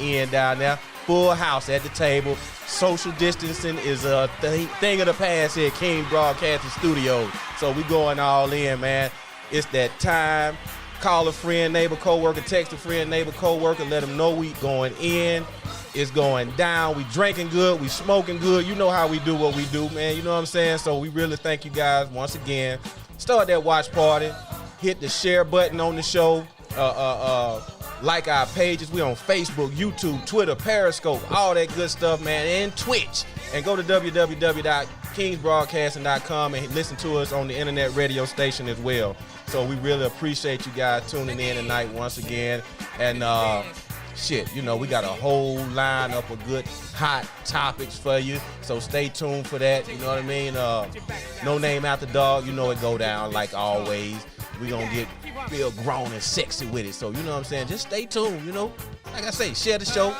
end down there. Full house at the table. Social distancing is a thing of the past here at King Broadcasting Studios. So we going all in, man. It's that time. Call a friend, neighbor, co-worker, text a friend, neighbor, co-worker, let them know we going in. It's going down. We drinking good. We smoking good. You know how we do what we do, man. You know what I'm saying? So we really thank you guys once again. Start that watch party. Hit the share button on the show. Like our pages. We on Facebook, YouTube, Twitter, Periscope, all that good stuff, man, and Twitch. And go to www.kingsbroadcasting.com and listen to us on the internet radio station as well. So we really appreciate you guys tuning in tonight once again. And shit, you know, we got a whole lineup of good hot topics for you. So stay tuned for that. You know what I mean? No Name After Dog, you know it go down like always. We gonna get real grown and sexy with it. So you know what I'm saying? Just stay tuned, you know? Like I say, share the show,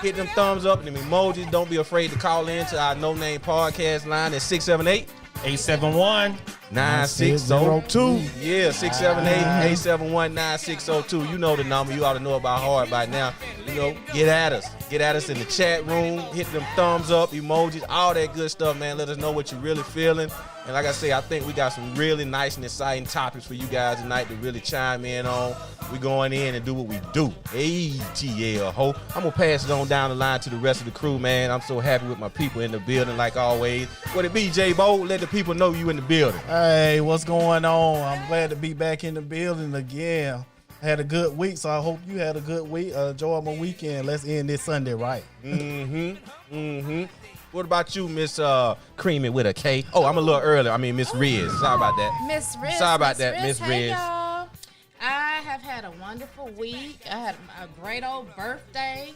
hit them thumbs up and them emojis. Don't be afraid to call in to our No Name Podcast line at 678-871-9602. Yeah, 678-871-9602. You know the number. You ought to know about hard by now. You know, get at us. Get at us in the chat room. Hit them thumbs up, emojis, all that good stuff, man. Let us know what you're really feeling. And like I say, I think we got some really nice and exciting topics for you guys tonight to really chime in on. We going in and do what we do. ATL, ho. I'm going to pass it on down the line to the rest of the crew, man. I'm so happy with my people in the building like always. What it be, J-Bo? Let the people know you in the building. Hey, what's going on? I'm glad to be back in the building again. I had a good week, so I hope you had a good week. Enjoy my weekend. Let's end this Sunday right. What about you, Miss Creamy with a K? Oh, I'm a little early. I mean, Miss Riz. Sorry about that. Miss Riz. Sorry about that, Miss Hey, Riz. y'all. I have had a wonderful week. I had a great old birthday.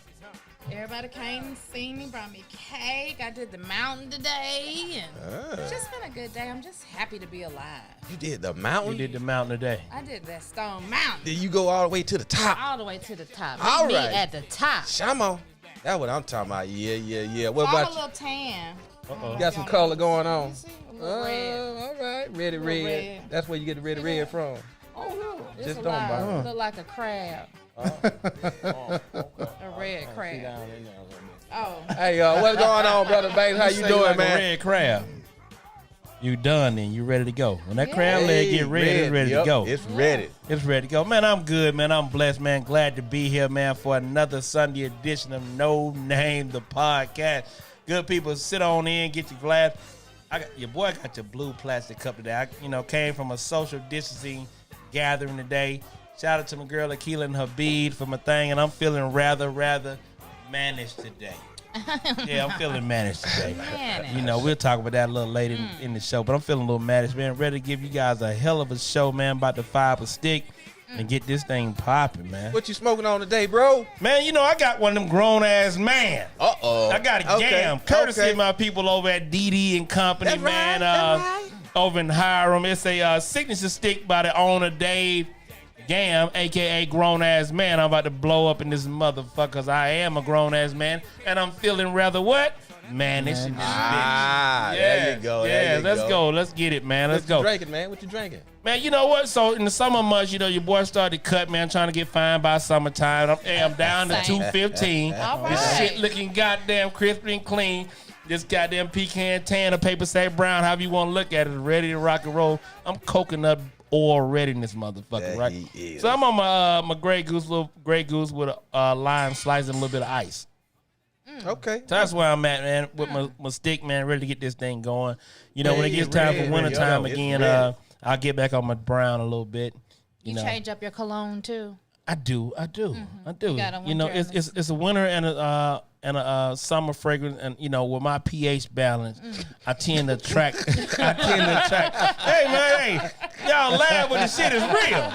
Everybody came and seen me, brought me cake. I did the mountain today. And it's just been a good day. I'm just happy to be alive. You did the mountain? You did the mountain today. I did that Stone Mountain. Did you go all the way to the top? All the way to the top. All Meet right. me at the top. Shamo. That's what I'm talking about. Yeah. What I'm a about you? little tan. You got some color going on. You see? A little red. All right. Ready Little red. red. That's where you get the ready red from. Oh, no. It's Just a don't lot. bite. Look like a crab. A red crab. Oh. Hey, what's going on, brother Banks? How you doing, like man? A red crab. You done and you ready to go. When that crab leg get red, it's ready to go. It's ready. It's ready to go. Man, I'm good, man. I'm blessed, man. Glad to be here, man, for another Sunday edition of No Name, the podcast. Good people, sit on in, get your glass. Your boy got your blue plastic cup today. I came from a social distancing gathering today. Shout out to my girl Akila and Habib for my thing, and I'm feeling rather managed today. Yeah, I'm feeling managed today. Managed. You know, we'll talk about that a little later in the show, but I'm feeling a little managed, man. Ready to give you guys a hell of a show, man. About to fire up a stick and get this thing popping, man. What you smoking on today, bro? Man, you know, I got one of them grown-ass man. Uh-oh. I got a gam. Courtesy of my people over at DD and Company, That's man. right. Over in Hiram. It's a signature stick by the owner, Dave Gam, a.k.a. grown-ass man. I'm about to blow up in this motherfucker because I am a grown-ass man, and I'm feeling rather what? Mannish in this bitch. There you go. Yeah, let's go. Let's get it, man. Let's go. What you drinking, man? What you drinking? Man, you know what? So in the summer months, your boy started to cut, man, trying to get fine by summertime. I'm down to Same. 215. All This right. shit looking goddamn crisp and clean. This goddamn pecan tan or paper sack brown, however you want to look at it, ready to rock and roll. I'm coconut oil ready in this motherfucker, There right? he is. So I'm on my Grey Goose, little Grey Goose with a lime slice and a little bit of ice. Okay. So that's where I'm at, man, with my stick, man, ready to get this thing going. You know, when it Hey, gets time ready, for wintertime ready. again, It's ready. I'll get back on my brown a little bit. You know. change up your cologne too. I do. got a You know, winter it's a winter and a summer fragrance, and with my pH balance, I tend to attract. Hey man, y'all laugh, but the shit is real.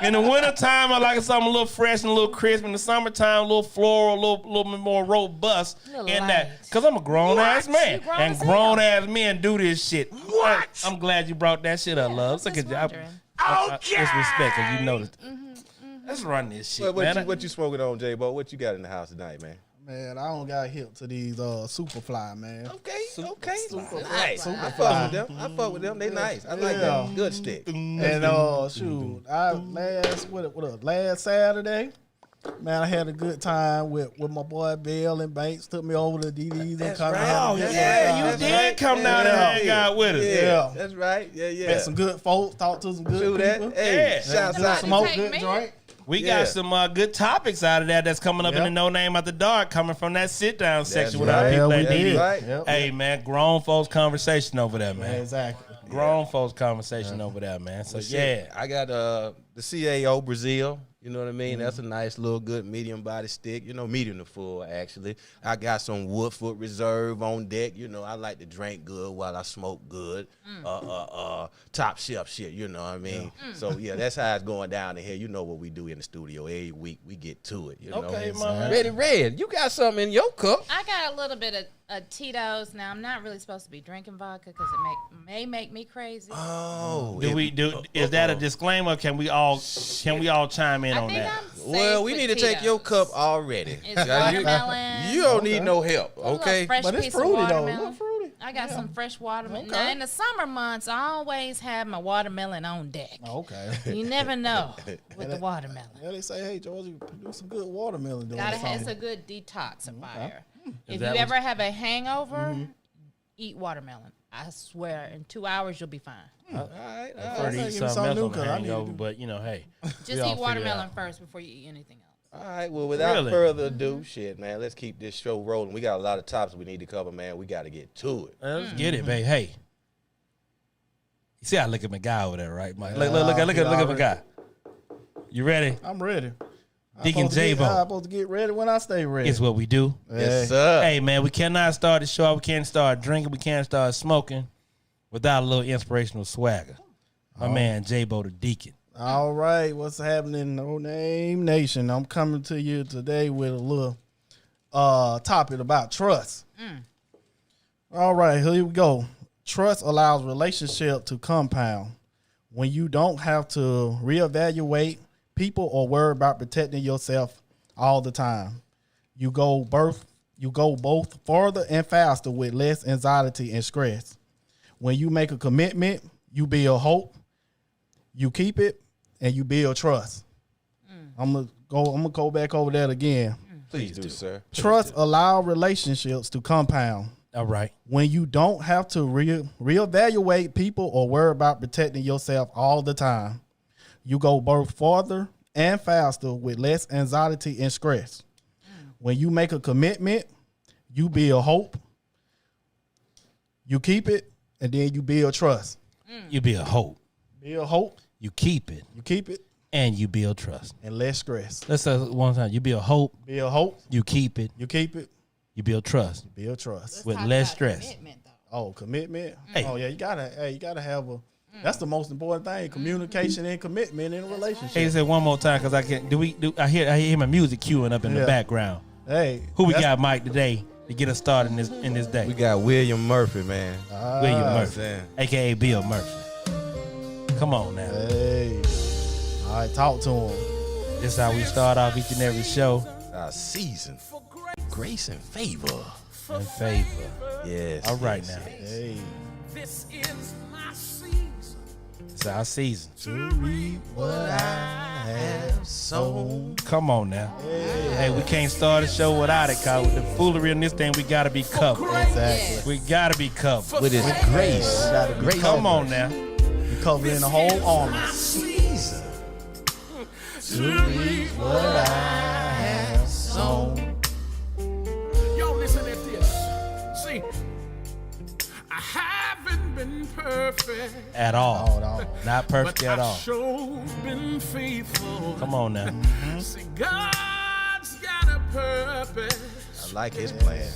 In the wintertime, I like something a little fresh and a little crisp. In the summertime, a little floral, a little bit more robust. Little In light. that, because I'm a grown ass man, You grown and as hell. grown ass men do this shit. What? I'm glad you brought that shit up, love. I was just wondering. It's respect, because you noticed. Let's run this shit, man. What you smoking on, J-Bo? What you got in the house tonight, man? Man, I don't got hip to these Superfly, man. Okay. Superfly. Nice. I fuck with them. They nice. I like Yeah. that. Good stick. And shoot, last Saturday, Man, I had a good time with my boy Bill and Banks. Took me over to DD's and come right. out. Oh, yeah, you did come down and hang out with us. Yeah. That's right. Yeah. Met some good folks. Talked to some good Do people. that. Hey, Yeah. shouts Good out. smoke, Take good me. drink. We Yeah. got some good topics out of that that's coming up in Yep. the No Name After Dark, coming from that sit-down section with right. our people Yeah, at we DD. did. Right. Yep. Hey, man, grown folks conversation over there, man. Exactly. Grown folks conversation over there, man. So, Shit, yeah. I got the CAO Brazil. You know what I mean? That's a nice little good medium body stick. You know, medium to full actually. I got some Woodford Reserve on deck. You know, I like to drink good while I smoke good. Top shelf shit. You know what I mean? So yeah, that's how it's going down in here. You know what we do in the studio every week. We get to it. You know? Okay, man. Ready, Red. You got something in your cup? I got a little bit of Tito's. Now I'm not really supposed to be drinking vodka because it may make me crazy. Oh, Is that a disclaimer? Can we all chime in I on think that? I'm safe Well, we with need to take your Tito's. cup already. It's Yeah, watermelon. you don't need no help, A little okay? fresh But it's piece fruity of though. watermelon. Look fruity. I got some fresh watermelon. Okay. Now, in the summer months, I always have my watermelon on deck. Okay. You never know with the watermelon. Yeah, they say, hey, George, you produce some good watermelon doing Gotta have, something. it's a good detoxifier. If that you what- ever have a hangover, eat watermelon. I swear, in 2 hours you'll be fine. All right. Prefer to Give eat me something something else new, on the 'cause I need to hangover, do- but you know, hey, Just we all eat figure it watermelon out. first before you eat anything else. All right, well, without Really? further ado, shit, man, let's keep this show rolling. We got a lot of topics we need to cover, man. We got to get to it. Let's get it, babe. Hey, you see, I look at my guy over there, right, Mike? Look he at my already- guy. You ready? I'm ready. Deacon I'm J-Bo. supposed to get ready when I stay ready. It's what we do. Yes, sir. Hey, man, we cannot start the show. We can't start drinking. We can't start smoking without a little inspirational swagger. My man, J-Bo the Deacon. All right, what's happening, No Name Nation? I'm coming to you today with a little topic about trust. All right, here we go. Trust allows relationship to compound when you don't have to reevaluate people or worry about protecting yourself all the time. You go both farther and faster with less anxiety and stress. When you make a commitment, you build hope, you keep it, and you build trust. I'm gonna go back over that again. Please do, sir. Trust allow relationships to compound All right. when you don't have to reevaluate people or worry about protecting yourself all the time. You go both farther and faster with less anxiety and stress. When you make a commitment, you build hope, you keep it, and then you build trust. You build hope. Build hope, You keep it, you keep it, and you build trust. and less stress. Let's say it one time. You build hope. Build hope, You keep it. you keep it, You build trust. build trust. With Talk less about stress. commitment, though. Oh, commitment. Hey. Oh yeah, you gotta have a. That's the most important thing: communication and commitment in a relationship. Hey, say one more time, cause I can. I hear my music queuing up in the Yeah. background. Hey, Who we that's- got, Mike, today to get us started in this day? We got William Murphy, man. William Ah, Murphy, saying. aka Bill Murphy. Come on now. Hey, all right, talk to him. This is how we start off each and every show. Our season. Grace and favor. In favor. Yes. All right yes, now. yes. Hey, This is my season. It's our season. to reap what I have sown. Come on now. Hey, we can't start a show without it, cause with the foolery in this thing, we gotta be covered. Exactly. We gotta be covered. With his grace. Gotta be Grace. Come on now. You covering the whole armor. Season. To reap what I have sown. Y'all listen at this. See, I haven't been perfect, At all. No. Not perfect but at I've all. sure been faithful. Come on now. See, God's got a purpose, I like his plan.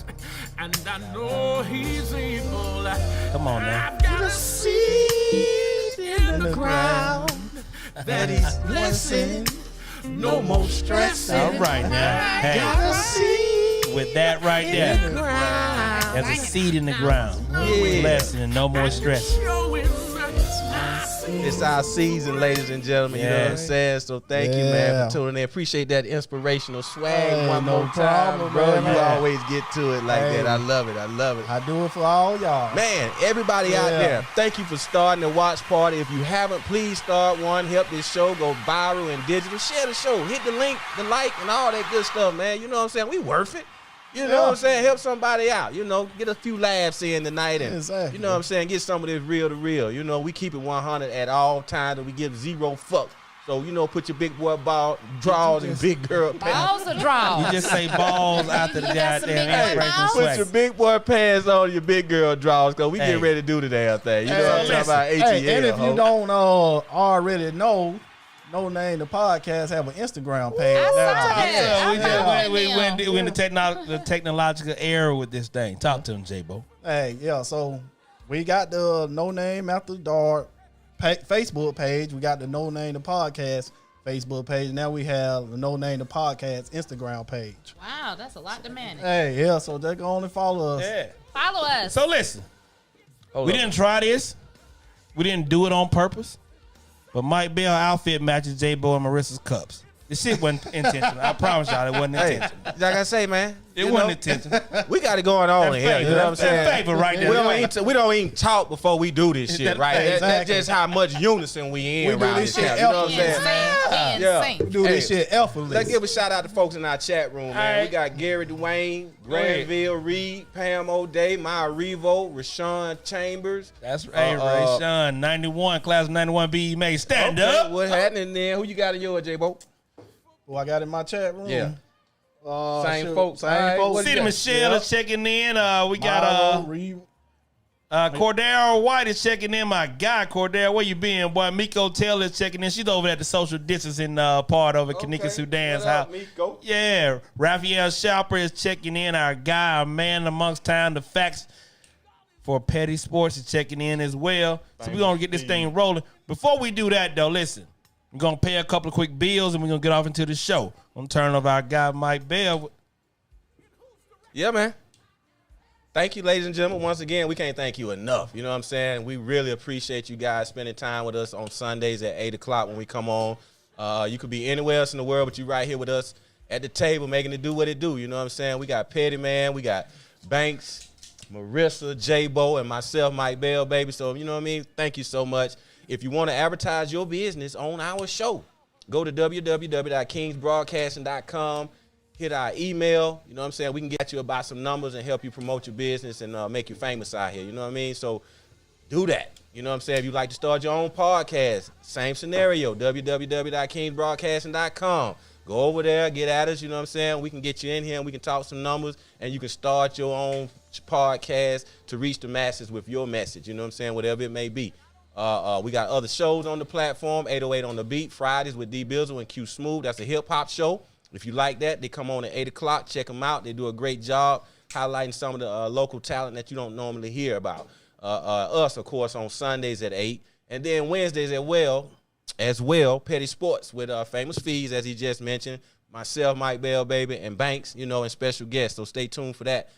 and I know He's able. Come on now. I've got a seed in the ground that He's blessing. No more stressing. All right now. Hey, Got a seed with that right in there, the ground. there's a seed in the ground. Blessing and no more stress. Showing my It's our season, ladies and gentlemen. You know what I'm saying? So thank you, man, for tuning in. Appreciate that inspirational swag one no more time, problem, bro. man. You always get to it like that. I love it. I do it for all y'all. Man, everybody out there, thank you for starting the watch party. If you haven't, please start one. Help this show go viral and digital. Share the show. Hit the link, the like, and all that good stuff, man. You know what I'm saying? We worth it. You know what I'm saying? Help somebody out. You know, get a few laughs in tonight. And, Exactly. you know what I'm saying? Get some of this real to real. You know, we keep it 100 at all times and we give zero fucks. So, you know, put your big boy ball, draws and big girl pants. Balls or draws? You just say balls after the You got some goddamn big boy inspiration balls? Put swag. your big boy pants on, your big girl draws, because we Hey. get ready to do the damn thing. You know what I'm talking about? ATL, Hey, and if ho. you don't already know, No Name the Podcast have an Instagram page. I saw now. that. So we I in the technological era with this thing. Talk to him, J-Bo. Hey, yeah, so we got the No Name After Dark Facebook page. We got the No Name the Podcast Facebook page. Now we have the No Name the Podcast Instagram page. Wow, that's a lot to manage. Hey, yeah, so they can only follow us. Yeah. Follow us. So listen, Hold we up. didn't try this. We didn't do it on purpose. But Mike Bell outfit matches J-Bo and Marissa's cups. This shit wasn't intentional. I promise y'all it wasn't Hey, intentional. like I say, man, It you wasn't know, intentional. we got it going on in here. You know what I'm saying? That favor right there. We don't even talk before we do this shit, right? That's Exactly. just how much unison we in We do around this this shit camp. You know what I'm He saying? insane. He Yeah. insane. We do this Hey, shit effortlessly. Let's give a shout out to folks in our chat room, man. All right. We got Gary Dwayne, ahead. Granville Reed, Pam O'Day, Maya Revo, Rashawn Chambers. That's right, Ray Sean, 91, class of 91 BE May. Stand Okay, up. what happening then? Who you got in yours, J-Bo? Who I got in my chat room? Yeah. Same Same folks. Same All right, folks. what City you got? Michelle is checking in. We got Myra, Reed. Cordero White is checking in. My guy, Cordero, where you been, boy? Miko Taylor is checking in. She's over at the social distancing part over Kanika Sudan's What up, house. Miko? Yeah, Raphael Sharper is checking in. Our guy, our man amongst town, the facts for Petty Sports is checking in as well. So we're going to get this thing rolling. Before we do that, though, listen. We're going to pay a couple of quick bills, and we're going to get off into the show. I'm going to turn over our guy, Mike Bell. Yeah, man. Thank you, ladies and gentlemen. Once again, we can't thank you enough. You know what I'm saying? We really appreciate you guys spending time with us on Sundays at 8 o'clock when we come on. You could be anywhere else in the world, but you right here with us at the table making it do what it do. You know what I'm saying? We got Petty Man. We got Banks, Marissa, J-Bo, and myself, Mike Bell, baby. So, you know what I mean? Thank you so much. If you want to advertise your business on our show, go to www.kingsbroadcasting.com. Hit our email. You know what I'm saying? We can get you about some numbers and help you promote your business and make you famous out here. You know what I mean? So do that. You know what I'm saying? If you'd like to start your own podcast, same scenario, www.kingsbroadcasting.com. Go over there, get at us. You know what I'm saying? We can get you in here and we can talk some numbers and you can start your own podcast to reach the masses with your message. You know what I'm saying? Whatever it may be. We got other shows on the platform, 808 on the Beat, Fridays with D Bizzle and Q Smooth. That's a hip-hop show. If you like that, they come on at 8 o'clock. Check them out. They do a great job highlighting some of the local talent that you don't normally hear about. Us, of course, on Sundays at 8. And then Wednesdays as well, Petty Sports with Famous Fees, as he just mentioned. Myself, Mike Bell, baby, and Banks, you know, and special guests. So stay tuned for that.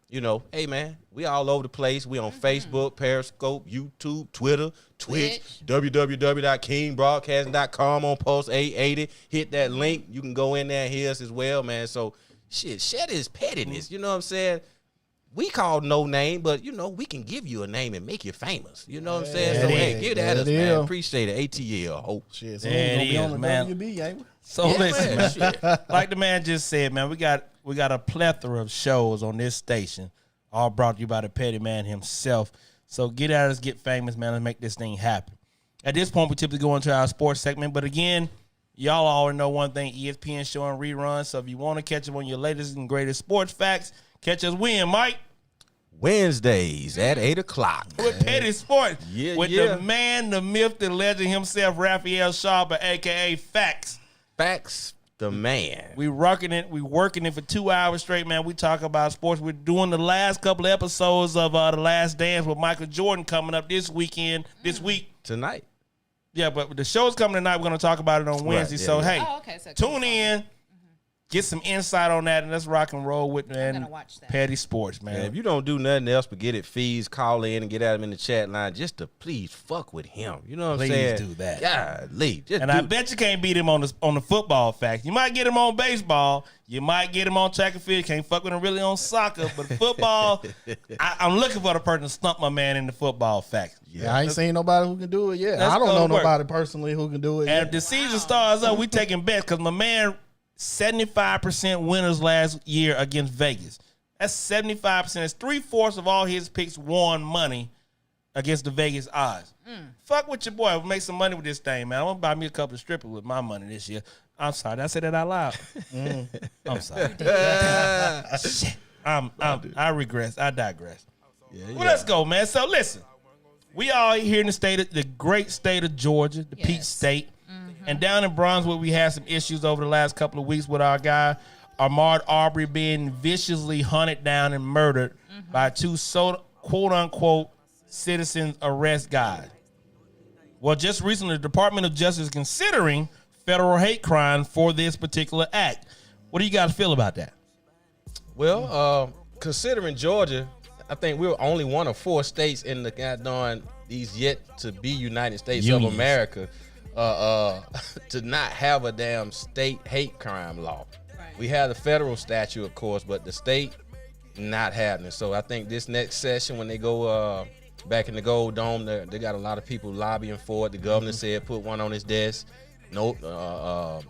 You know, hey, man, we all over the place. We on Facebook, Periscope, YouTube, Twitter, Twitch, www.kingbroadcasting.com on Post 880. Hit that link. You can go in there and hear us as well, man. So, shit, shed his pettiness. You know what I'm saying? We call no name, but, you know, we can give you a name and make you famous. You know what I'm saying? So, hey, give that us, man. Appreciate it. ATL. Hope. Shit, so There we're it gonna be on is, the man. WB, ain't we? So listen, man. Shit. Like the man just said, man, we got a plethora of shows on this station, all brought to you by the Petty Man himself. So get at us, get famous, man, and make this thing happen. At this point, we typically go into our sports segment, but again, y'all already know one thing: ESPN showing reruns. So if you want to catch up on your latest and greatest sports facts, catch us when, Mike? Wednesdays at 8 o'clock. With Petty Sports. Yeah, with yeah. the man, the myth, the legend himself, Raphael Sharper, a.k.a. Facts. Facts, the man. We working it for 2 hours straight, man. We talk about sports. We're doing the last couple of episodes of The Last Dance with Michael Jordan coming up this week. Tonight. Yeah, but the show's coming tonight. We're going to talk about it on Wednesday. yeah, so, yeah. hey, Oh, okay. So tune in. get some insight on that, and let's rock and roll with, man. gonna watch that. Petty Sports, man. Man, if you don't do nothing else but get it feeds, call in and get at him in the chat line just to please fuck with him. You know what I'm Please saying? do that. Yeah, leave. Just And do I bet you can't beat him on the football facts. You might get him on baseball. You might get him on track and field. Can't fuck with him really on soccer. But football, I'm looking for the person to stump my man in the football facts. Yeah, I ain't seen nobody who can do it yet. Let's I don't go know to work. nobody personally who can do it And yet. if the season starts up, we taking bets because my man 75% winners last year against Vegas. That's 75%. That's 3/4 of all his picks won money against the Vegas odds. Fuck with your boy. We'll make some money with this thing, man. I'm gonna buy me a couple of strippers with my money this year. I'm sorry. Did I say that out loud? I'm sorry. Shit. I regress. I digress. Well, let's go, man. So listen, we all here in the great state of Georgia, the Peach Yes. State. And down in Brunswick, we had some issues over the last couple of weeks with our guy, Ahmaud Arbery, being viciously hunted down and murdered by two quote-unquote citizens arrest guys. Well, just recently, the Department of Justice is considering federal hate crime for this particular act. What do you guys feel about that? Well, considering Georgia, I think we're only one of 4 states in the goddamn these yet to be United States Unions. of America to not have a damn state hate crime law. Right. We have the federal statute, of course, but the state not having it. So I think this next session when they go back in the Gold Dome, they got a lot of people lobbying for it. The governor said put one on his desk. The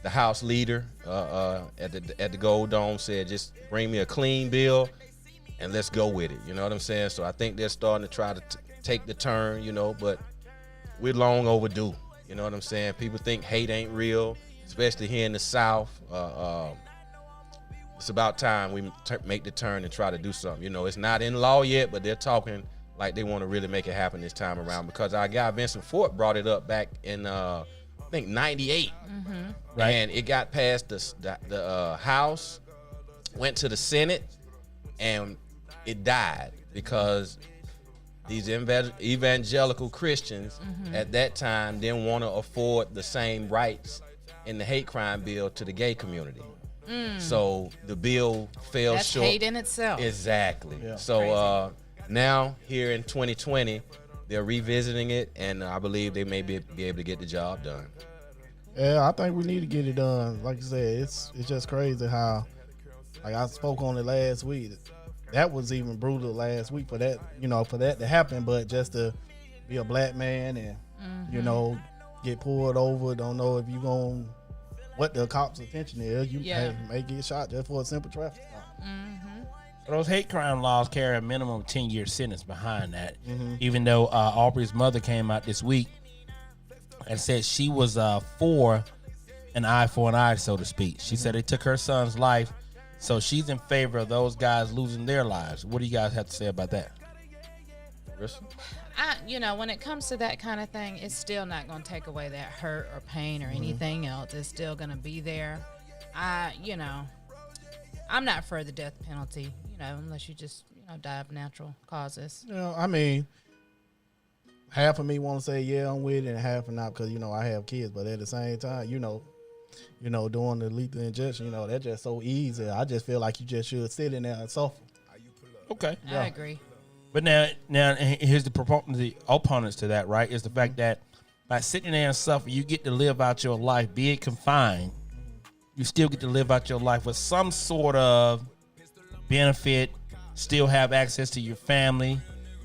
House leader at the Gold Dome said just bring me a clean bill and let's go with it. You know what I'm saying? So I think they're starting to try to take the turn, but we're long overdue. You know what I'm saying? People think hate ain't real, especially here in the South. It's about time we make the turn and try to do something. It's not in law yet, but they're talking like they want to really make it happen this time around because our guy Vincent Fort brought it up back in I think 98. Right. And it got past the House, went to the Senate, and it died because these evangelical Christians at that time didn't want to afford the same rights in the hate crime bill to the gay community. So the bill fell That's short. hate in itself. Exactly. Yeah. So now here in 2020, they're revisiting it, and I believe they may be able to get the job done. Yeah, I think we need to get it done. Like you said, it's just crazy how, like I spoke on it last week. That was even brutal last week for that, for that to happen. But just to be a black man and, get pulled over, don't know if you going what the cops' attention is. You may get shot just for a simple traffic stop. Those hate crime laws carry a minimum 10-year sentence behind that. Even though Aubrey's mother came out this week and said she was for an eye for an eye, so to speak. She said it took her son's life, so she's in favor of those guys losing their lives. What do you guys have to say about that? When it comes to that kind of thing, it's still not going to take away that hurt or pain or anything else. It's still going to be there. I'm not for the death penalty, unless you just, die of natural causes. I mean, half of me want to say, yeah, I'm with it, and half of not because, I have kids. But at the same time, doing the lethal injection, that's just so easy. I just feel like you just should sit in there and suffer. Okay. I agree. But now here's the opponents to that, right? Is the fact that by sitting there and suffer, you get to live out your life, be it confined. You still get to live out your life with some sort of benefit, still have access to your family,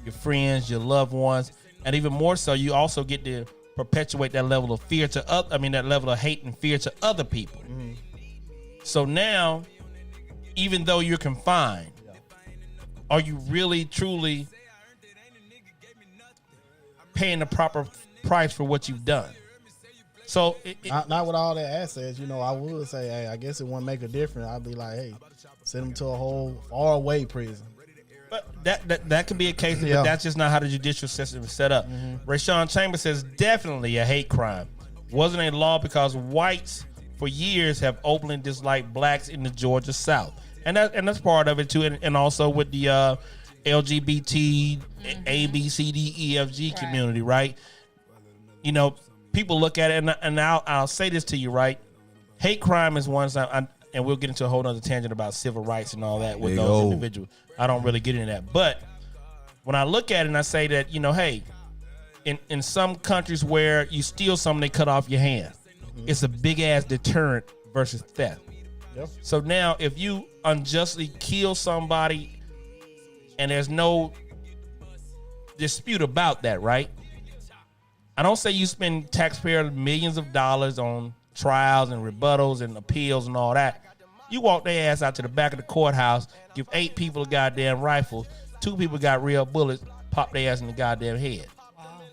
your friends, your loved ones, and even more so, you also get to perpetuate that level of fear that level of hate and fear to other people. So now, even though you're confined, are you really truly paying the proper price for what you've done? So Not with all that assets, I would say, hey, I guess it wouldn't make a difference. I'd be like, hey, send them to a whole far away prison. But that could be a case, Yeah. but that's just not how the judicial system is set up. Rayshawn Chambers says definitely a hate crime. Wasn't a law because whites for years have openly disliked blacks in the Georgia South, and that's part of it too, and also with the LGBT A B C D E F G community, right? People look at it, and I'll say this to you, right? hate crime is one side, and we'll get into a whole other tangent about civil rights and all that with Big those O. individuals. I don't really get into that. But when I look at it and I say that, hey, in some countries where you steal something, they cut off your hand. It's a big-ass deterrent versus theft. Yep. So now if you unjustly kill somebody and there's no dispute about that, right? I don't say you spend taxpayer millions of dollars on trials and rebuttals and appeals and all that. You walk their ass out to the back of the courthouse, give 8 people a goddamn rifle, 2 people got real bullets, pop their ass in the goddamn head,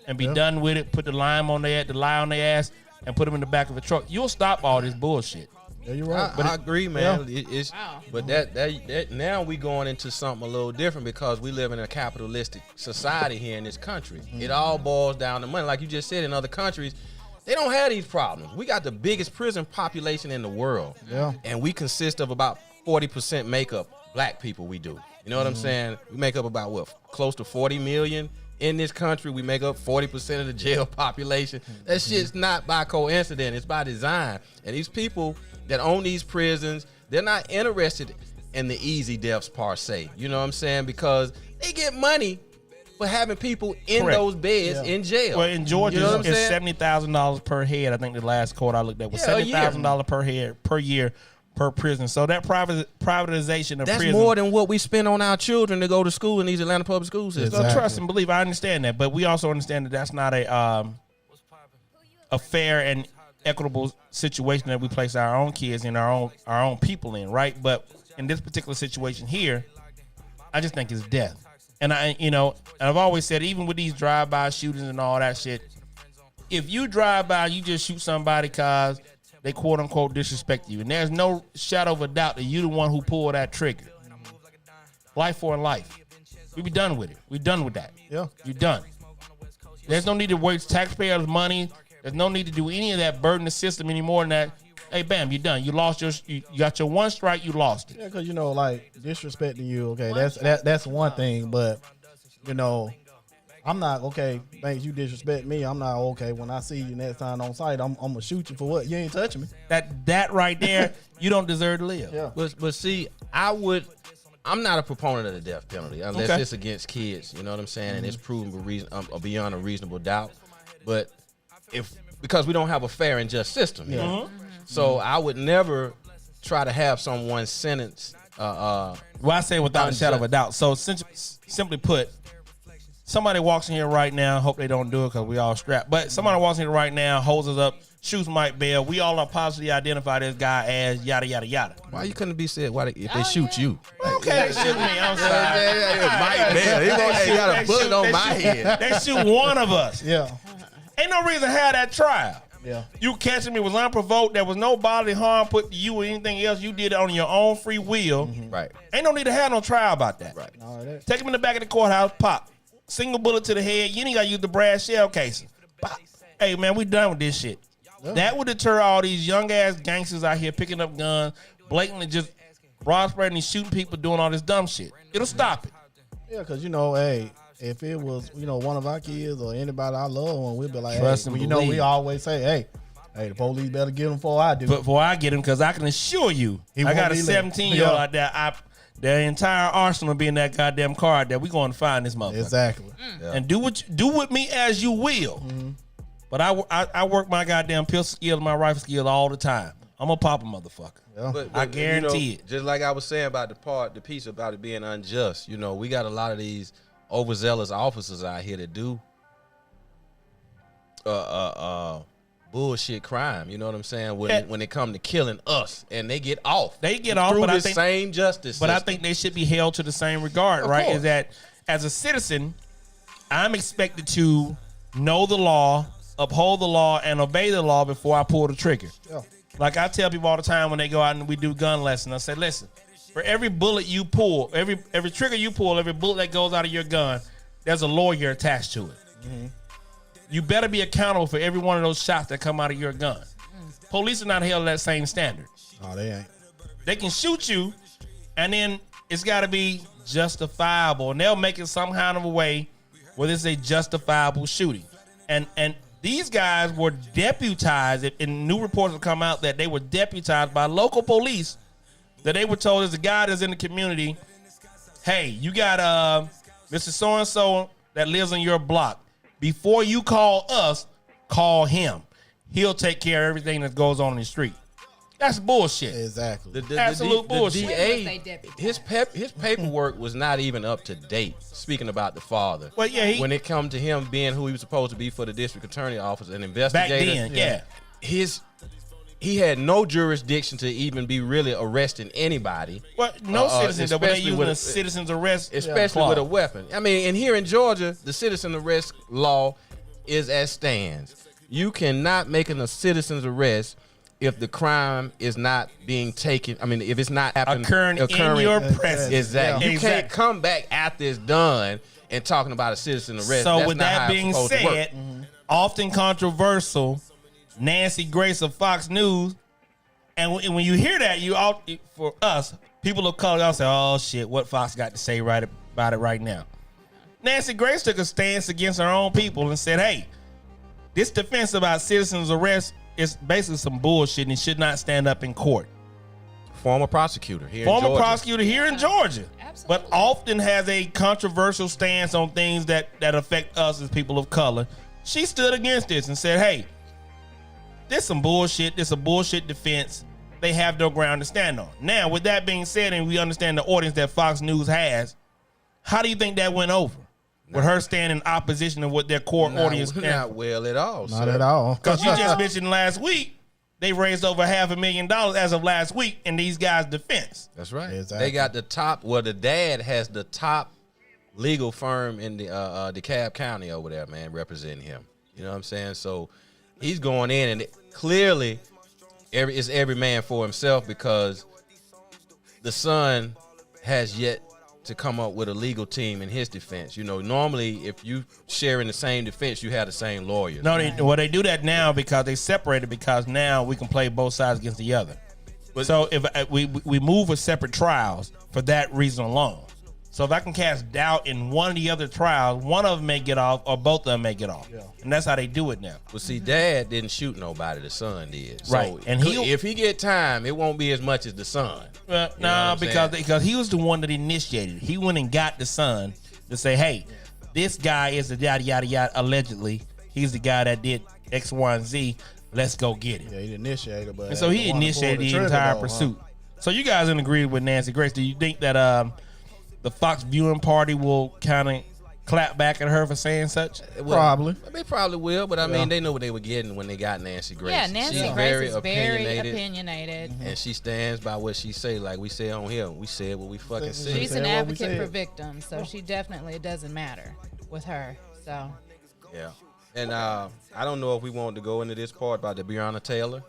and be done with it. Put the lie on their ass, and put them in the back of a truck. You'll stop all this bullshit. Yeah, you're right. I agree, man. It's Wow. but that now we going into something a little different because we live in a capitalistic society here in this country. It all boils down to money. Like you just said, in other countries, they don't have these problems. We got the biggest prison population in the world. Yeah. And we consist of about 40% makeup black people. We do. You know what I'm saying? We make up about close to 40 million in this country. We make up 40% of the jail population. That shit's not by coincidence. It's by design. And these people that own these prisons, they're not interested in the easy deaths per se. You know what I'm saying? Because they get money for having people in Correct. those beds in jail. Well, in Georgia, You know what I'm it's saying? $70,000 per head. I think the last quote I looked at was Yeah, a year. $70,000 per head per year per prison. So that privatization of That's prison. more than what we spend on our children to go to school in these Atlanta public school systems. So Exactly. trust and believe. I understand that, but we also understand that that's not a fair and equitable situation that we place our own kids and our own people in, right? But in this particular situation here, I just think it's death. And I've always said, even with these drive-by shootings and all that shit, if you drive by, you just shoot somebody because they quote unquote disrespect you, and there's no shadow of a doubt that you're the one who pulled that trigger. Life for life. We be done with it. We done with that. Yeah. You're done. There's no need to waste taxpayers' money. There's no need to do any of that, burden the system any more than that. Hey, bam, you're done. You lost you got your one strike, you lost it. Yeah, because like disrespecting you, okay, that's one thing, but I'm not okay. Thanks, you disrespect me. I'm not okay. When I see you next time on site, I'm gonna shoot you for what? You ain't touching me. That right there, you don't deserve to live. Yeah. But see, I'm not a proponent of the death penalty unless Okay. it's against kids. You know what I'm saying? And it's proven beyond a reasonable doubt. But because we don't have a fair and just system. Yeah. Mm-hmm. So I would never try to have someone sentenced. Well, I say without a shadow of a doubt. So simply put, somebody walks in here right now. Hope they don't do it because we all strapped. But somebody walks in here right now, holds us up, shoots Mike Bell. We all are positively identify this guy as yada yada yada. Why you couldn't be said? If they shoot you? Okay, they shoot me. I'm sorry. Mike Bell. He got a bullet on my head. They shoot one of us. Yeah. Ain't no reason to have that trial. Yeah. You catching me was unprovoked. There was no bodily harm put to you or anything else. You did it on your own free will. Right. Ain't no need to have no trial about that. Right. All right. Take him in the back of the courthouse, pop. Single bullet to the head. You ain't got to use the brass shell casing. Pop. Hey, man, we done with this shit. Yeah. That would deter all these young-ass gangsters out here picking up guns, blatantly just broad spreading and shooting people, doing all this dumb shit. It'll stop it. Yeah, because hey, if it was one of our kids or anybody I love, one, we'd be like, Trust hey, and we believe. always say, hey, the police better get him before I do. But before I get him, because I can assure you, He I won't got a be late. 17-year-old Yeah. out there. The entire arsenal be in that goddamn car out there. We going to find this motherfucker. Exactly. And do with me as you will. But I work my goddamn pistol skill and my rifle skill all the time. I'm gonna pop a motherfucker. Yeah. But, I guarantee it. Just like I was saying about the piece about it being unjust. We got a lot of these overzealous officers out here that do bullshit crime. You know what I'm saying? When it come to killing us, and they get off. They get off, through but I the think- same justice. But I system. think they should be held to the same regard, Of right? course. Is that as a citizen, I'm expected to know the law, uphold the law, and obey the law before I pull the trigger. Yeah. Like I tell people all the time when they go out and we do gun lessons, I say, listen, for every bullet you pull, every trigger you pull, every bullet that goes out of your gun, there's a lawyer attached to it. You better be accountable for every one of those shots that come out of your gun. Police are not held to that same standard. Oh, they ain't. They can shoot you, and then it's got to be justifiable, and they'll make it some kind of a way where it's a justifiable shooting. And These guys were deputized, and new reports have come out that they were deputized by local police. That they were told as a guy that's in the community, hey, you got Mr. So-and-so that lives on your block. Before you call us, call him. He'll take care of everything that goes on in the street. That's bullshit. Exactly. Absolute bullshit. When was they DA, deputized? his paperwork was not even up to date. Speaking about the father, Well, yeah, when it come to him being who he was supposed to be for the district attorney office, an back investigator, then, he had no jurisdiction to even be really arresting anybody, Well, no citizen, though, but they especially using with a citizen's arrest especially clause. with a weapon. I mean, and here in Georgia, the citizen arrest law is as stands. You cannot make a citizen's arrest if the crime is not being taken. I mean, if it's not occurring in your presence. Exactly. Yeah. You can't come back after it's done and talking about a citizen arrest. So That's with not how that it's being supposed to work. said, often controversial, Nancy Grace of Fox News, and when you hear that, you all for us people of color, y'all say, "Oh shit, what Fox got to say about it right now?" Nancy Grace took a stance against her own people and said, "Hey, this defense about citizens' arrest is basically some bullshit and should not stand up in court." Former prosecutor here in Former Georgia. prosecutor here in Georgia, Absolutely. but often has a controversial stance on things that affect us as people of color. She stood against this and said, "Hey, this some bullshit. This a bullshit defense. They have no ground to stand on." Now, with that being said, and we understand the audience that Fox News has, how do you think that went over? With her standing in opposition to what their core audience Not stands? well at all. Not sir. at all. Because you just mentioned last week, they raised over $500,000 as of last week in these guys' defense. That's right. Exactly. They got the top. Well, the dad has the top legal firm in the DeKalb County over there, man, representing him. You know what I'm saying? So he's going in, and clearly, it's every man for himself because the son has yet to come up with a legal team in his defense. You know, normally if you share in the same defense, you have the same lawyers. No, they do that now because they separated because now we can play both sides against the other. But- So if we move with separate trials for that reason alone. So if I can cast doubt in one of the other trials, one of them may get off or both of them may get off. Yeah. And that's how they do it now. Well, see, dad didn't shoot nobody. The son did. So Right. And if he get time, it won't be as much as the son. Well, You know what I'm saying? because he was the one that initiated. He went and got the son to say, "Hey, this guy is a yada yada yada. Allegedly, he's the guy that did X, Y, and Z. Let's go get him." Yeah, he initiated, but And so he initiated the entire pursuit. So you guys in agreement with Nancy Grace? Do you think that the Fox viewing party will kind of clap back at her for saying such? Well, Probably. They probably will, but I Yeah. mean, they know what they were getting when they got Nancy Grace. Yeah, Nancy She's Grace is very opinionated, opinionated. and she stands by what she say. Like we said on here, we said what we fucking She's said. She's said an what we advocate said. for victims, so she definitely, it doesn't matter with her. So Yeah, and I don't know if we want to go into this part about the Breonna Taylor.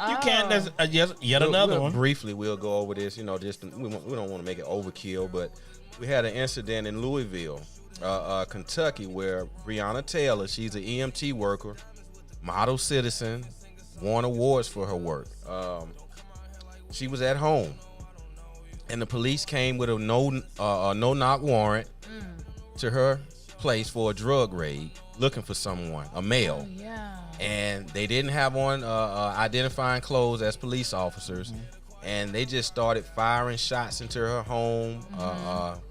You can't. There's yet another one. Briefly, we'll go over this. You know, we don't want to make it overkill, but we had an incident in Louisville, Kentucky, where Breonna Taylor, she's an EMT worker, model citizen, won awards for her work. She was at home, and the police came with a no-knock warrant to her place for a drug raid, looking for someone, a male. yeah, And they didn't have on identifying clothes as police officers, and they just started firing shots into her home,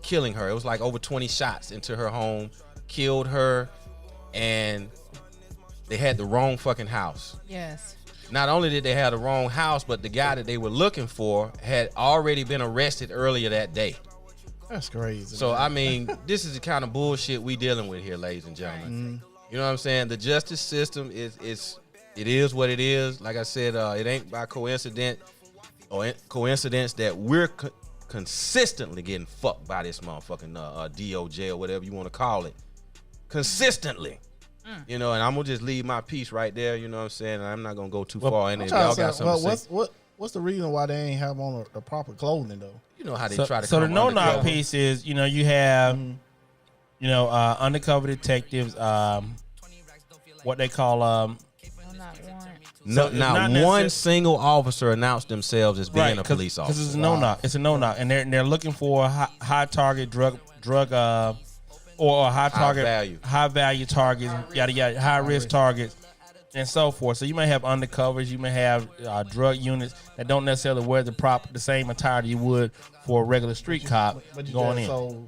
killing her. It was like over 20 shots into her home, killed her, and they had the wrong fucking house. yes, Not only did they have the wrong house, but the guy that they were looking for had already been arrested earlier that day. That's crazy. So, man. I mean, this is the kind of bullshit we dealing with here, ladies and gentlemen. You know what I'm saying? The justice system is what it is. Like I said, it ain't by coincidence that we're consistently getting fucked by this motherfucking DOJ or whatever you want to call it. Consistently. You know, and I'm going to just leave my piece right there. You know what I'm saying? And I'm not going to go too far in I'm it. trying Y'all to got say, something to say. what's the reason why they ain't have on the proper clothing though? You know how they So, try to so the come no-knock undercover. piece is, you know, you have, undercover detectives, what they call, no, not warrant. No, So it's not not one necessar- single officer announced themselves as being a police Because officer. it's a no-knock. It's a no-knock, and they're looking for a high target drug or high target, value. high value targets, yada yada, high risk targets, and so forth. So you may have undercovers, you may have drug units that don't necessarily wear the same attire you would for a regular street cop But you going just in. so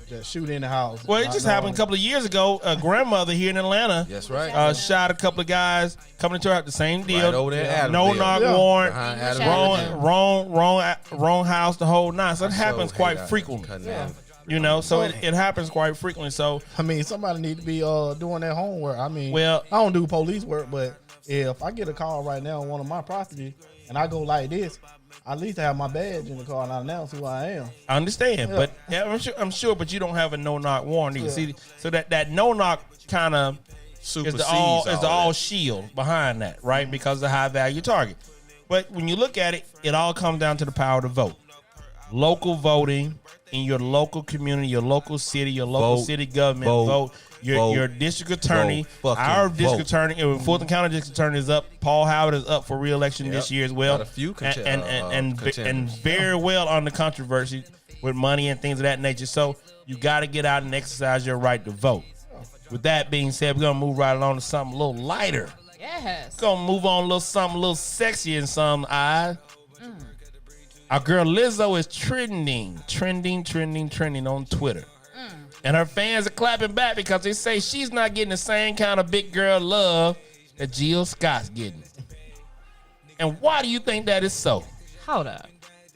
just shoot in the house. Well, it not just happened a knowing. couple of years ago. A grandmother here in Atlanta, That's right. shot a couple of guys coming into her house. The same deal. Right over there in No Adamsville. knock Yeah. warrant. Behind Wrong- Adamsville. Wrong house. The whole nine. So it I happens so quite hate frequently. cutting down. You know, so it happens quite frequently. So I mean, somebody need to be doing their homework. I mean, Well- I don't do police work, but if I get a call right now on one of my properties and I go like this, I at least have my badge in the car and I announce who I am. I understand, Yeah. but yeah, I'm sure, but you don't have a no knock warrant either. Yeah. See, so that no knock kind of is Supersedes the all that. shield behind that, right? Because of the high value target. But when you look at it, it all comes down to the power to vote. Local voting in your local community, your local city, your local Vote, city government. vote, Vote. Your district attorney, vote, fucking our district vote. attorney, Fulton County district attorney is up. Paul Howard is up for re-election this year as well. Got a few and contenders. very well on the controversy with money and things of that nature. So you got to get out and exercise your right to vote. With that being said, we're gonna move right along to something a little lighter. Yes. Gonna move on a little something a little sexy in some eyes. Our girl Lizzo is trending on Twitter. And her fans are clapping back because they say she's not getting the same kind of big girl love that Jill Scott's getting. And why do you think that is so? Hold up.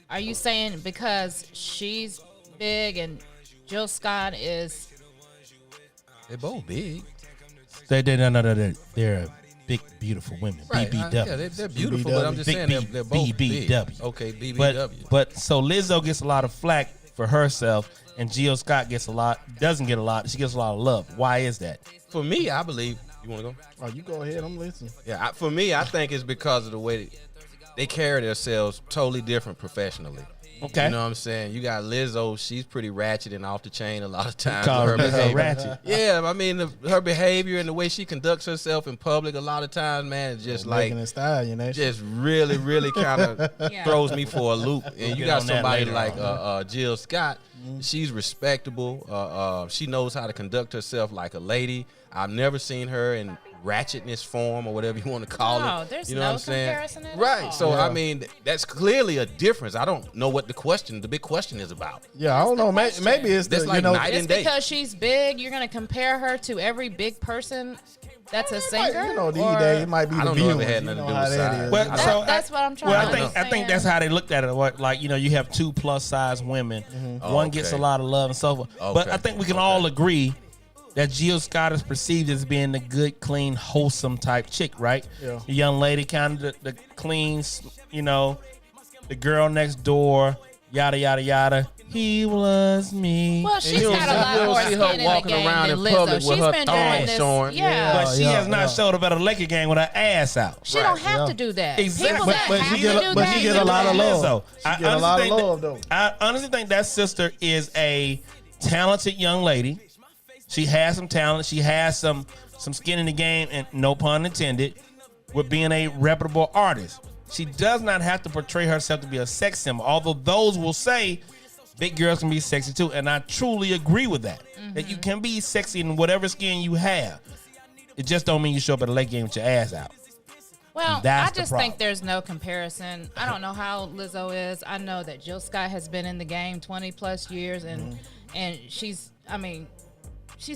Are you saying because she's big and Jill Scott is? They're both big. They're big, beautiful women. Right. BBW. Yeah, they're beautiful, but I'm just Big saying they're both big. BBW. Okay, BBW. But so Lizzo gets a lot of flack for herself, and Jill Scott doesn't get a lot. She gets a lot of love. Why is that? For me, I believe. You want to go? Oh, you go ahead. I'm listening. Yeah. For me, I think it's because of the way they carry themselves totally different professionally. Okay. You know what I'm saying? You got Lizzo. She's pretty ratchet and off the chain a lot of times. Call her Lizzo behavior. ratchet. Yeah, I mean her behavior and the way she conducts herself in public a lot of times, man, is just like Making a style, you know. just really, really kind of Yeah. throws me for a loop. And you get got on that somebody later like on. Jill Scott. She's respectable. She knows how to conduct herself like a lady. I've never seen her in ratchetness form or whatever you want to call No, it. there's You know no what I'm saying? comparison at right. all. So Yeah. I mean, that's clearly a difference. I don't know what the big question is about. Yeah, I don't know. question. Maybe it's That's the like you know. night Just and day. because she's big, you're gonna compare her to every big person that's a Might- singer? You know, these Or- days it might be I the don't know if views. it had You nothing know to do how with that size. is. Well, I so that's what I'm trying Well, to I think understand. that's how they looked at it. What, like, you know, you have 2+ size women. One gets a Okay. lot of love and so forth. But Okay. I think we can all agree that Jill Scott is perceived as being the good, clean, wholesome type chick, right? Yeah. The young lady, kind of the clean, you know, the girl next door, yada yada yada. He was me. Well, she's you don't got see- a lot you don't more see her skin in the walking game around than in Lizzo. public with She's her been thong doing this. showing. Yeah. But she yeah, has not yeah. showed up at a Laker game with her ass out. She don't have yeah. to do that. Exactly. People But- that but have she to get a- do but that, she get do a lot that. of love. So She get a lot of love, though. I honestly think that sister is a talented young lady. She has some talent. She has some skin in the game, and no pun intended, with being a reputable artist. She does not have to portray herself to be a sex symbol, although those will say big girls can be sexy too, and I truly agree with that. That you can be sexy in whatever skin you have. It just don't mean you show up at a late game with your ass out. Well, That's I the just problem. think there's no comparison. I don't know how Lizzo is. I know that Jill Scott has been in the game 20 plus years, and she's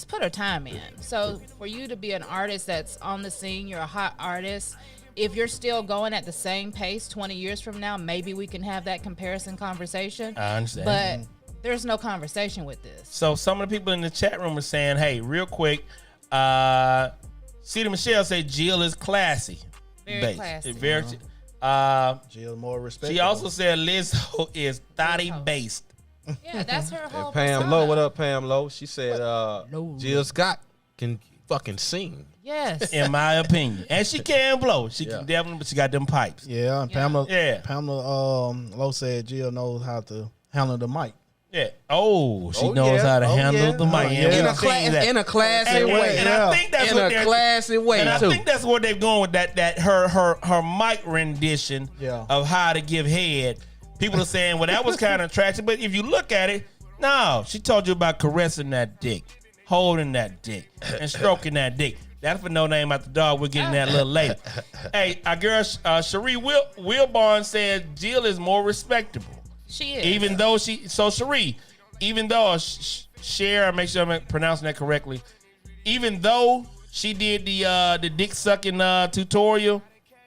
put her time in. So for you to be an artist that's on the scene, you're a hot artist. If you're still going at the same pace 20 years from now, maybe we can have that comparison conversation. I understand. But there's no conversation with this. So some of the people in the chat room are saying, hey, real quick, Cedar Michelle said Jill is classy. Very Based. classy. Very, Jill more respect. she also said Lizzo is thotty based. Yeah, that's her whole And Pam persona. Lowe, what up, Pam Lowe? She said Jill Scott can fucking sing. Yes. In my opinion. And she can blow. She Yeah. can definitely, but she got them pipes. Yeah, and Yeah. Pamela. Yeah. Pamela Lowe said Jill knows how to handle the mic. Yeah. Oh, she Oh, knows yeah. how to Oh, handle yeah. the mic. Oh, And yeah. we In done seen that. a classy And, way. and I think that's In what a they're classy way and I too. think that's where they're going with that her mic rendition Yeah. of how to give head. People are saying, well, that was kind of attractive, but if you look at it, no, she told you about caressing that dick. holding that dick and stroking that dick. That's for No Name After Dog. We'll get in that a little later. Hey, our girl Cherie Wilborn said Jill is more respectable. She is. Even though Cherie, even though Cher, make sure I'm pronouncing that correctly. Even though she did the dick sucking tutorial,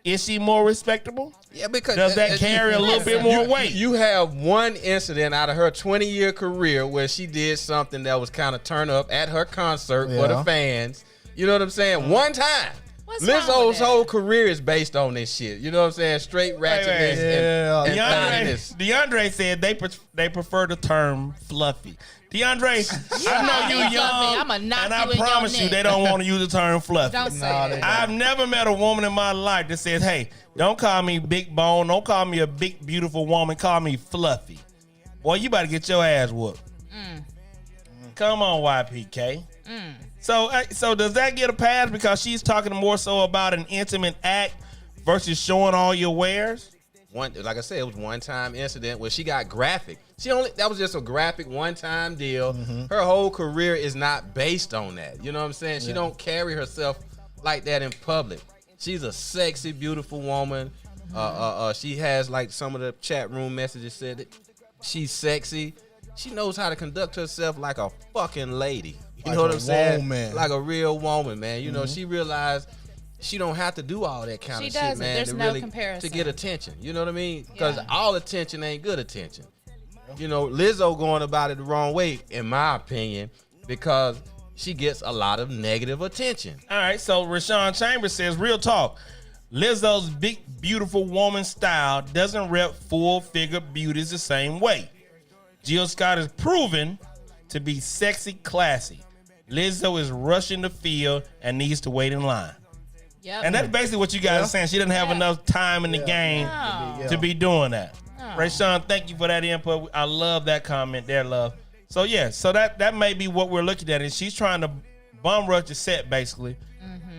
is she more respectable? Yeah, because Does that carry a little bit more weight? You have one incident out of her 20-year career where she did something that was kind of turn up at her concert for the fans. You know what I'm saying? One time. What's wrong with Lizzo's that? whole career is based on this shit. You know what I'm saying? Straight ratchetness and thottiness. DeAndre said they prefer the term fluffy. DeAndre, I know you Fluffy. young, I'ma knock and I you in your promise you neck. they don't want to use the term fluffy. Don't say that. I've never met a woman in my life that says, hey, don't call me big bone. Don't call me a big, beautiful woman. Call me fluffy. Boy, you better get your ass whooped. Come on, YPK. So does that get a pass because she's talking more so about an intimate act versus showing all your wares? Like I said, it was one-time incident where she got graphic. That was just a graphic one-time deal. Her whole career is not based on that. You know what I'm saying? She don't carry herself like that in public. She's a sexy, beautiful woman. She has, like some of the chat room messages said, that she's sexy. She knows how to conduct herself like a fucking lady. You Like know what a I'm saying? woman. Like a real woman, man. You know, she realized she don't have to do all that kind She of shit, doesn't. man. There's to no really, comparison. to get attention. You know what I mean? Because Yeah. all attention ain't good attention. You know, Lizzo going about it the wrong way, in my opinion, because she gets a lot of negative attention. All right, so Rashawn Chambers says, real talk, Lizzo's big, beautiful woman style doesn't rep full-figure beauties the same way. Jill Scott is proven to be sexy, classy. Lizzo is rushing the field and needs to wait in line. Yep. And that's basically what you guys are saying. She doesn't have Yeah. enough time in the game No. to be doing that. No. Rashawn, thank you for that input. I love that comment there, love. So, yeah, so that may be what we're looking at. Is she's trying to bum rush the set, basically,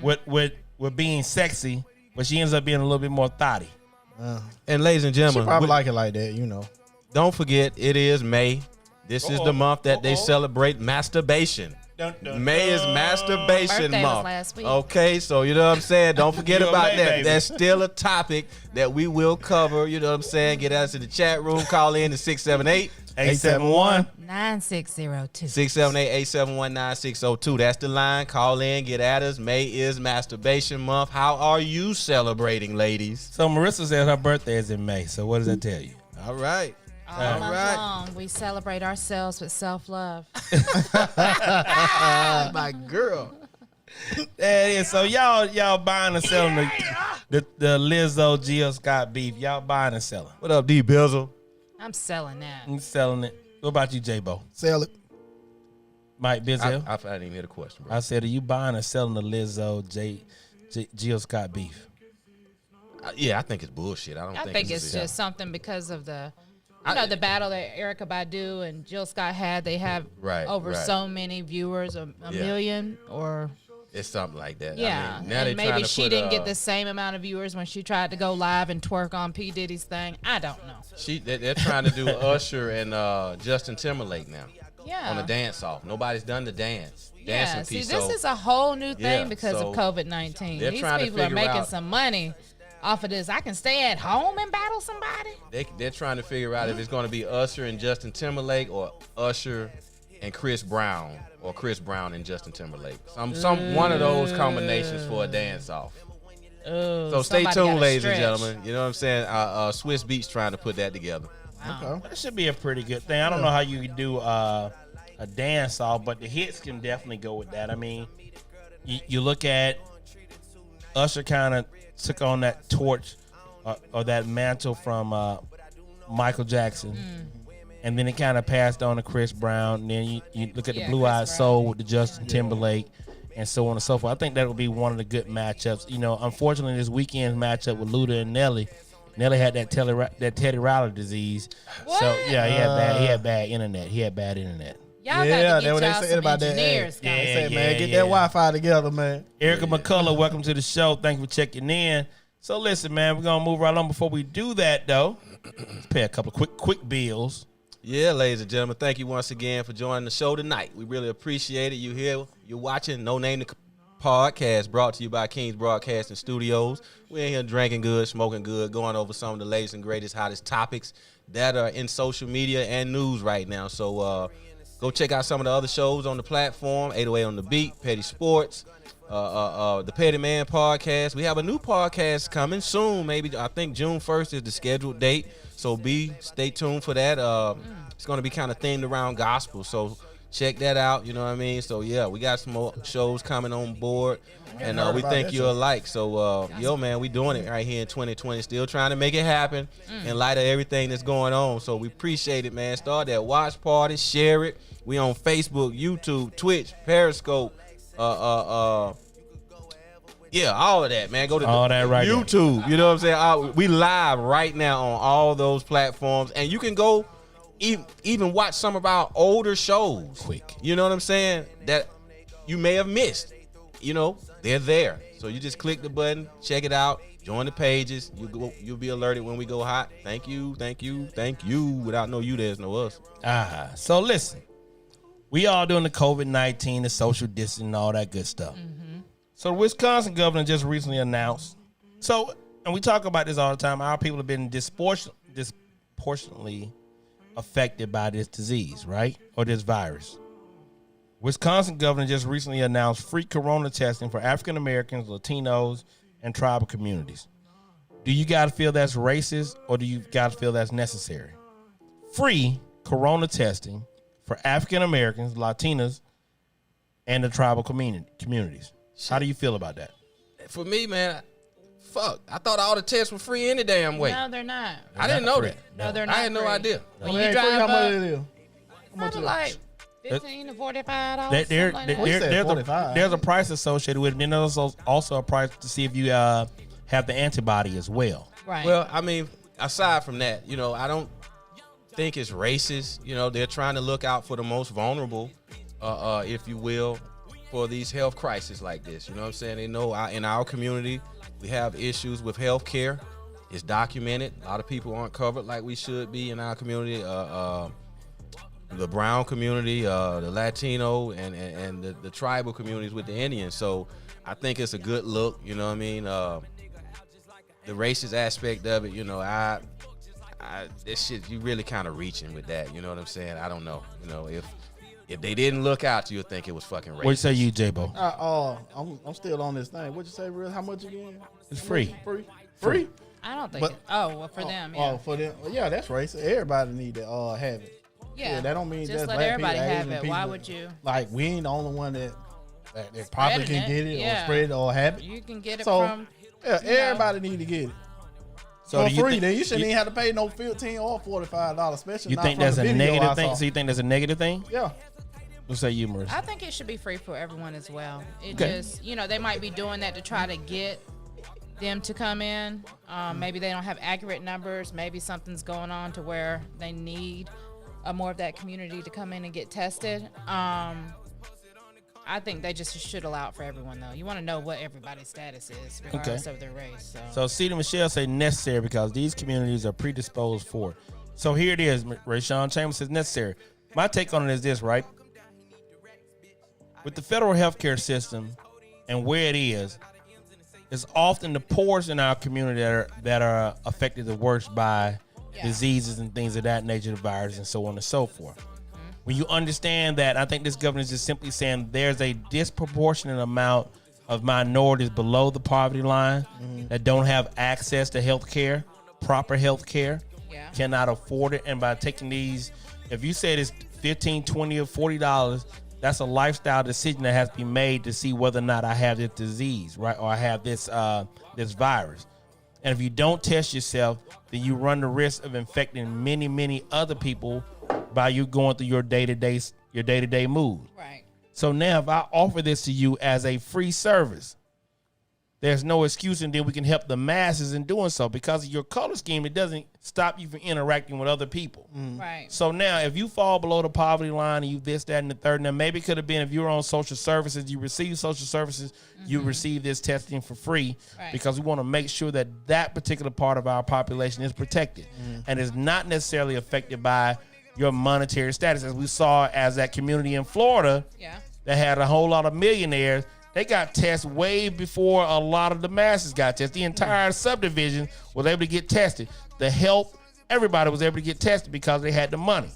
with being sexy, but she ends up being a little bit more thotty. And ladies and She gentlemen, probably like it like that, you know. don't forget, it is May. This is the month that they celebrate masturbation. May is masturbation Birthday was month. last week. Okay, so you know what I'm saying? Don't forget You a about May that. baby. That's still a topic that we will cover. You know what I'm saying? Get us in the chat room. Call in to 678 871. 9602. 678-871-9602. That's the line. Call in, get at us. May is masturbation month. How are you celebrating, ladies? So Marissa says her birthday is in May. So what does that tell you? All right. All All month right. long, we celebrate ourselves with self-love. My girl. That is. So y'all buying and selling the Lizzo Jill Scott beef. Y'all buying and selling. What up, D Bizzle? I'm selling that. I'm selling it. What about you, J-Bo? Sell it. Mike Bizzle? I didn't even hear the question, bro. I said, are you buying or selling the Lizzo Jill Scott beef? Yeah, I think it's bullshit. I think it's just something because of the the battle that Erykah Badu and Jill Scott had. They have over so many viewers, a million, or it's something like that. yeah. I mean, now they And trying maybe to she put, didn't get the same amount of viewers when she tried to go live and twerk on P. Diddy's thing. I don't know. They're trying to do Usher and Justin Timberlake now Yeah. on the dance off. Nobody's done the dancing See, piece. this so is a whole new thing Yeah, because so of COVID-19. they're These trying to people are figure making out- some money off of this. I can stay at home and battle somebody. they're trying to figure out if it's going to be Usher and Justin Timberlake or Usher and Chris Brown or Chris Brown and Justin Timberlake. Some one of those combinations for a dance off. So stay somebody tuned, gotta ladies and stretch. gentlemen. You know what I'm saying? Swiss Beats trying to put that together. Okay. That should be a pretty good thing. I don't know how you can do a dance off, but the hits can definitely go with that. I mean, you look at Usher kind of took on that torch or that mantle from Michael Jackson. And then it kind of passed on to Chris Brown. And then you look at the Yeah, Blue Eyed Chris Soul Brown. with the Justin Timberlake and so on and so forth. I think that would be one of the good matchups. You know, unfortunately, this weekend's matchup with Luda and Nelly, Nelly had that Teddy Riley disease. What? So, yeah, he had bad internet. He had bad internet. Y'all Yeah, got they to what get they y'all said some about that. engineers. Yeah. guys. Say, man, get that Wi-Fi together, man. Erica McCullough, welcome to the show. Thank you for checking in. So listen, man, we're gonna move right on. Before we do that, though, let's pay a couple of quick bills. Yeah, ladies and gentlemen, thank you once again for joining the show tonight. We really appreciate it. You here, you're watching No Name the Podcast, brought to you by Kings Broadcasting Studios. We're in here drinking good, smoking good, going over some of the latest and greatest, hottest topics that are in social media and news right now. So go check out some of the other shows on the platform, 808 on the Beat, Petty Sports, the Petty Man Podcast. We have a new podcast coming soon. Maybe I think June 1st is the scheduled date. So stay tuned for that. It's going to be kind of themed around gospel. So check that out. You know what I mean? So yeah, we got some more shows coming on board, and we think you'll like. So yo, man, we doing it right here in 2020. Still trying to make it happen in light of everything that's going on. So we appreciate it, man. Start that watch party, share it. We on Facebook, YouTube, Twitch, Periscope. Yeah, all of that, man. Go to All that right YouTube. there. You know what I'm saying? We live right now on all those platforms, and you can go even watch some of our older shows. Quick. You know what I'm saying? That you may have missed. You know, they're there. So you just click the button, check it out, join the pages. You'll be alerted when we go hot. Thank you. Without no you, there's no us. So listen, we all doing the COVID-19, the social distancing, and all that good stuff. So the Wisconsin governor just recently announced. So, and we talk about this all the time. Our people have been disproportionately affected by this disease, right? Or this virus. Wisconsin governor just recently announced free corona testing for African Americans, Latinos, and tribal communities. Do you guys feel that's racist, or do you guys feel that's necessary? Free corona testing for African Americans, Latinos, and the tribal communities. How do you feel about that? For me, man, fuck. I thought all the tests were free any damn way. No, they're not. I didn't know that. No, they're not. I had no free. idea. When Hey, you free, drive how much up, it is? probably like $15 to $45. There- something like that. We said there's 45. there's a price associated with it. And there's also a price to see if you have the antibody as well. Right. Well, I mean, aside from that, you know, I don't think it's racist. You know, they're trying to look out for the most vulnerable, if you will, for these health crises like this. You know what I'm saying? They know in our community, we have issues with health care. It's documented. A lot of people aren't covered like we should be in our community. The brown community, the Latino, and the tribal communities with the Indians. So I think it's a good look. You know what I mean? The racist aspect of it, you know, this shit, you really kind of reaching with that. You know what I'm saying? I don't know. You know, if they didn't look out, you would think it was fucking racist. What say you, J-Bo? I'm still on this thing. What'd you say, real? How much again? It's free. Free? I don't think. But- well, for them, yeah. Oh, for them. Yeah, that's racist. Everybody need to have it. yeah. That don't mean just just let black everybody people, have Asian it. Why people. would you? Like, we ain't the only one that probably Spreading can get it yeah. or spread it or have it. You can get it So, from. yeah, you know. everybody need to get it. So For do you free, think- then you shouldn't even have to pay no $15 or $45, especially You not think from that's the a video negative I thing? saw. So you think that's a negative thing? Yeah. What say you, Marissa? I think it should be free for everyone as well. It Okay. just, they might be doing that to try to get them to come in. Maybe they don't have accurate numbers. Maybe something's going on to where they need more of that community to come in and get tested. I think they just should allow it for everyone, though. You want to know what everybody's status is, regardless of their race. So Cedar Michelle say necessary because these communities are predisposed for it. So here it is. Rayshawn Chambers says necessary. My take on it is this, right? With the federal healthcare system and where it is, it's often the poorest in our community that are affected the worst by diseases and things of that nature, the virus and so on and so forth. When you understand that, I think this governor is just simply saying there's a disproportionate amount of minorities below the poverty line that don't have access to health care, proper health care, cannot afford it. And by taking these, if you said it's $15, $20, or $40, that's a lifestyle decision that has to be made to see whether or not I have this disease, right? Or I have this this virus. And if you don't test yourself, then you run the risk of infecting many, many other people by you going through your day-to-day mood. Right. So now if I offer this to you as a free service, there's no excuse, and then we can help the masses in doing so. Because of your color scheme, it doesn't stop you from interacting with other people. Right. So now if you fall below the poverty line and you this, that, and the third, now maybe it could have been if you were on social services, you receive social services, you receive this testing for free, Right. because we want to make sure that that particular part of our population is protected and is not necessarily affected by your monetary status. As we saw as that community in Florida Yeah. that had a whole lot of millionaires, they got tested way before a lot of the masses got tested. The entire subdivision was able to get tested. The help, everybody was able to get tested because they had the money.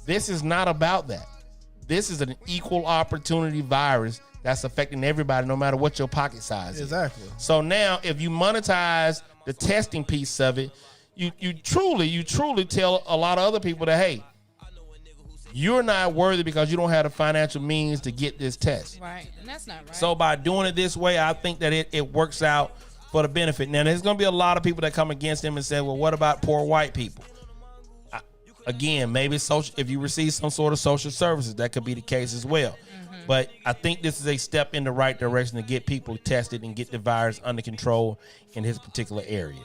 This is not about that. This is an equal opportunity virus that's affecting everybody, no matter what your pocket size is. Exactly. So now, if you monetize the testing piece of it, you truly tell a lot of other people that, hey, you're not worthy because you don't have the financial means to get this test. Right. And that's not right. So by doing it this way, I think that it works out for the benefit. Now, there's going to be a lot of people that come against him and say, well, what about poor white people? Again, maybe if you receive some sort of social services, that could be the case as well. But I think this is a step in the right direction to get people tested and get the virus under control in his particular area.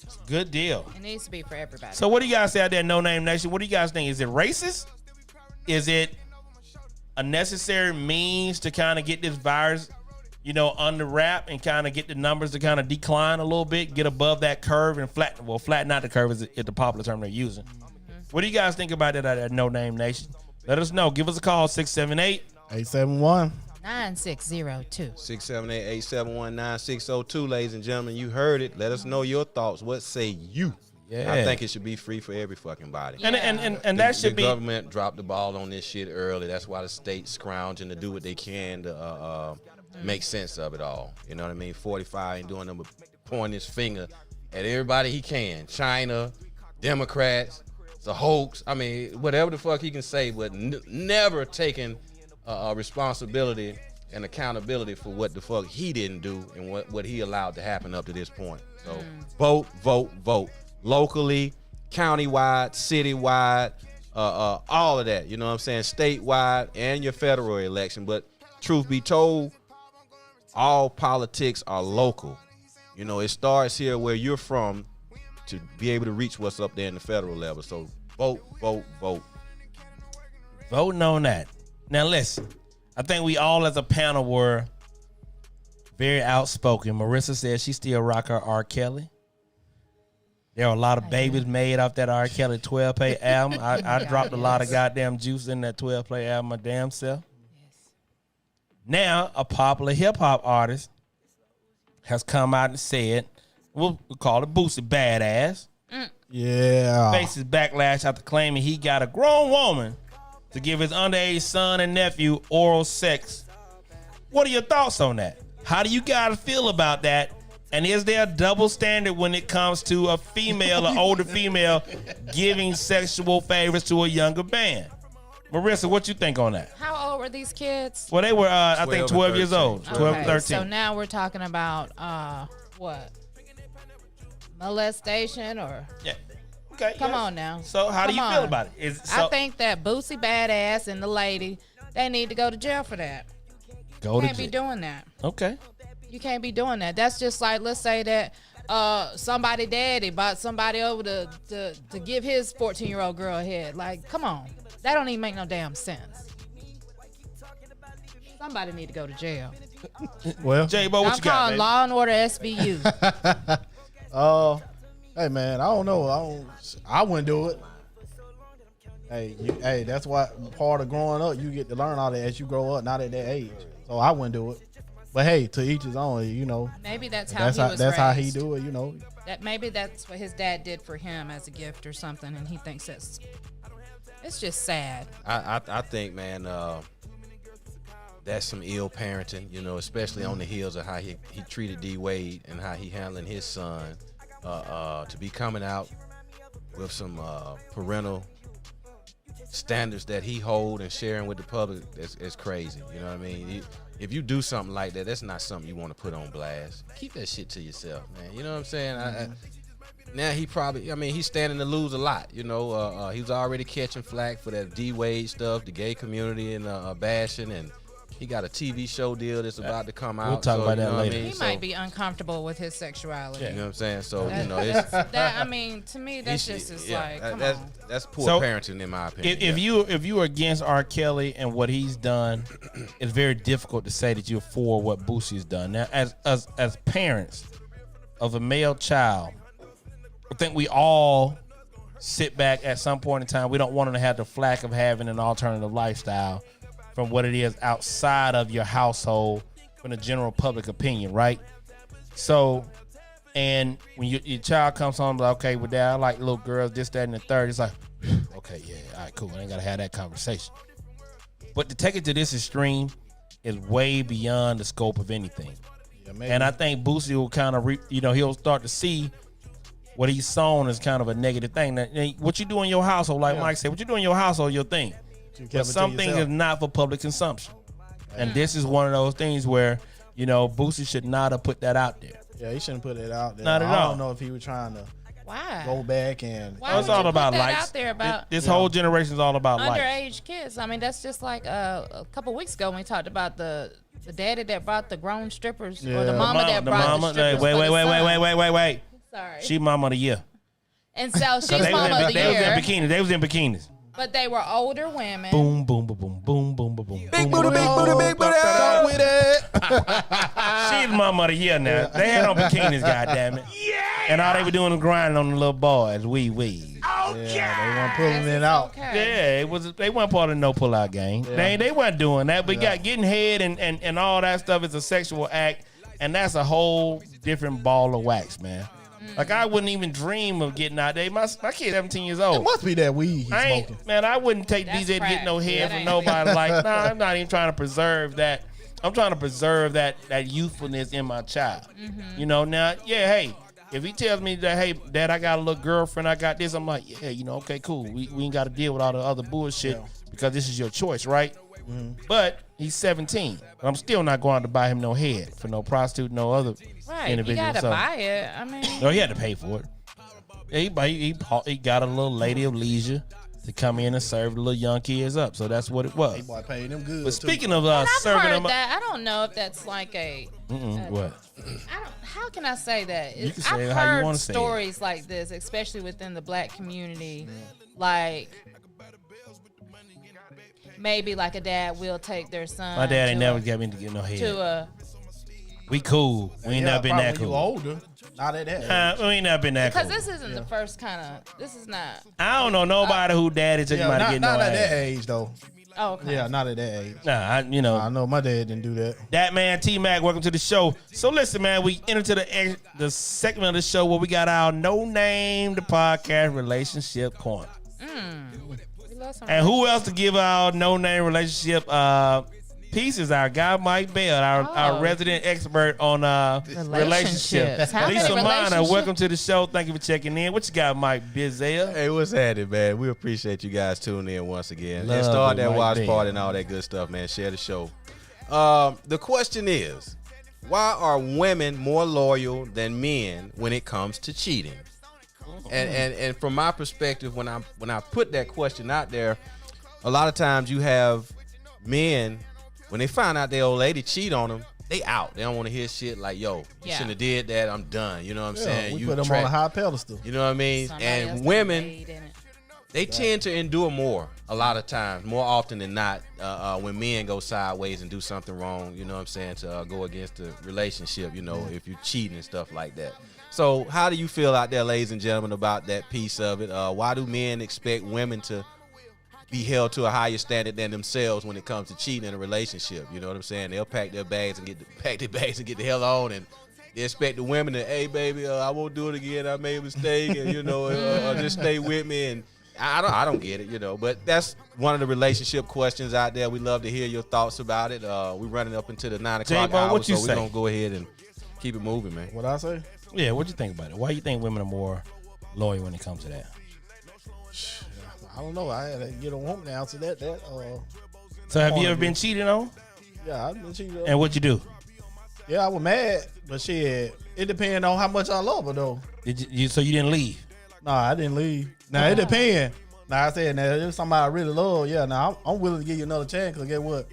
It's a good deal. it needs to be for everybody. So what do you guys say out there, No Name Nation? What do you guys think? Is it racist? Is it a necessary means to kind of get this virus, under wrap and kind of get the numbers to kind of decline a little bit, get above that curve and flatten out the curve is the popular term they're using. What do you guys think about that out there, No Name Nation? Let us know. Give us a call, 678. 871. 9602. 678-871-9602, ladies and gentlemen. You heard it. Let us know your thoughts. What say you? Yeah. I think it should be free for every fucking body. And that should the be. government dropped the ball on this shit early. That's why the state's scrounging to do what they can to make sense of it all. You know what I mean? 45 ain't doing them but pointing his finger at everybody he can. China, Democrats, it's a hoax. I mean, whatever the fuck he can say, but never taking responsibility and accountability for what the fuck he didn't do and what he allowed to happen up to this point. So vote. Locally, countywide, citywide, all of that. You know what I'm saying? Statewide and your federal election. But truth be told, all politics are local. It starts here where you're from to be able to reach what's up there in the federal level. So vote. Voting on that. Now listen, I think we all as a panel were very outspoken. Marissa said she still rock her R. Kelly. There are a lot of babies made off that R. Kelly 12-play album. I dropped a lot of goddamn juice in that 12-play album my damn self. Now, a popular hip-hop artist has come out and said, we'll call it Boosie Badass. Yeah. Faces backlash after claiming he got a grown woman to give his underage son and nephew oral sex. What are your thoughts on that? How do you guys feel about that? And is there a double standard when it comes to a female, an older female, giving sexual favors to a younger man? Marissa, what you think on that? How old were these kids? Well, they were, I think, 12 years old. 12, 13. So now we're talking about, what? Molestation or... Yeah. Okay. Come on now. So how do you feel about it? I think that Boosie Badass and the lady, they need to go to jail for that. You can't be doing that. Okay. You can't be doing that. That's just like, let's say that somebody daddy bought somebody over to give his 14-year-old girl a head. Like, come on. That don't even make no damn sense. Somebody need to go to jail. Well, J-Bo, what I'm you got, calling baby? Law and Order SVU. Hey man, I don't know. I wouldn't do it. Hey, that's why part of growing up, you get to learn all that as you grow up, not at that age. So I wouldn't do it. But hey, to each his own. Maybe that's how he was raised. That's how he do it. That maybe that's what his dad did for him as a gift or something, and he thinks it's just sad. I think, man, that's some ill parenting, especially on the heels of how he treated D Wade and how he handling his son. To be coming out with some parental standards that he hold and sharing with the public is crazy. You know what I mean? If you do something like that, that's not something you want to put on blast. Keep that shit to yourself, man. You know what I'm saying? Now he's standing to lose a lot. He was already catching flack for that D Wade stuff, the gay community and bashing, and he got a TV show deal that's about to come out. We'll talk about that later. He might be uncomfortable with his sexuality. You know what I'm saying? So, it's to me, that's just like, come on. That's poor parenting in my opinion. If you are against R. Kelly and what he's done, it's very difficult to say that you're for what Boosie's done. Now, as parents of a male child, I think we all sit back at some point in time. We don't want them to have the flack of having an alternative lifestyle from what it is outside of your household from the general public opinion, right? So, and when your child comes home, like, okay, well, Dad, I like little girls, this, that, and the third. It's like, okay, yeah, all right, cool. I ain't got to have that conversation. But to take it to this extreme is way beyond the scope of anything. Yeah, maybe. And I think Boosie will kind of, he'll start to see what he's sown as kind of a negative thing. Now, what you do in your household, like Mike said, what you do in your household, your thing. But some things is not for public consumption. And this is one of those things where, Boosie should not have put that out there. Yeah, he shouldn't put it out there. Not at I all. don't know if he was trying to Why? go back and. Why It's would all you about put that likes. out there about This whole generation is all about likes. underage kids? I mean, that's just like a couple weeks ago when we talked about the daddy that brought the grown strippers or the Yeah. mama that brought the strippers. Wait, for the son. wait. Sorry. She mama of the year. And so she's They was mama of the in year, bikinis. They was in bikinis. but they were older women. Boom, boom, boom, boom, boom, boom, boom, boom. Big booty, big booty, big booty. Start with it. She's mama of the year now. They had on bikinis, goddammit. Yeah. And all they were doing was grinding on the little boys. Wee. Yeah, they weren't pulling it out. Okay. Yeah, they weren't part of the no pull-out game. Yeah. They weren't doing that. But getting head and all that stuff is a sexual act, and that's a whole different ball of wax, man. Like, I wouldn't even dream of getting out there. My kid's 17 years It old. must be that weed he's smoking. I wouldn't take That's DJ to get no crack. head That from ain't- nobody. Like, nah, I'm not even trying to preserve that. I'm trying to preserve that youthfulness in my child. Now, hey, if he tells me that, hey, Dad, I got a little girlfriend, I got this, I'm like, yeah, okay, cool. We ain't got to deal with all the other bullshit because this is your choice, right? But he's 17. I'm still not going to buy him no head for no prostitute, no other Right. You individual. gotta So- buy it. I mean, No, he had to pay for it. Yeah, he got a little lady of leisure to come in and serve the little young kids up. So that's what it was. Boy, paying them good. But too. speaking of I've serving heard them up, that. I don't know if that's like a. what? How can I say that? You can say it I've how you heard wanna say it. stories like this, especially within the black community. Like maybe like a dad will take their son. My dad ain't to never a- got me to get no to head. a. We cool. We ain't never been that probably cool. You older, not at that. We ain't never been that Because cool. this isn't the first kind of. This is not. I don't know nobody who daddy took him out to get no not at ass. that age though. Oh, okay. Yeah, not at that age. Nah, I know my dad didn't do that. That man T-Mac, welcome to the show. So listen, man, we enter to the segment of the show where we got our No Name the Podcast Relationship Corner. We love some And who else to give our No Name Relationship pieces? Our guy Mike Bell, our resident expert on relationships. How many Lisa Minor, relationships? welcome to the show. Thank you for checking in. What you got, Mike Bizel? Hey, what's happening, man? We appreciate you guys tuning in once again. Love And start it, that Mike watch B. party and all that good stuff, man. Share the show. The question is, why are women more loyal than men when it comes to cheating? And from my perspective, when I put that question out there, a lot of times you have men, when they find out their old lady cheat on them, they out. They don't want to hear shit like, yo, you Yeah. shouldn't have did that. I'm done. You know what I'm saying? We You put them tra- on a high pedestal. You know what I mean? Somebody else And done women, made in it. they tend to endure more a lot of times, more often than not, when men go sideways and do something wrong, you know what I'm saying, to go against the relationship, if you're cheating and stuff like that. So how do you feel out there, ladies and gentlemen, about that piece of it? Why do men expect women to be held to a higher standard than themselves when it comes to cheating in a relationship? You know what I'm saying? They'll pack their bags and get the hell on, and they expect the women to, hey, baby, I won't do it again. I made a mistake, and just stay with me. And I don't get it, But that's one of the relationship questions out there. We love to hear your thoughts about it. We're running up into the 9 o'clock J-Bo, hour, what you so we're say? gonna go ahead and keep it moving, man. What I say? Yeah, what you think about it? Why you think women are more loyal when it comes to that? I don't know. I had to get a woman to answer that. So have you Point ever of been view. cheated on? Yeah, I've been cheated on. And what you do? Yeah, I was mad, but shit, it depends on how much I love her though. Did you so you didn't leave? Nah, I didn't leave. Now it depends. Now I said, now if somebody I really love, yeah, now I'm willing to give you another chance. Cause get what?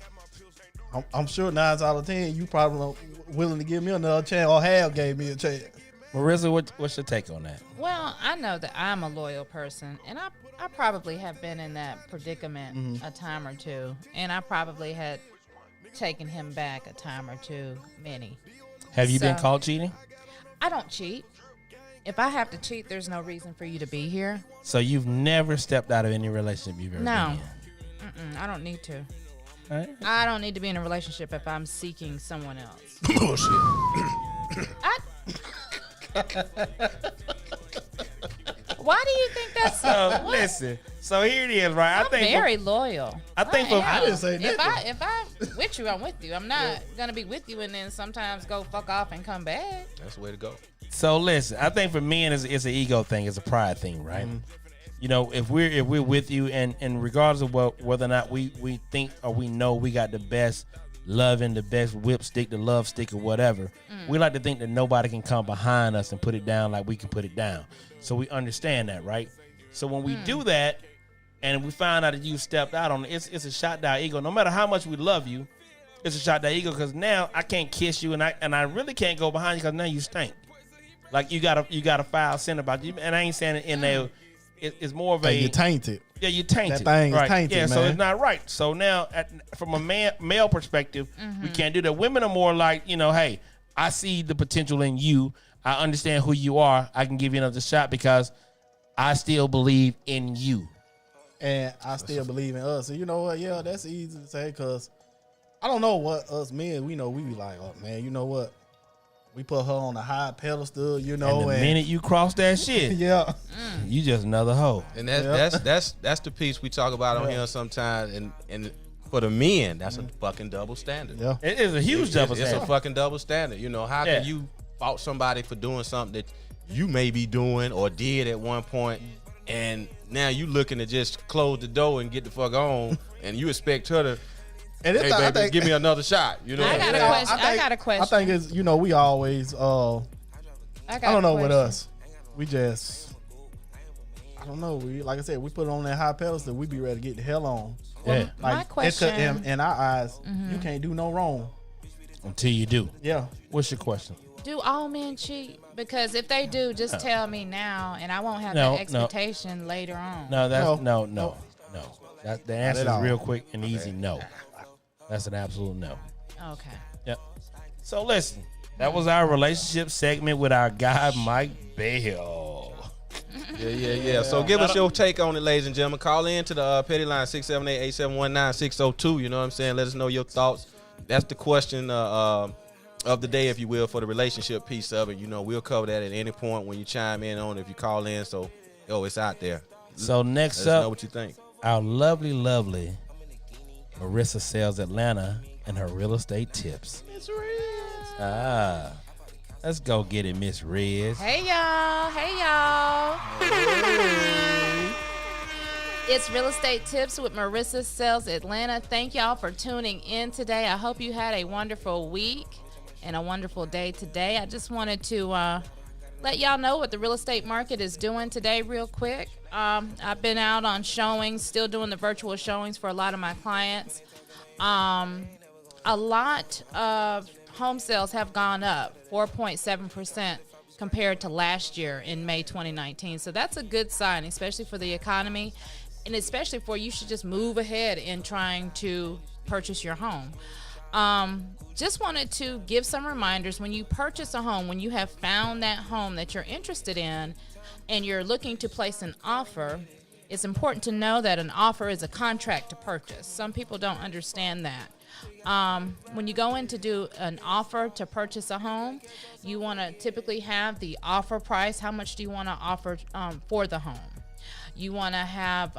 I'm sure 9 out of 10, you probably not willing to give me another chance, or have gave me a chance. Marissa, what's your take on that? Well, I know that I'm a loyal person, and I probably have been in that predicament a time or two, and I probably had taken him back a time or two, many. Have you been So- caught cheating? I don't cheat. If I have to cheat, there's no reason for you to be here. So you've never stepped out of any relationship you've ever No. been in? I don't need to. All right. I don't need to be in a relationship if I'm seeking someone else. Bullshit. Why do you think that's So listen. So here it is, right? I'm very loyal. I think for- am. I didn't say if nothing. if I'm with you, I'm with you. I'm not gonna be with you and then sometimes go fuck off and come back. That's the way to go. So listen, I think for men it's an ego thing, it's a pride thing, right? Mm-hmm. You know, if we're with you, and regardless of whether or not we think or we know we got the best love and the best whip stick, the love stick or whatever, we like to think that nobody can come behind us and put it down like we can put it down. So we understand that, right? So when we do that, and we find out that you stepped out on it, it's a shot to our ego. No matter how much we love you, it's a shot to our ego because now I can't kiss you and I really can't go behind you because now you stink. Like you got a foul scent about you, and I ain't saying it in there. It's more of Hey, a you're tainted. yeah, you tainted. That thing is right. tainted, Yeah, so man. it's not right. So now, from a male perspective, we can't do that. Women are more like, hey, I see the potential in you. I understand who you are. I can give you another shot because I still believe in you. And I still believe in us. And you know what? Yeah, that's easy to say because I don't know what us men, we be like, oh, man, you know what? We put her on a high pedestal, And the minute you cross that shit, yeah. you just another hoe. And Yep. that's the piece we talk about on here sometimes. And for the men, that's a fucking double standard. Yeah. It is a huge double It's a standard. fucking double standard. You know, how Yeah. can you fault somebody for doing something that you may be doing or did at one point, and now you looking to just close the door and get the fuck on, and you expect her to, And hey, I baby, think, give me another shot. You know, I got a Yeah, question. I got a I question. think it's, we always, I don't know with us. We just, I don't know. We, like I said, we put it on that high pedestal. We be ready to get the hell on. Yeah, My Like, question. in our eyes, you can't do no wrong. until you do. Yeah. What's your question? Do all men cheat? Because if they do, just tell me now, and I won't have No, that expectation later on. No, that's No. no. The answer at is all. real quick and easy. No, that's an absolute no. Okay. Yep. So listen, that was our relationship segment with our guy Mike Bell. Yeah. So give us your take on it, ladies and gentlemen. Call in to the petty line 678-8719-602. You know what I'm saying? Let us know your thoughts. That's the question of the day, if you will, for the relationship piece of it. You know, we'll cover that at any point when you chime in on it, if you call in. So, it's out there. So next Let us know up, what you think. our lovely Marissa Sells Atlanta and her real estate tips. Let's go get it, Miss Riz. Hey y'all. Hey y'all. It's Real Estate Tips with Marissa Sells Atlanta. Thank y'all for tuning in today. I hope you had a wonderful week and a wonderful day today. I just wanted to let y'all know what the real estate market is doing today real quick. I've been out on showings, still doing the virtual showings for a lot of my clients. A lot of home sales have gone up 4.7% compared to last year in May 2019. So that's a good sign, especially for the economy, and especially for you should just move ahead in trying to purchase your home. Just wanted to give some reminders. When you purchase a home, when you have found that home that you're interested in and you're looking to place an offer, it's important to know that an offer is a contract to purchase. Some people don't understand that. When you go in to do an offer to purchase a home, you want to typically have the offer price. How much do you want to offer for the home? You want to have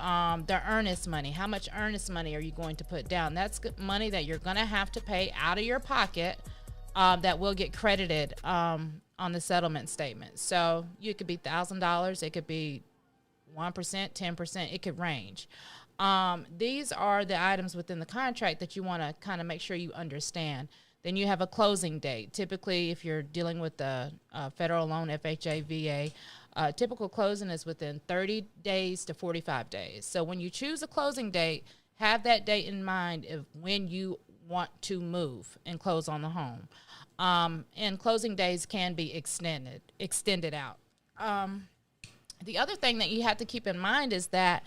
the earnest money. How much earnest money are you going to put down? That's money that you're going to have to pay out of your pocket that will get credited on the settlement statement. So it could be $1,000. It could be 1%, 10%. It could range. These are the items within the contract that you want to kind of make sure you understand. Then you have a closing date. Typically, if you're dealing with the federal loan, FHA, VA, typical closing is within 30 days to 45 days. So when you choose a closing date, have that date in mind of when you want to move and close on the home. And closing days can be extended out. The other thing that you have to keep in mind is that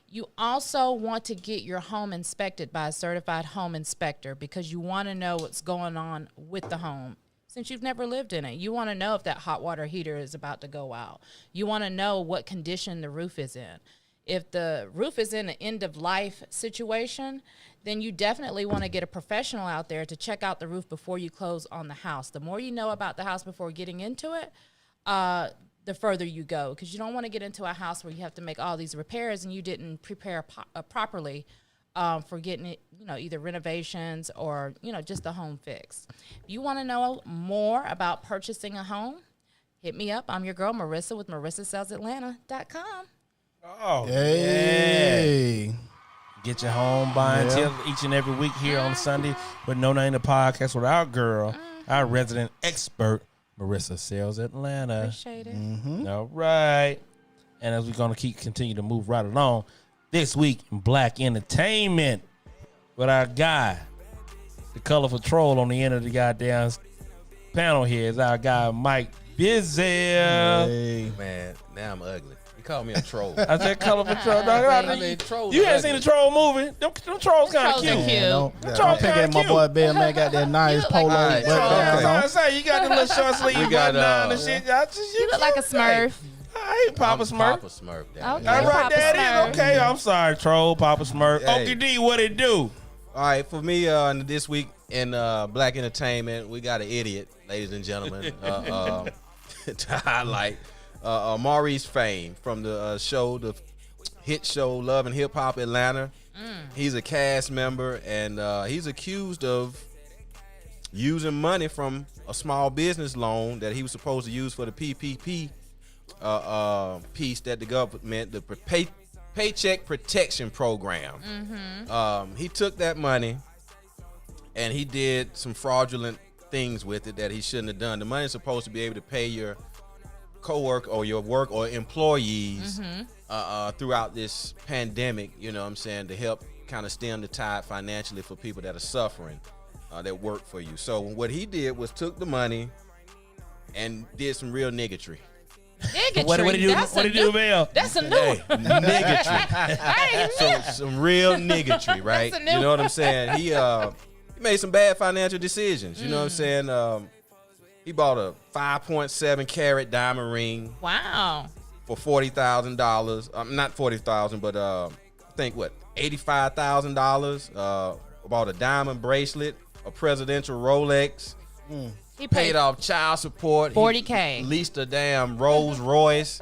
you also want to get your home inspected by a certified home inspector because you want to know what's going on with the home. since you've never lived in it. You want to know if that hot water heater is about to go out. You want to know what condition the roof is in. If the roof is in an end-of-life situation, then you definitely want to get a professional out there to check out the roof before you close on the house. The more you know about the house before getting into it, the further you go, because you don't want to get into a house where you have to make all these repairs and you didn't prepare properly for getting it, either renovations or, just the home fix. If you want to know more about purchasing a home, hit me up. I'm your girl, Marissa, with MarissaSellsAtlanta.com. Oh, Hey. yeah. Get your home buying tip each and every week here on Sunday with No Name the Podcast with our girl, our resident expert, Marissa Sells Atlanta. Appreciate it. All right. And as we're going to continue to move right along, this week in Black Entertainment with our guy, the colorful troll on the end of the goddamn panel here is our guy, Mike Bizzell. Hey. Man, now I'm ugly. You call me a troll. I said colorful troll. I mean, trolls You are hadn't seen ugly. the troll movie? Them trolls kind of Trolls are cute. cute. Trolls I'm picking kinda my cute. boy Ben, man, got that nice look like polo a button troll. I was down trying on. to say, you got the little short sleeve We button got, down and shit. You look like a Smurf. I ain't Papa I'm Smurf. Papa Smurf. Down Okay. there. All right, Papa that Smurf. is okay. I'm sorry, troll, Papa Smurf. Hey. Okie D, what it do? All right, for me, this week in Black Entertainment, we got an idiot, ladies and gentlemen, to highlight Maurice Fame from the hit show Love and Hip Hop Atlanta. He's a cast member, and he's accused of using money from a small business loan that he was supposed to use for the PPP piece that the government, the Paycheck Protection Program. He took that money and he did some fraudulent things with it that he shouldn't have done. The money is supposed to be able to pay your co-worker or your work or employees throughout this pandemic, you know what I'm saying, to help kind of stem the tide financially for people that are suffering that work for you. So what he did was took the money and did some real niggatry. Niggatry. What did he do? That's What a did he do, new- Mel? That's a new Hey, one. niggatry. I didn't know. Some real niggatry, right? That's a new You know what I'm saying? He made some bad financial decisions. You know what I'm saying? He bought a 5.7 carat diamond ring Wow. for $40,000. Not $40,000, but I think $85,000. Bought a diamond bracelet, a presidential Rolex. He Paid off child support. He $40K. leased a damn Rolls Royce.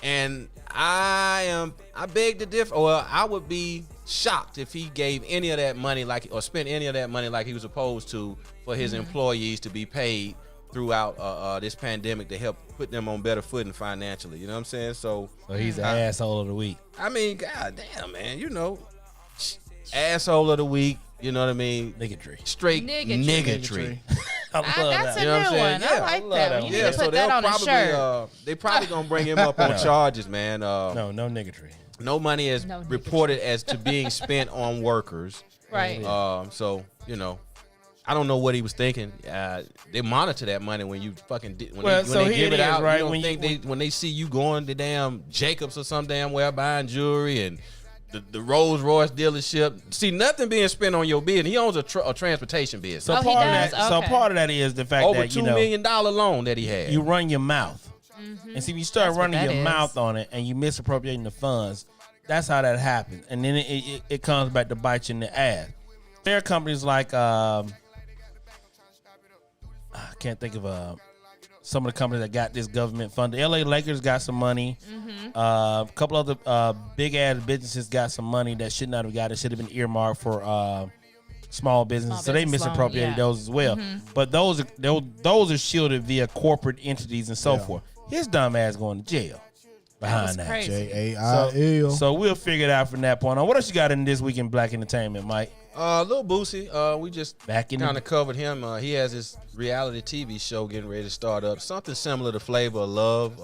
And I beg to differ. Well, I would be shocked if he gave any of that money or spent any of that money like he was supposed to for his employees to be paid throughout this pandemic to help put them on better footing financially. You know what I'm saying? So he's an asshole of the week. I mean, god damn, man, asshole of the week. You know what I mean? Niggatry. Straight Niggatry. niggatry. I love That's that. a You know what I'm new saying? one. Yeah, I I like love that that one. one. You need to put that they'll on a probably, shirt. they probably gonna bring him up on charges, man. No niggatry. No money is No niggatry. reported as to being spent on workers. Right. So I don't know what he was thinking. They monitor that money when you fucking Well, so they here give it it is, out. right? You don't When think when they see you going to damn Jacobs or some damn where buying jewelry and the Rolls Royce dealership. See nothing being spent on your business. He owns a transportation business. So Oh, he part of does? that. So Okay. part of that is the fact Over that $2 million loan that he had. you run your mouth, and see if you start That's what running that your is. mouth on it and you misappropriating the funds, that's how that happens, and then it comes back to bite you in the ass. There are companies like I can't think of some of the companies that got this government funded. LA Lakers got some money. A couple other big ass businesses got some money that should not have got it. Should have been earmarked for small businesses. So they business loan, misappropriated yeah. those as well. But those are shielded via corporate entities and so forth. His dumb ass going to jail behind was that. crazy. J-A-I-L. So we'll figure it out from that point on. What else you got in this week in Black Entertainment, Mike? Lil Boosie, we just Back in kind the- of covered him. He has this reality TV show getting ready to start up. Something similar to Flavor of Love.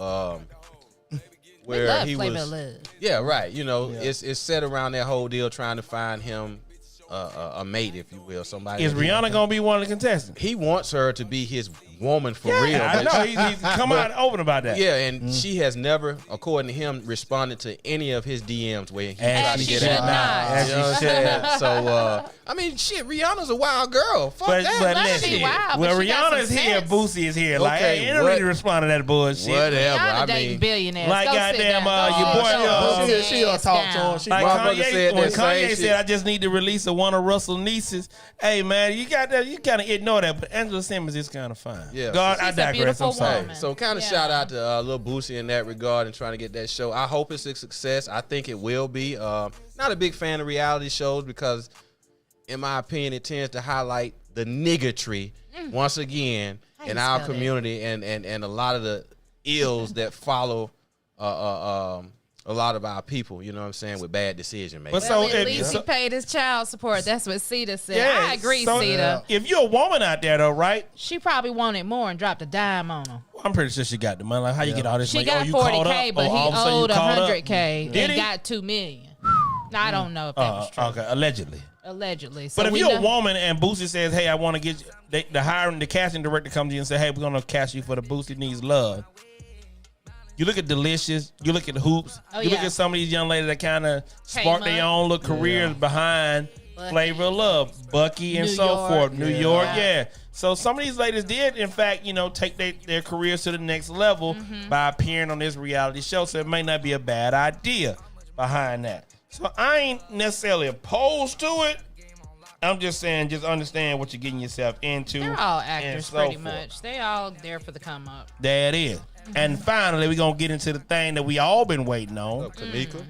We Where love he Flavor was, of Love. yeah, right. It's set around that whole deal, trying to find him a mate, if you will, somebody. Is that he- Rihanna gonna be one of the contestants? He wants her to be his woman for real. I but know he's come out open about that. Yeah, and she has never, according to him, responded to any of his DMs where he And tried to she get should at. not. You know what I'm saying? So, I mean, shit, Rihanna's a wild girl. Fuck But that. Let her listen, be wild, well, but she got Rihanna is some here, sense. Boosie is here. Like, Okay, hey, ain't no need to respond to that bullshit. Whatever. Rihanna I dating mean, billionaires. like Go sit goddamn, down. your Go boy, sit your she'll ass talk to down. him. She Like My brother Kanye, said when that same Kanye shit. said, "I just need to release one of Russell's nieces." Hey man, you got that. You kind of ignore that, but Angela Simmons is kind of fine. Yeah. God, I She's a digress. beautiful I'm sorry. woman. So kind of Yeah. shout out to Lil Boosie in that regard and trying to get that show. I hope it's a success. I think it will be. Not a big fan of reality shows because, in my opinion, it tends to highlight the niggatry once again How in you our spell that? community and a lot of the ills that follow a lot of our people. You know what I'm saying, with bad decision making. But Well, So, at if- least so- he paid his child support. That's what Cedar said. Yeah, I agree, so, Cedar. If you're a woman out there though, right? She probably wanted more and dropped a dime on him. I'm pretty sure she got the money. Like, how you get all this She money? got you caught 40K, up? but all of a he sudden you owed caught up? 100K Did and he? got 2 million. Now, I don't know if that was true. Okay, allegedly. Allegedly. So But if we you're know- a woman and Boosie says, "Hey, I want to get you," the casting director comes in and say, "Hey, we're gonna cast you for the Boosie Needs Love." You look at Delicious, you look at Hoops, Oh, you look yeah. at some of these young ladies that kind of spark Came their up. own little careers behind Bucky. Flavor of Love, Bucky, and New so York. forth. New York, Yeah. yeah. So some of these ladies did, in fact, take their careers to the next level Mm-hmm. by appearing on this reality show. So it may not be a bad idea behind that. So I ain't necessarily opposed to it. I'm just saying, just understand what you're getting yourself into. They're all and actors, so pretty forth. much. They all there for the come up. There it is. And finally, we're going to get into the thing that we all been waiting on. Kamika.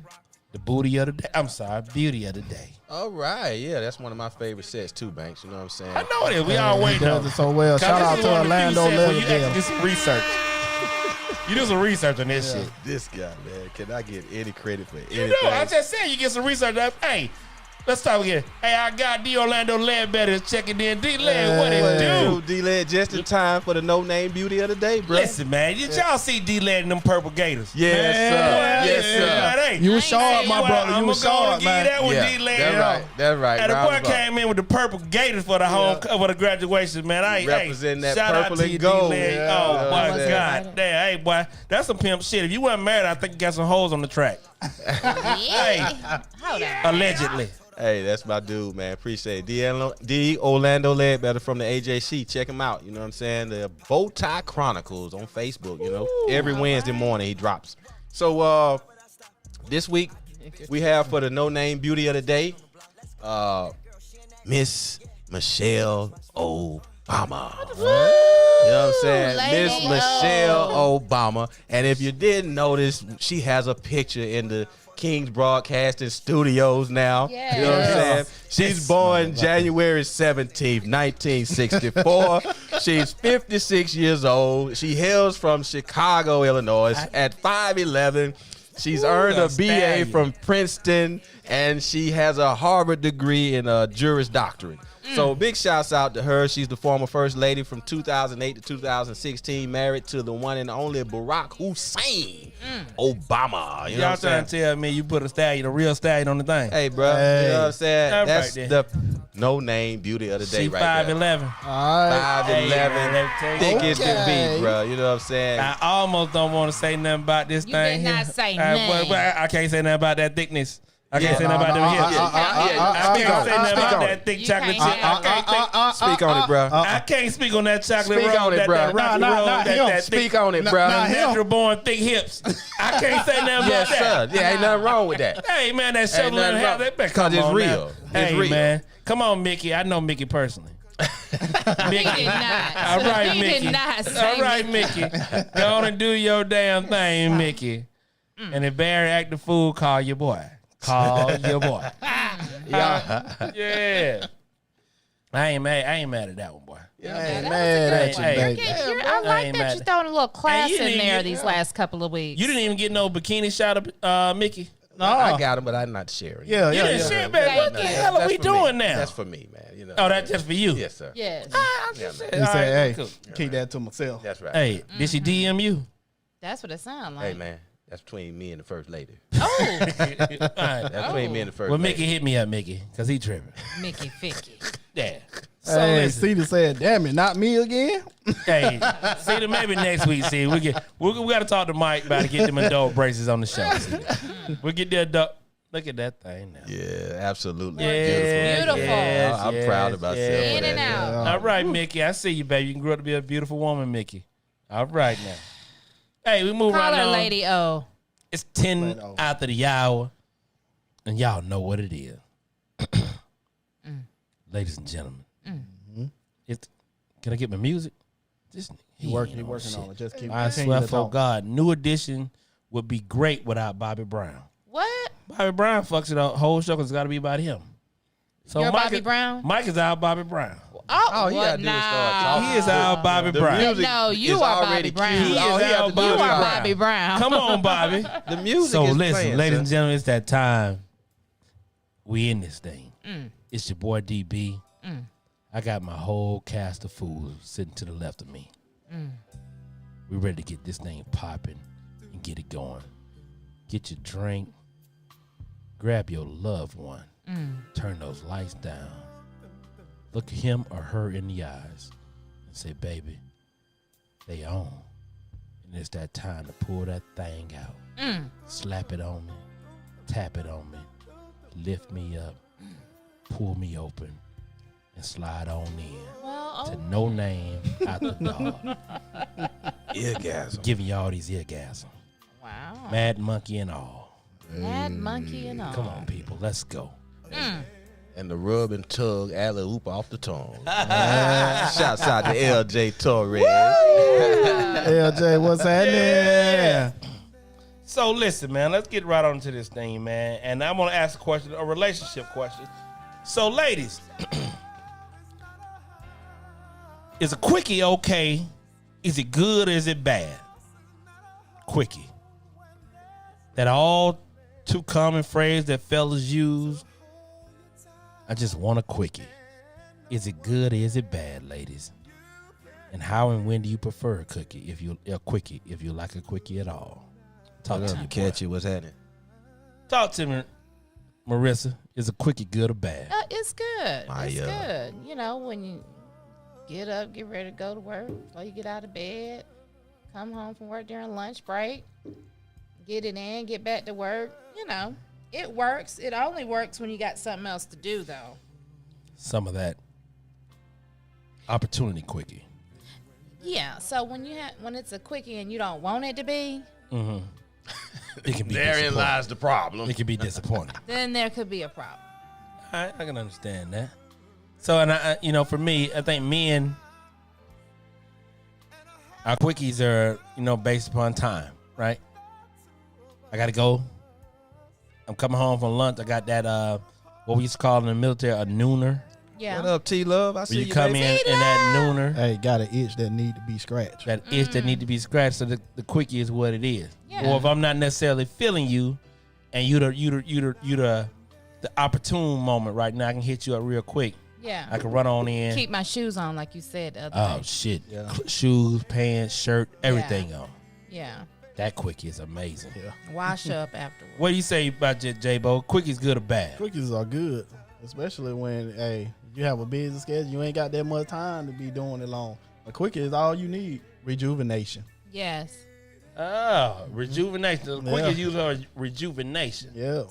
The booty of the day. I'm sorry, beauty of the day. All right, yeah, that's one of my favorite sets too, Banks. You know what I'm saying? I know it is. We all He waiting on does it. it so well. 'Cause Shout this out is to one of the few Orlando sets where you Leather. actually do some research. You do some research on this shit. This guy, man, can I get any credit for You anything? know, I just said you get some research. Hey, let's talk again. Hey, I got D. Orlando Ledbetter checking in. D. Led, what it do? D-Led just in time for the no-name beauty of the day, bro. Listen, man, did y'all see D. Led in them purple gators? Yes, sir. Boy, Yes, listen, sir. man, hey, You was I sharp, ain't my saying brother. I'm You was gonna sharp, give man. that one, Yeah, D-Led. that's right. That's right. And the Round boy about. came in with the purple gators for the home for the graduation, man. Hey, Representing that shout purple out to and you, gold. D-Led. Yeah, Oh yeah, my yeah. God, damn, hey boy, that's some pimp shit. If you weren't married, I think you got some hoes on the track. Yeah. Hold on. Allegedly. Hey, that's my dude, man. Appreciate it. D. Orlando Ledbetter from the AJC. Check him out. You know what I'm saying? The Bowtie Chronicles on Facebook. You know, every Wednesday morning he drops. So this week we have for the no name beauty of the day, Miss Michelle Obama. You know what I'm saying? Lady Miss Michelle Obama. And if you didn't notice, she has a picture in the King's Broadcasting Studios now. You know what I'm saying? She's born January 17th, 1964. She's 56 years old. She hails from Chicago, Illinois. At 5'11", she's earned a BA stallion. from Princeton, and she has a Harvard degree in Juris Doctorate. So big shouts out to her. She's the former first lady from 2008 to 2016, married to the one and only Barack Hussein Obama. You know Y'all what I'm trying saying? to tell me you put a real stallion on the thing? Hey, bro. Hey. You know what I'm saying? All That's right, the no name beauty of the day She right there. 5'11". All right. 5'11", thick as the Okay. beat, bro. You know what I'm saying? I almost don't want to say nothing about this You thing better here. not say but I can't say nothing about that thickness. I can't Yeah. say nothing about them hips. I Speak can't on say it. nothing Speak about on that it. thick You chocolate chip. can't Speak on it, bro. I can't speak on that chocolate Speak roll, on it, bro. that rocky Nah, roll, nah, that him. thick, Speak on it, bro. Nah, him. natural born thick hips. I can't say nothing Yes, about that. sir. Yeah, ain't nothing wrong with that. Hey man, that Ain't shoulder nothing and half wrong. that back. 'Cause Come it's on real. now. It's Hey real. man, come on, Mickey. I know Mickey personally. He did not. All right, He Mickey. did not say All right, Mickey. Go on and do your damn thing, Mickey. And if Barry act the fool, call your boy. Call your boy. Yeah. I ain't mad at that one, boy. I ain't mad at you, Hey, baby. I I like ain't that mad you're at- throwing a little class you didn't in there get- these last couple of weeks. You didn't even get no bikini shot of Mickey. No. I got him, but I'm not sharing. Yeah, You yeah, didn't yeah. share, man. What the Thank you. hell are That's we for doing me. now? That's for me, man. You know. Oh, that's just for you. Yes, sir. Yes. Yeah, man. He All said, right, hey, cool. keep that to myself. That's right. Hey, did she DM you? That's what it sounds like. Hey, man. That's between me and the first lady. Oh, All right. That's between me and the first Well, lady. Mickey hit me up, Mickey, because he tripping. Mickey Ficky. Yeah. So Hey, listen, Cedar said, "Damn it, not me again." hey, see them maybe next week. See, we got to talk to Mike about to get them adult braces on the show. We'll get the adult. Look at that thing now. Yeah, absolutely. Yeah, Beautiful. yes, I'm yes, proud of myself. yes. for In and that. out. All right, Mickey. I see you, baby. You can grow up to be a beautiful woman, Mickey. All right now. Hey, we move Call right her on. Lady O. It's 10 Lady O. after the hour, and y'all know what it is. Ladies and gentlemen, can I get my music? This nigga, He working on it. Just keep. I continue swear to for talk. God, New Edition would be great without Bobby Brown. What? Bobby Brown fucks it up. Whole show has got to be about him. So You're Mike Bobby is, Brown? Mike is our Bobby Brown. Oh, he what? gotta do is start talking. He is our Bobby The Brown. music No, you is are already Bobby Brown. cued. He All is he have our to do You is Bobby are try. Brown. Bobby Brown. Come on, Bobby. The music So is listen, playing, ladies sir. and gentlemen, it's that time. We in this thing. It's your boy DB. I got my whole cast of fools sitting to the left of me. We ready to get this thing popping and get it going. Get your drink. Grab your loved one. Turn those lights down. Look him or her in the eyes and say, baby, they on. And it's that time to pull that thing out. Slap it on me. Tap it on me. Lift me up. Pull me open. And slide on in. Well, To No Name out the dog. Eargasm. Giving y'all these eargasms. wow. Mad monkey and all. Mad monkey and all. Come on, people. Let's go. And the rub and tug alley oop off the tongue. Shouts out to LJ Torres. LJ, what's happening? So listen, man, let's get right on to this thing, man. And I'm gonna ask a question, a relationship question. So, ladies, is a quickie okay? Is it good or is it bad? Quickie. That all too common phrase that fellas use. I just want a quickie. Is it good or is it bad, ladies? And how and when do you prefer a quickie? If you like a quickie at all. Talk to me. Catch you. What's happening? Talk to me, Marissa. Is a quickie good or bad? It's good. My, It's good. You know, when you get up, get ready to go to work, before you get out of bed, come home from work during lunch break, get it in, get back to work. You know, it works. It only works when you got something else to do, though. Some of that opportunity quickie. Yeah. So when it's a quickie and you don't want it to be, It can be Therein disappointing. lies the problem. It can be disappointing. then there could be a problem. I can understand that. So, and I, you know, for me, I think men, our quickies are, you know, based upon time, right? I got to go. I'm coming home from lunch. I got that, what we used to call in the military, a nooner. Yeah. What up, T-Love? I Where see you you, come baby. in that nooner, Hey, got an itch that need to be scratched. that itch that need to be scratched. So the quickie is what it is. Yeah. Or if I'm not necessarily feeling you, and you the opportune moment right now, I can hit you up real quick. Yeah. I can run on in. Keep my shoes on, like you said the other Oh day. shit! Yeah. Shoes, pants, shirt, everything on. Yeah. That quickie is amazing. Wash up afterwards. What do you say about J-Bo? Quickies good or bad? Quickies are good, especially when you have a busy schedule. You ain't got that much time to be doing it long. A quickie is all you need. Rejuvenation. Yes. Oh, rejuvenation. The Yeah. quickies use our rejuvenation. Yeah.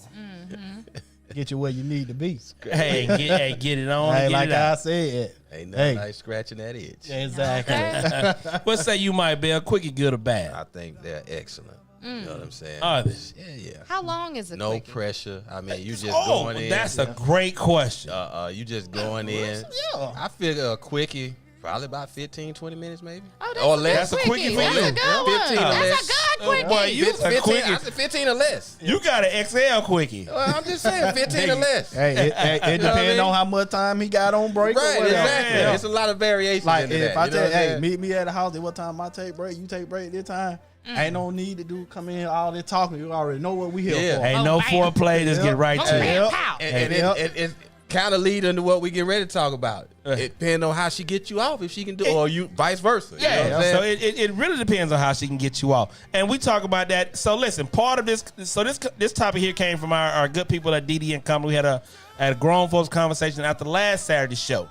Get you where you need to be. Hey, get it on. Hey, and get like it I out. said. Ain't nothing Hey. like scratching that itch. Exactly. Okay. What say you might be a quickie good or bad? I think they're excellent. You know what I'm saying? Are they? Yeah. How long is it? No pressure. I mean, you just Oh, going in. that's a great question. You just going in. Yeah. I figure a quickie, probably about 15, 20 minutes maybe. Oh, that's Or a less. good That's a quickie quickie. for That's you. a good one. 15 or That's less. a good quickie. Boy, you a 15, quickie. I said 15 or less. You got an XL quickie. Well, I'm just saying 15 or less. Hey, it You know what I depends mean? on how much time he got on break. Right, or whatever. exactly. Yeah. It's a lot of variations Like into if that. I you know tell what you, I'm hey, saying? meet me at the house at what time I take break, you take break this time. Ain't no need to do come in all this talking. You already know what we here Yeah. for. Ain't Oh, no bam. foreplay. Just Yep. get right Oh, to it. bam, Yep. pow. And Yep. it kind of lead into what we get ready to talk about. It depends on how she get you off, if she can do, or you vice versa. You know what I'm So saying? it really depends on how she can get you off. And we talk about that. So listen, part of this, so this topic here came from our good people at DD and Company. We had a grown folks conversation after last Saturday show.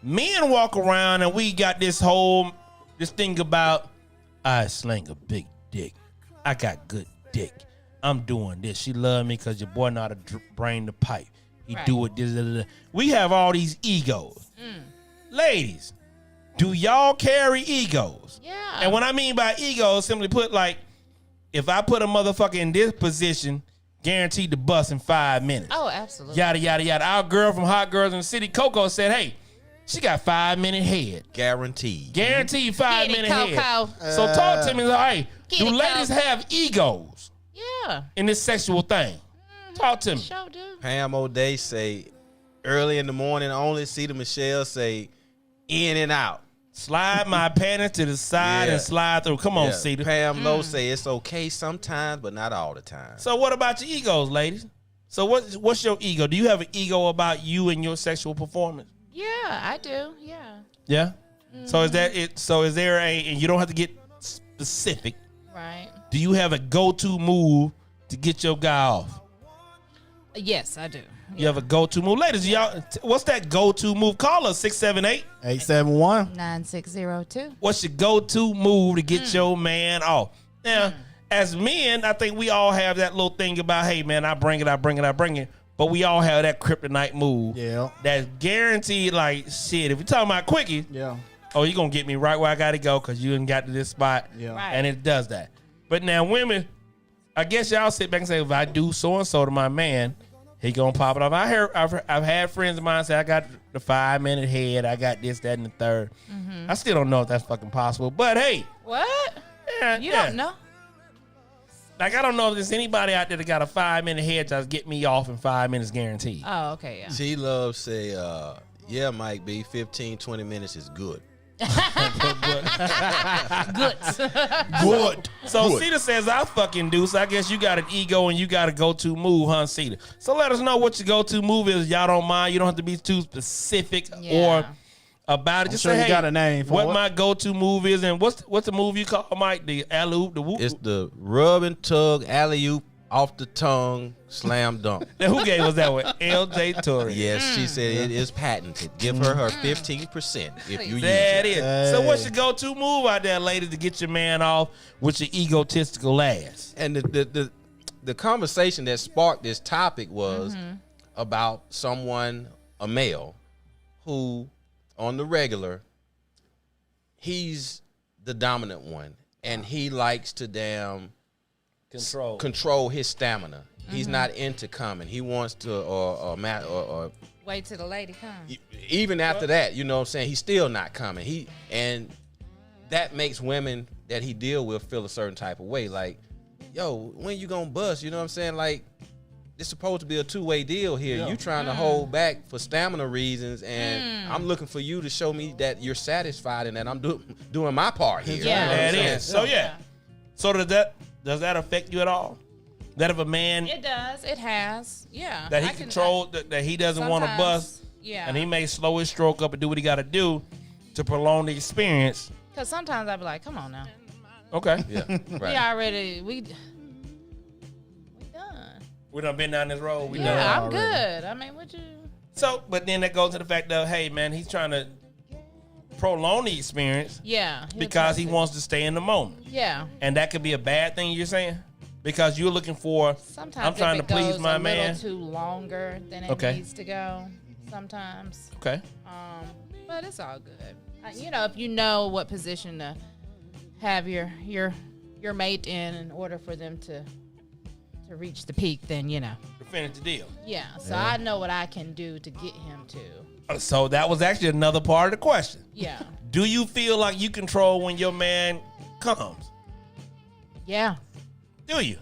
Men walk around and we got this thing about I sling a big dick. I got good dick. I'm doing this. She love me because your boy know how to brain the pipe. He Right. do it. This. We have all these egos. Ladies, do y'all carry egos? Yeah. And what I mean by ego, simply put, like, if I put a motherfucker in this position, guaranteed to bust in 5 minutes. Oh, absolutely. Yada, yada, yada. Our girl from Hot Girls in the City, Coco, said, hey, she got 5-minute head. Guaranteed. Guaranteed 5-minute head. Coco. So talk to me, hey, Get do it, ladies Coco. have egos Yeah. in this sexual thing? Talk to me. Sure do. Pam O'Day say, early in the morning only. Cedar Michelle say, in and out. Slide my panties to the side Yeah. and slide through. Come on, Yeah. Cedar. Pam Lowe say it's okay sometimes, but not all the time. So what about your egos, ladies? So what's your ego? Do you have an ego about you and your sexual performance? Yeah, I do. Yeah. Yeah. So is that it? So is there and you don't have to get specific. Right. Do you have a go-to move to get your guy off? Yes, I do. You have a go-to move, ladies. Y'all, what's that go-to move? Call us 678. 871. 9602. What's your go-to move to get your man off? Now, as men, I think we all have that little thing about, hey, man, I bring it. But we all have that kryptonite move. Yeah. That's guaranteed, like, shit. If you're talking about quickie, Yeah. oh, you're going to get me right where I got to go because you done got to this spot. Yeah. Right. And it does that. But now women, I guess y'all sit back and say, if I do so-and-so to my man, he going to pop it off. I've had friends of mine say, I got the 5-minute head. I got this, that, and the third. I still don't know if that's fucking possible. But, hey. What? Yeah, You yeah. don't know? Like, I don't know if there's anybody out there that got a 5-minute head just get me off in 5 minutes guaranteed. Oh, okay, yeah. She loves say, yeah, Mike B, 15, 20 minutes is good. Good. Good. So Good. Cedar says I fucking do. So I guess you got an ego and you got a go-to move, huh, Cedar? So let us know what your go-to move is. Y'all don't mind. You don't have to be too specific Yeah. or about it. Just sure say, you hey, got a name for what it. my go-to move is, and what's the move you call, Mike? The alley-oop, the whoop. It's the rub and tug, alley-oop, off the tongue, slam dunk. Now, who gave us that one? L.J. Torrey. Yes, she said it is patented. Give her 15% if you use That it. is. So what's your go-to move out there, ladies, to get your man off with your egotistical ass? And the conversation that sparked this topic was about someone, a male, who on the regular, he's the dominant one, and he likes to control his stamina. He's not into coming. He wants to or Wait till the lady comes. even after that, you know what I'm saying, he's still not coming. And that makes women that he deal with feel a certain type of way. Like, yo, when you gonna bust? You know what I'm saying? Like, it's supposed to be a two-way deal here. Yeah. You trying to hold back for stamina reasons, and I'm looking for you to show me that you're satisfied and that I'm doing my part here. Yeah. You know what I'm That saying? is. So yeah. So does that affect you at all? That if a man It does. It has. Yeah. that he I can- controlled that he doesn't want to sometimes, bust, Yeah. and he may slow his stroke up and do what he got to do to prolong the experience. Because sometimes I be like, come on now. Okay. Yeah, right. We done. We done been down this road. We done. Yeah, I'm already. good. I mean, what you? So, but then that goes to the fact that, hey, man, he's trying to prolong the experience Yeah. he'll because try he to. wants to stay in the moment. Yeah. And that could be a bad thing, you're saying? Because you're looking for, Sometimes I'm trying if to it please goes my a man. little too longer than it Okay. needs to go. Sometimes. Okay. But it's all good. You know, if you know what position to have your mate in order for them to reach the peak, then you know. To finish the deal. Yeah. So I know what I can do to get him to. So that was actually another part of the question. Yeah. Do you feel like you control when your man comes? Yeah. Do you?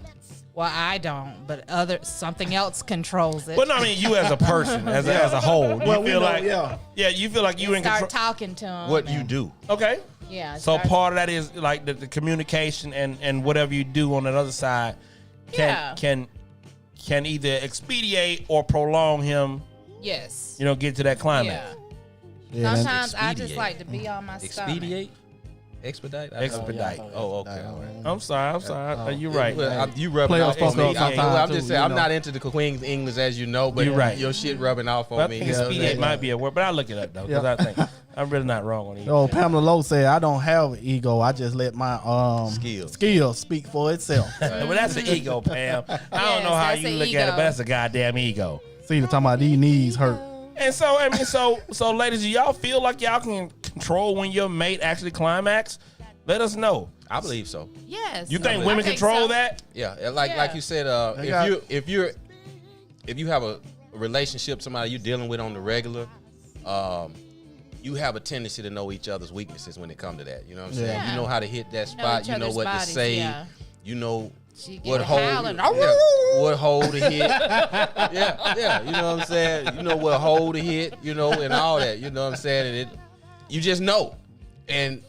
Well, I don't, but something else controls it. Well, no, I mean you as a person, as a whole. You Well, we feel know, like, yeah. you feel like you in start control. talking to him. What you and- do? Okay. Yeah. So start- part of that is like the communication and whatever you do on that other side Yeah. can either expedite or prolong him, Yes. get to that climax. Yeah. Yeah, Sometimes I just expedite. like to be on my stomach. Expedite? Expedite? Expedite. Oh, okay. All right. I'm sorry. You're right. Well, you rubbing Players off on fuck me. up sometimes, I'm too, just saying, you I'm know. not into the Queen's English, as you know, but You're right. your shit rubbing off But I on me. think you know what I'm expedient saying? might be a word, but I'll look it up though, because I think I'm really not wrong on it. Oh, Pamela Lowe said, I don't have an ego. I just let my skills speak for itself. Well, that's an ego, Pam. I don't know how that's you an look at it, ego. but that's a goddamn ego. See, the talking about these knees hurt. And so, I mean, so ladies, do y'all feel like y'all can control when your mate actually climax? Let us know. I believe so. Yes. You think I women think control so. that? Yeah, like you said, They got- if you have a relationship, somebody you're dealing with on the regular, you have a tendency to know each other's weaknesses when it comes to that. You know what I'm saying? Yeah. You know how to hit that spot. each You know other's what bodies, to say. yeah. You know She get what to hold. howling. What hold to hit. yeah. You know what I'm saying? You know what hold to hit. You know, and all that. You know what I'm saying? And you just know. And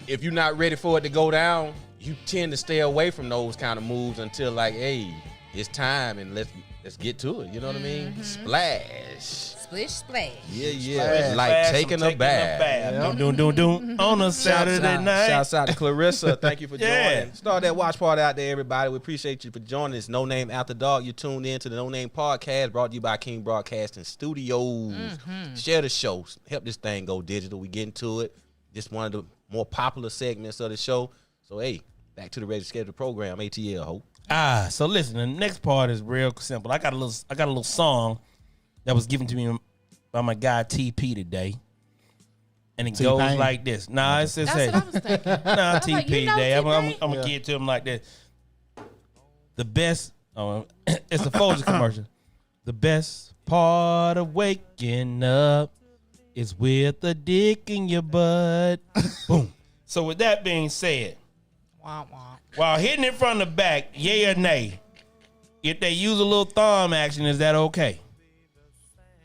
if you're not ready for it to go down, you tend to stay away from those kind of moves until like, hey, it's time and let's get to it. You know what I mean? Splash. Splish splash. Yeah. Like Fast, taking I'm a bath. Doom on a Saturday night. Shouts out to Clarissa. Thank you for Yeah. joining. Start that watch party out there, everybody. We appreciate you for joining this No Name After Dark. You tuned in to the No Name Podcast brought to you by King Broadcasting Studios. Share the show. Help this thing go digital. We get into it. Just one of the more popular segments of the show. So, hey, back to the regular scheduled program. ATL, hope. So listen, the next part is real simple. I got a little song that was given to me by my guy TP today. And it goes T-Pain? like this. Nah, it says, That's hey, what I was thinking. nah, was like, TP you know today. I'm T-Pain? gonna get to him like this. The best, it's a Folgers commercial. The best part of waking up is with a dick in your butt. Boom. So with that being said, Womp womp. while hitting it from the back, yay or nay, if they use a little thumb action, is that okay?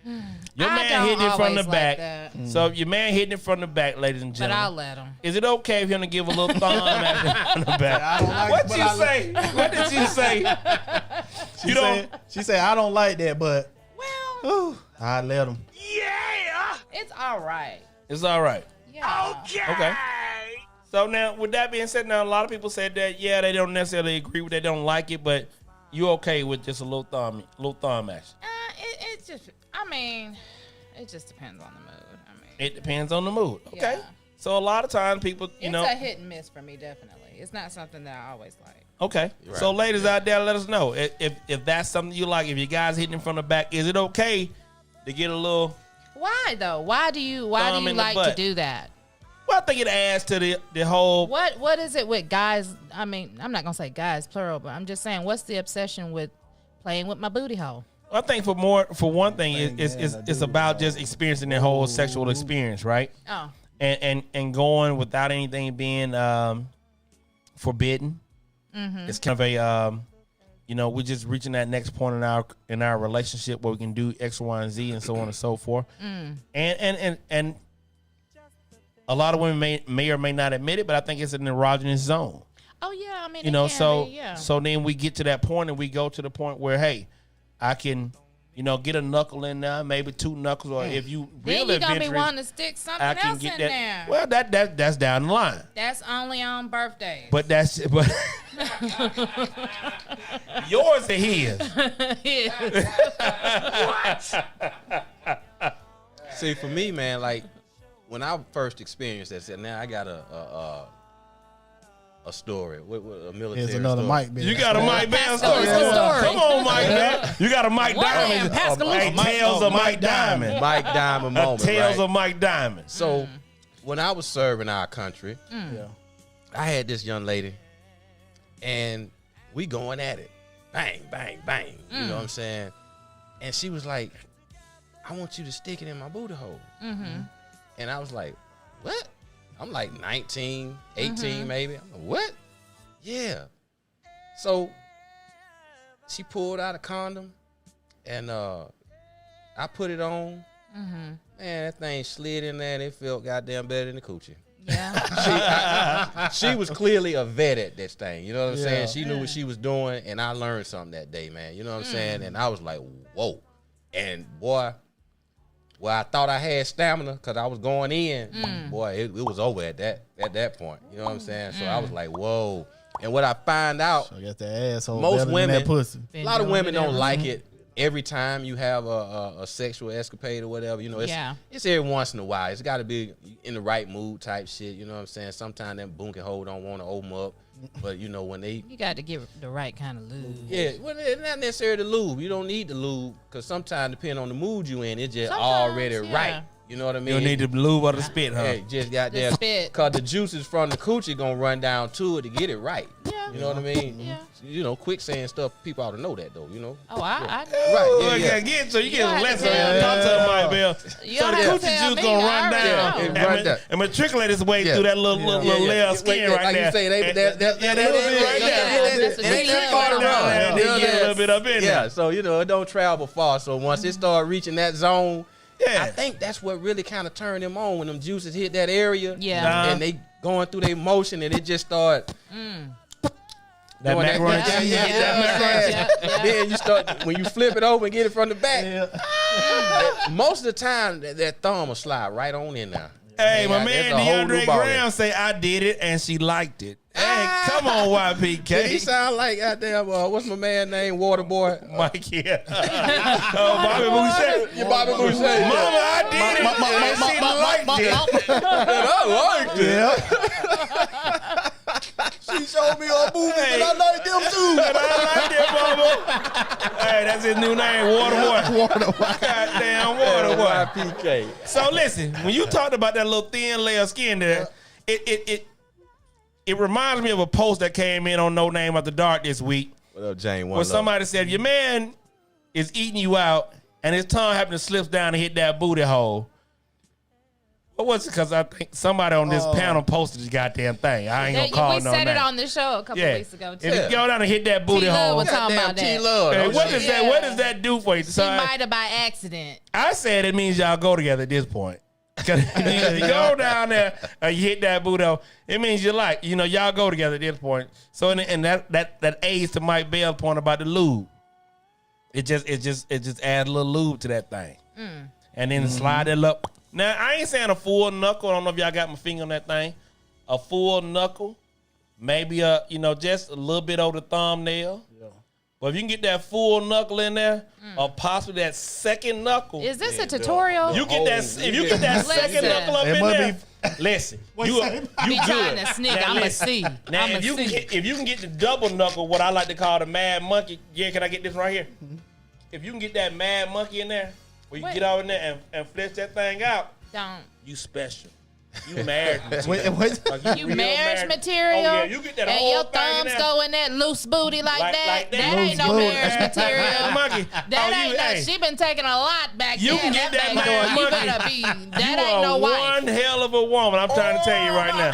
Your I man don't hitting it from always the like back. that. So if your man hitting it from the back, ladies and But gentlemen. I'll let him. Is it okay for him to give a little thumb action from the back? I don't like it, What but you I say? What did you say? You don't. She said, I don't like that, but Well, I let them. it's all right. It's all right. Yeah. Okay. So now, with that being said, now a lot of people said that they don't necessarily agree with, they don't like it, but you okay with just a little thumb action? It just, I mean, it just depends on the mood. I mean, It depends on the mood. Okay. Yeah. So a lot of times people, it's a hit and miss for me, definitely. It's not something that I always like. Okay. Right. So ladies out there, let us know if that's something you like. If you guys hitting from the back, is it okay to get a little? Why though? Why do you Thumb in the like to butt. do that? Well, I think it adds to the whole. What is it with guys? I mean, I'm not gonna say guys plural, but I'm just saying, what's the obsession with playing with my booty hole? I think for one thing, it's about just experiencing the whole sexual experience, right? Oh, And going without anything being forbidden. It's kind of a we're just reaching that next point in our relationship where we can do X, Y, and Z and so on and so forth. And a lot of women may or may not admit it, but I think it's an erogenous zone. oh yeah. I mean, You know, it can so be, yeah. so then we get to that point and we go to the point where, hey, I can, get a knuckle in there, maybe two knuckles, or if you then really you gonna be adventurous, wanting to stick something I can else get in that. there. Well, that's down the line. That's only on birthdays. But yours and his. See, for me, man, like when I first experienced that, now I got a story, a military Here's another story. mic, bitch. You got a Mike Bam story. Pascal's story. Come on, Mike Bam. You got a Mike What Diamond. in Pascal? Hey, Tales of Mike Diamond. Mike Diamond moment, Tales right? of Mike Diamond. So when I was serving our country, Yeah. I had this young lady, and we going at it, bang, bang, bang. You know what I'm saying? And she was like, "I want you to stick it in my booty hole." And I was like, "What?" I'm like 19, 18 maybe. I'm like, "What?" Yeah. So she pulled out a condom, and I put it on. Man, that thing slid in there, and it felt goddamn better than the coochie. yeah. She was clearly a vet at this thing. You know what I'm Yeah. saying? She knew what she was doing, and I learned something that day, man. You know what I'm saying? And I was like, whoa. And boy, Well, I thought I had stamina because I was going in. Boy, it was over at that point. You know what I'm saying? So I was like, whoa. And what I find out, So I guess that asshole Most better than women- that pussy. a lot of women don't like it every time you have a sexual escapade or whatever. You know, it's every once in a while. It's got to be in the right mood type shit. You know what I'm saying? Sometimes them boom can hold don't want to open up. But, you know, when they... You got to get the right kind of lube. Yeah, well, it's not necessarily the lube. You don't need the lube because sometimes, depending on the mood you in, it's just Sometimes, already yeah. right. You know what I mean? You don't need the lube or the spit, huh? Hey, just got there spit. because the juices from the coochie gonna run down to it to get it right. Yeah. You know what I mean? Yeah. You know, quick saying stuff. People ought to know that though. You know. Oh, I know. Right. Yeah. So you get a have lesson. to tell Talk to me. him, Mike Bell. You So don't the have to coochie tell juice me. gonna I run already down know. Yeah, run down. and matriculate its way Yeah. through that little layer of skin right like there. you say, And- that little bit right there. That's what They you trick love on the right run. there. And then get a little bit up in Yeah, there. so you know it don't travel far. So once it start reaching that zone, Yeah. I think that's what really kind of turned them on when them juices hit that area. Yeah. Nah. and they going through their motion and it just start. That doing macaroni Yeah, cheese. yeah, yeah. Then you start when you flip it over and get it from the back. Most of the time that thumb will slide right on in there. Hey, my Yeah, man there's a whole DeAndre new ball Graham there. say I did it and she liked it. Hey, come on, Did he YPK. sound like goddamn? What's my man name? Waterboy. Mike, yeah. Oh, Bobby Boucher. You Bobby Boucher. Mama, I did it. And she liked it. Yeah. She showed me her movies Hey. and I like them too. And I like that, Mama. Hey, that's his new name, Waterboy. Goddamn Waterboy. YPK. So listen, when you talked about that little thin layer of skin there, it reminds me of a post that came in on No Name After Dark this week, What up, Jane? One where somebody said your man is eating you out and his tongue happened to slip down and hit that booty hole. What was it? Because I think somebody on this panel posted this goddamn thing. I ain't gonna call We no said name. it on the show a couple weeks ago too. If you go down and hit that booty T-Love hole, was talking about that. T-Love. hey, what shit. does that? What does that do for you? She So might have by accident. I said it means y'all go together at this point. Cause if you go down there and you hit that booty hole, it means you like, y'all go together at this point. So and that aids to Mike Bell's point about the lube. It just adds a little lube to that thing. And then slide it up. Now I ain't saying a full knuckle. I don't know if y'all got my finger on that thing. A full knuckle, maybe just a little bit over the thumbnail. But if you can get that full knuckle in there, or possibly that second knuckle, Is this a tutorial? you get that. If you get that second Listen. knuckle up It in must there, listen, you Be trying good. to sneak. Now I'm a listen. C. Now I'm a if you can C. get the double knuckle, what I like to call the mad monkey. Yeah, can I get this right here? If you can get that mad monkey in there, where you Wait. get over in there and flesh that thing out, Don't. you special. You marriage material. Wait. Like, You real marriage material. Oh yeah, you get that and whole your thing in thumbs there. go in that loose booty like that. Like that. That ain't no Loose booty. marriage material. Monkey. That Oh, ain't you- no. hey. She been taking a lot back You then. can get that baby mad girl, you monkey. better be. That you ain't no are wife. one hell of a woman. I'm trying to tell you right now.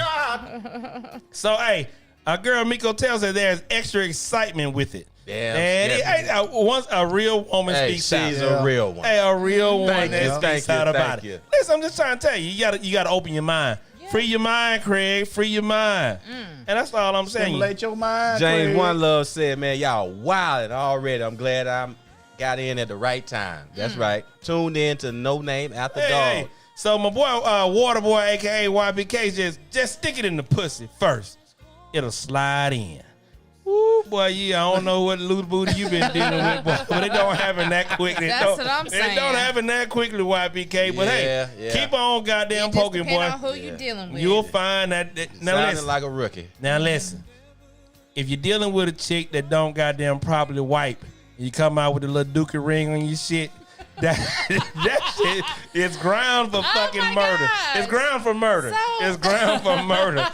So, hey, our girl Miko tells us there's extra excitement with it. Damn, And once a real woman Hey, speaks she's out. a real one. Hey, a real woman Thank that you, speaks thank you, out about thank you. it. Listen, I'm just trying to tell you, you gotta open your mind. Free your mind, Craig. Free your mind. And that's all I'm saying. Stimulate your mind. James Craig. One Love said, "Man, y'all wildin' already. I'm glad I got in at the right time. That's right. Tuned in to No Name After Hey, Dog. so my boy Waterboy, aka YBK, just stick it in the pussy first. It'll slide in. Woo, boy, yeah, I don't know what loose booty you been dealing with, boy, but it don't happen that quickly. That's what I'm saying. It don't happen that quickly, YBK. But Yeah, hey, yeah. keep on goddamn It just poking, depend on boy. who you dealing with. You'll find that. Now Sounding listen. like a rookie. Now listen, if you're dealing with a chick that don't goddamn properly wipe, and you come out with a little dookie ring on your shit, that shit is ground for fucking my murder. gosh. It's ground for murder. So- It's ground for murder.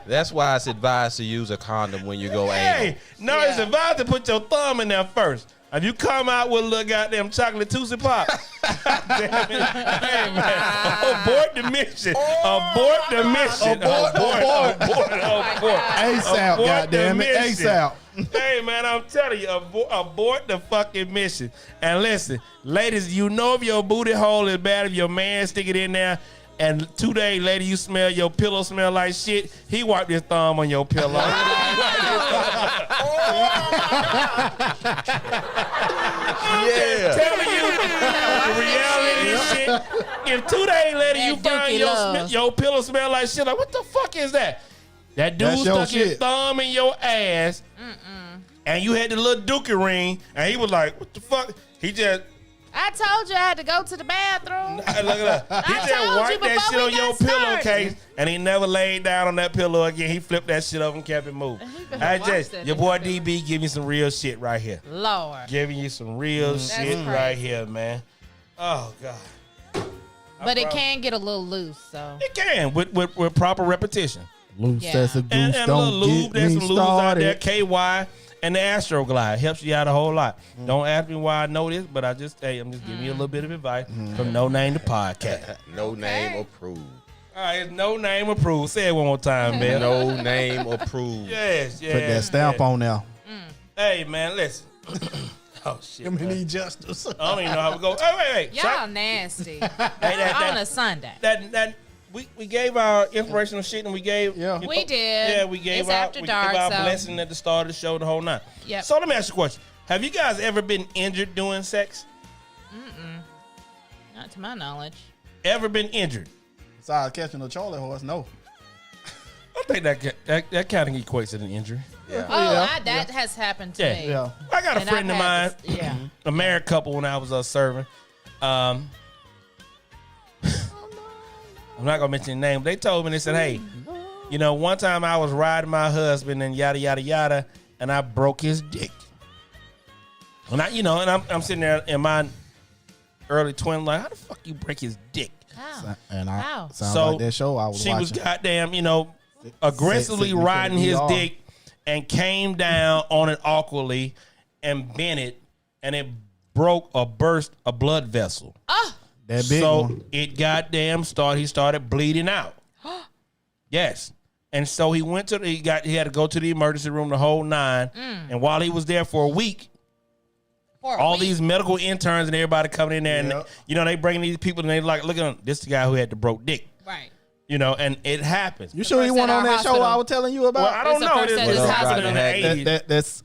That's why it's advised to use a condom when you go anal. Hey, no, it's Yeah. advised to put your thumb in there first. If you come out with a little goddamn chocolate Tootsie Pop, damn it. Hey, man, abort the mission. Abort the mission. Abort. ASAP, Abort goddamn the it. mission. ASAP. Hey, man, I'm telling you, abort the fucking mission. And listen, ladies, you know if your booty hole is bad, if your man stick it in there, and 2 days later you smell your pillow smell like shit, he wiped his thumb on your pillow. Yeah. Telling you, reality is shit. If 2 days later you That find dookie love. your pillow smell like shit, like what the fuck is that? That dude That's your stuck his shit. thumb in your ass, and you had the little dookie ring, and he was like, "What the fuck?" He just I told you I had to go to the bathroom. look at that. He I just told you wiped that before shit we on your got started. pillowcase, and he never laid down on that pillow again. He flipped that shit up and kept it moving. better I watch just that your nigga boy pillow. DB give me some real shit right here. Lord. Giving you some real shit crazy. right here, man. Oh God. But it can get a little loose, so. It can with proper repetition. Loose Yeah. as a goose, And a don't little lube. get There's me some lubes out there. started. KY and the Astroglide helps you out a whole lot. Don't ask me why I know this, but I'm just giving you a little bit of advice from No Name the Podcast. No name approved. All right, it's No Name approved. Say it one more time, man. No name approved. Yes, yes. Put that stamp on there. Hey, man, listen. Oh shit. Give me man. the justice. I don't even know how we go. Oh, wait. Y'all nasty. Hey, On a Sunday. We gave our inspirational shit and we gave Yeah. We did. Yeah, we gave It's our after we dark, gave our so- blessing at the start of the show, the whole night. Yep. So let me ask you a question: have you guys ever been injured doing sex? Not to my knowledge. Ever been injured? Besides catching a Charlie horse, no. I think that kind of equates to an injury. Yeah. Oh, that has happened to Yeah. me. Yeah. I got a And friend I've of mine, had this- yeah. a married couple when I was serving. I'm not gonna mention the name. They told me, they said, "Hey, you know, one time I was riding my husband and yada yada yada, and I broke his dick." And I'm sitting there in my early 20s, like, how the fuck you break his dick? How? And Wow. sounds So like that show I was She watching. was goddamn, aggressively Sit me to the riding his ER. dick and came down on it awkwardly and bent it, and it broke or burst a blood vessel. that big So one. it goddamn he started bleeding out. Yes. And so he went to he had to go to the emergency room the whole 9. And while he was there for a week, For a all week. these medical interns and everybody coming in there Yep. and they bringing these people and they like, look at him, this the guy who had the broke dick. Right. And it happens. You sure he first went at on our that show hospital. I was telling you about? Well, I don't It's the know. first This at was his happening hospital. in the 80s. That's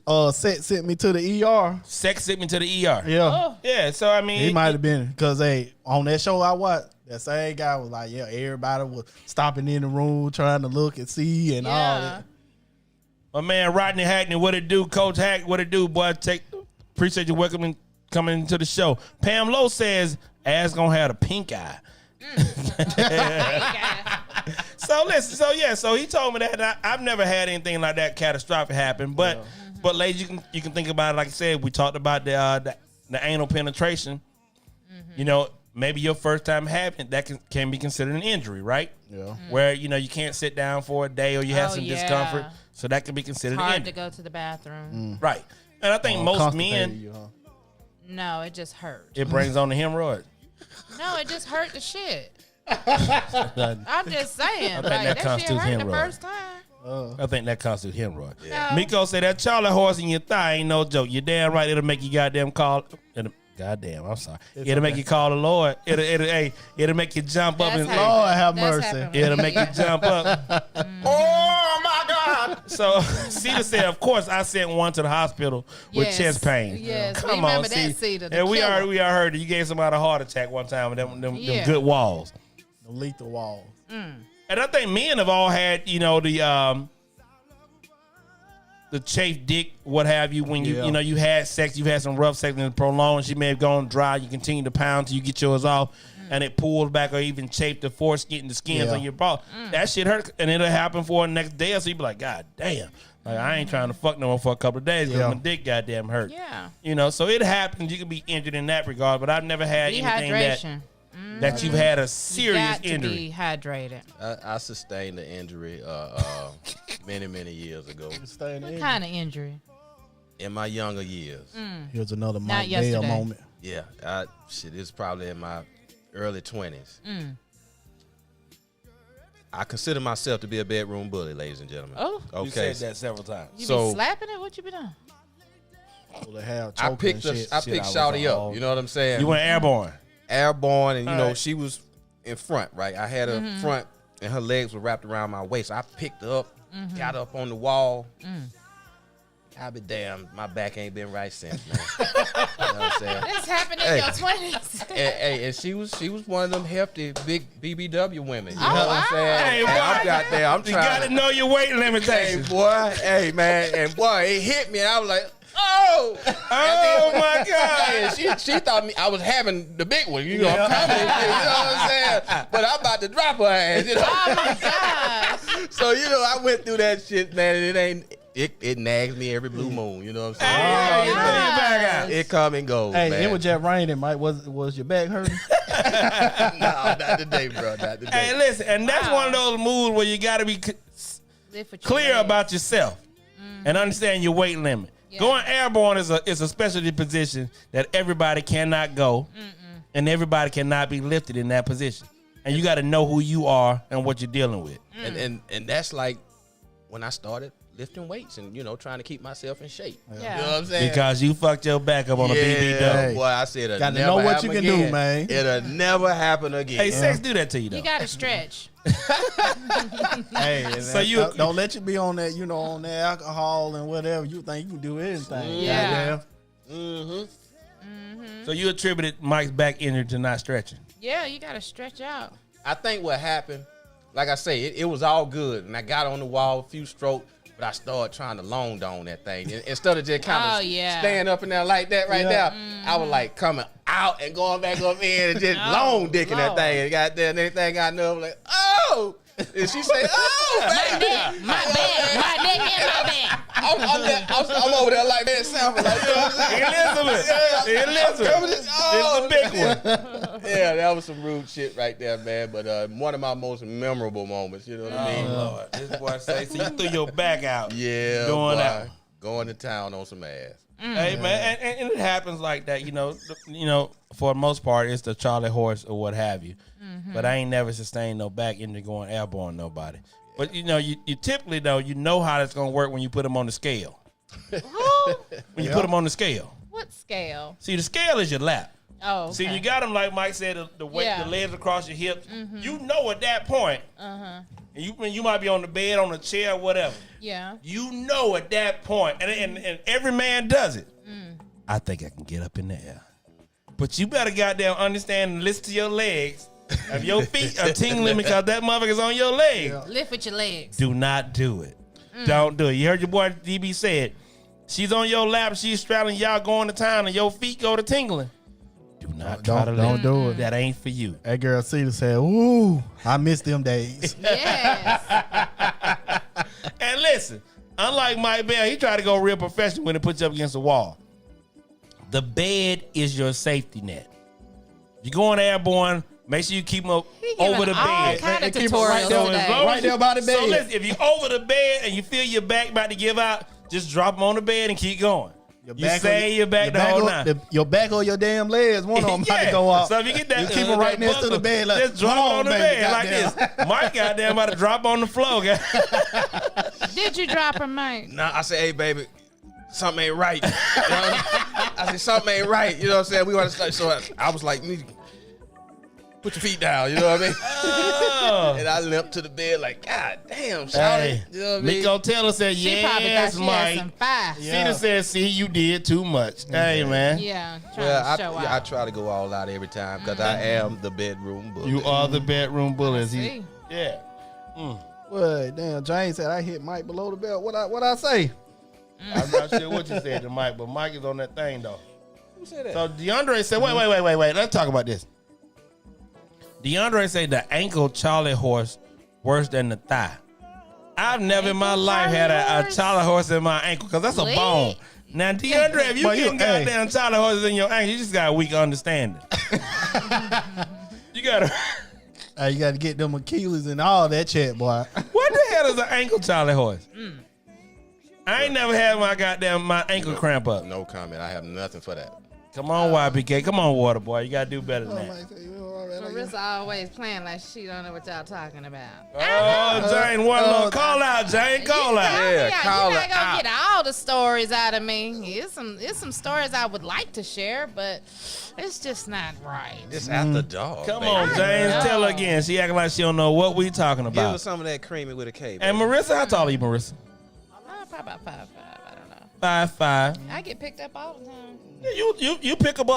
sent me to the ER. Sex sent me to the ER. Yeah. Oh. Yeah, so I mean, He might have been because on that show I watched, that same guy was like, yeah, everybody was stopping in the room trying to look and see and all Yeah. that. my man Rodney Hackney, what it do? Coach Hack, what it do, boy? Appreciate you welcoming coming into the show. Pam Lowe says ass gonna have a pink eye. So listen, so he told me that, and I've never had anything like that catastrophic happen. But ladies, you can think about it. Like I said, we talked about the anal penetration. Maybe your first time having it, that can be considered an injury, right? Yeah. Where you can't sit down for a day or you have Oh, some yeah. discomfort, so that can be considered an Hard injury, to go to the bathroom. right? And I think most Constipated men, you, huh? No, it just hurt. it brings on the hemorrhoid. No, it just hurt the shit. I'm just saying. think Like, that that shit constitutes hurt the hemorrhoid. first time. I think that constitutes hemorrhoid. No. Miko said that Charlie horse in your thigh ain't no joke. You're damn right. It'll make you goddamn call. Goddamn, I'm sorry. It'll make you call the Lord. It'll make you jump up That's and happened. Lord have That's mercy. happened. it'll make you jump up. Oh my God! So Cedar said, of course, I sent one to the hospital with Yes. chest pain. Yes, we Come on, remember that, Cedar, the And we killer. already heard that you gave somebody a heart attack one time with them Yeah. good walls. The lethal walls. And I think men have all had, the chafed dick, what have you, when Yeah. you had sex, you've had some rough sex and it's prolonged, she may have gone dry, you continue to pound till you get yours off, and it pulls back or even chafed the foreskin and the skins Yeah. on your ball. That shit hurt, and it'll happen for the next day or so. You be like, God damn. Like, I ain't trying to fuck no more for a couple of days because Yeah. my dick goddamn hurt. Yeah. So it happens. You can be injured in that regard, but I've never had anything Dehydration. that you've had a serious Got to injury. be hydrated. I sustained an injury many years ago Stay in the What end. kind of injury? in my younger years. Here's another Not Mike Dale yesterday. moment. Yeah, it's probably in my early 20s. I consider myself to be a bedroom bully, ladies and gentlemen. Oh. You said that several times. You So- be slapping it? What you be doing? Well, they have I choking picked and shit. I Shit, picked I was Shawty all- up. You know what I'm saying? You went airborne. Airborne, and All right. she was in front, right? I had her front, and her legs were wrapped around my waist. I picked her up, got up on the wall. God be damn, my back ain't been right since, man. You know what I'm saying? This happened in Hey. your 20s. and she was one of them hefty big BBW women. You Oh, know what I'm saying? Hey, And boy. I'm out there. I'm You trying. got to know your weight Hey limitations. boy, hey man, and boy, it hit me. And I was like, oh, Oh my Hey, God. and she thought me I was having the big one. You know, I'm coming, you know what I'm saying? But I'm about to drop her ass. You know? Oh my gosh. So you know, I went through that shit, man. And it nags me every blue moon. You know what I'm saying? Hey, you throw your back out. It come and goes, Hey, man. it was just raining, Mike. Was your back hurting? No, not today, bro. Not today. Hey, listen, and that's one of those moves where you got to be Lift with your clear legs. about yourself and understand your weight limit. Yeah. Going airborne is a specialty position that everybody cannot go, and everybody cannot be lifted in that position. And you got to know who you are and what you're dealing with. And that's like when I started lifting weights and trying to keep myself in shape. Yeah. You know what I'm saying? Because you fucked your back up on a BB yeah, dub. boy, I said it'll Gotta never know what happen you can do, again. man. It'll never happen again. Hey, sex do that to you though. You gotta stretch. Hey, So you- don't let you be on that, on that alcohol and whatever. You think you can do anything. Yeah. Goddamn. So you attributed Mike's back injury to not stretching. Yeah, you gotta stretch out. I think what happened, like I say, it was all good, and I got on the wall, a few strokes, but I started trying to long down that thing. And instead of just kind Oh, of yeah. staying up in there like that right Yeah. there, I was like coming out and going back up in and just Oh, long dicking that Lord. thing. And got there, and anything I know, I'm like, oh! And she say, oh, baby! My back, my neck and my back. I'm over there like that sound like, you know what I'm saying? Elizabeth. Elizabeth. This, It's the big one. Yeah, that was some rude shit right there, man. But one of my most memorable moments, you know what I mean? Oh, Lord. This boy say, so you threw your back out. Yeah, Doing boy. that. Going to town on some ass. Hey man, and it happens like that, for the most part, it's the Charlie horse or what have you. But I ain't never sustained no back injury going airborne nobody. But you typically though, you know how it's gonna work when you put them on the scale. Who? When you put them on the scale. What scale? See, the scale is your lap. Oh, okay. See, you got them like Mike said, the weight, Yeah. the legs across your hips. You know at that point, and you might be on the bed, on the chair, whatever. Yeah. You know at that point, and every man does it. I think I can get up in the air. But you better goddamn understand and listen to your legs. If your feet are tingling because that motherfucker's on your legs, Lift with your legs. do not do it. Don't do it. You heard your boy DB said, she's on your lap, she's straddling, y'all going to town, and your feet go to tingling. Do not try to Don't lift. do it. That ain't for you. That girl Cedar said, ooh, I miss them days. Yes. And listen, unlike Mike Bell, he tried to go real professional when he puts you up against the wall. The bed is your safety net. You're going airborne, make sure you keep them up He giving over the all bed. kind of And keep it right tutorials there. So as today. long Right as there by the So bed. listen, if you're over the bed and you feel your back about to give out, just drop them on the bed and keep going. You say your back the whole night. Your back or your damn legs, one of them about to go off. So if you get that, You keep them right that next to the buckle, bed, like, just drop come it on the on, bed baby, like goddamn. this. Mike goddamn about to drop on the floor. Did you drop her, Mike? Nah, I said, hey, baby, something ain't right. You know? I said, something ain't right. You know what I'm saying? We want to start. So I was like, put your feet down. You know what I mean? Oh. And I limped to the bed like, God damn, shawty. Hey, You know what I mean? Miko Taylor said, She probably thought yes, she had Mike. some fire. Yeah. Cedar said, see, you did too much. Hey, man. Yeah, trying Well, to show I out. try to go all out every time because I am the bedroom bully. You are the bedroom bully. See? Yeah. Well, damn, James said I hit Mike below the belt. What I say? I'm not sure what you said to Mike, but Mike is on that thing, though. Who said that? So DeAndre said, wait. Let's talk about this. DeAndre said the ankle Charlie horse worse than the thigh. I've never in my Ankle life had a Charlie horse? Charlie horse in my ankle because that's a Wait. bone. Now, DeAndre, if you But you- getting hey. goddamn Charlie horses in your ankle, you just got a weak understanding. You gotta. Hey, you got to get them Achilles and all that shit, boy. What the hell is an ankle Charlie horse? I ain't never had my ankle cramp up. No comment. I have nothing for that. Come on, YBK. Come on, Water Boy. You gotta do better than that. Marissa always playing like she don't know what y'all talking about. Oh, Jane, one little call out, Jane. Call out. Yeah, call you're her not gonna out. get all the stories out of me. It's some stories I would like to share, but it's just not right. It's after dog. Come baby. on, James. Tell her again. She acting like she don't know what we talking Give her about. some of that creamy with a K. And baby. Marissa, how tall are you, Marissa? Probably about 5'5". I don't know. 5'5". I get picked up all the time. You pick up.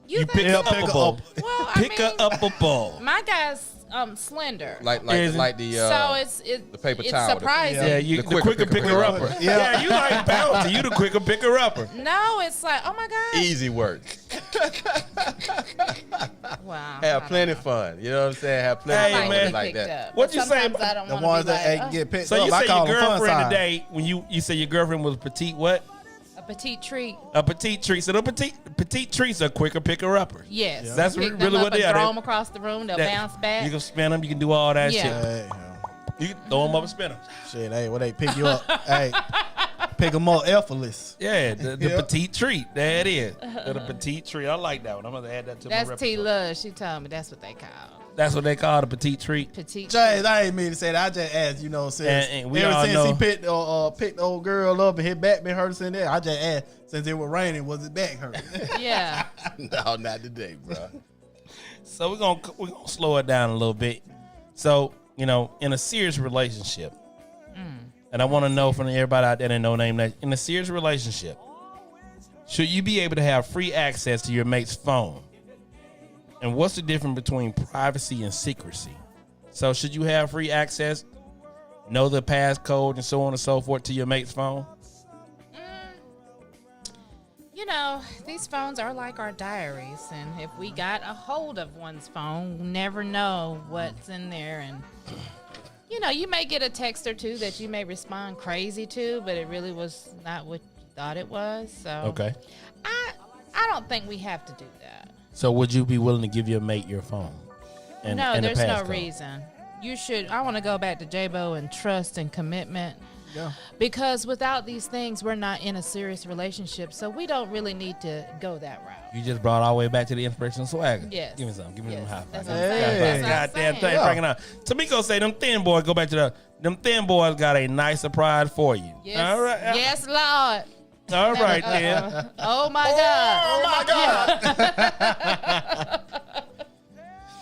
You think pick so? up a ball. Well, I Pick mean, up a ball. my guy's slender. Like Is it? the So the paper it's towel. surprising. Yeah, you The the quicker picker upper. Yeah, you like bouncy. You the quicker picker upper. No, it's like, oh my God. Easy work. Wow. Have plenty of fun. You know what I'm saying? Have plenty Hey, of fun man. with it like that. What you say Sometimes I don't The wanna ones be that like, ain't get picked So up. you I say call your them fun girlfriend size. today when you say your girlfriend was petite what? a petite treat. A petite treat. So the petite treats are quicker picker upper. Yes. That's Pick them really up what they and are. Throw They- them across the room. They'll That- bounce back. You can spin them. You can do all that Yeah. shit. Hey, You can throw them up and spin them. shit, hey, what they pick you up? Hey, pick them up effortless. Yeah, the Yeah. petite treat. There it is. The petite treat. I like that one. I'm gonna add that to my That's repertoire. T Love. She told me that's what they call That's what they call the petite treat. petite. James, I ain't mean to say that. I just asked, you know, since And we ever all since know- he picked the old girl up and his back been hurting since there, I just asked, since it was raining, was his back hurt? Yeah. No, not today, bro. So we're gonna slow it down a little bit. So in a serious relationship, and I want to know from everybody out there that no name that in a serious relationship, should you be able to have free access to your mate's phone? And what's the difference between privacy and secrecy? So should you have free access, know the passcode and so on and so forth to your mate's phone? These phones are like our diaries, and if we got a hold of one's phone, we never know what's in there. And you may get a text or two that you may respond crazy to, but it really was not what you thought it was. So Okay. I don't think we have to do that. So would you be willing to give your mate your phone? No, the there's no passcode? reason. You should. I want to go back to J-Bo and trust and commitment. Yeah. Because without these things, we're not in a serious relationship. So we don't really need to go that route. You just brought all the way back to the inspirational swagger. Yes. Give me some. Give me Yes. some high That's five. what I'm saying. Hey. That's what I'm Goddamn saying. thing, Yeah. bringing up. Tamiko say them thin boys go back to them thin boys got a nice surprise for you. Yes. All right. Yes, Lord. All right then. Oh my God. Oh my God.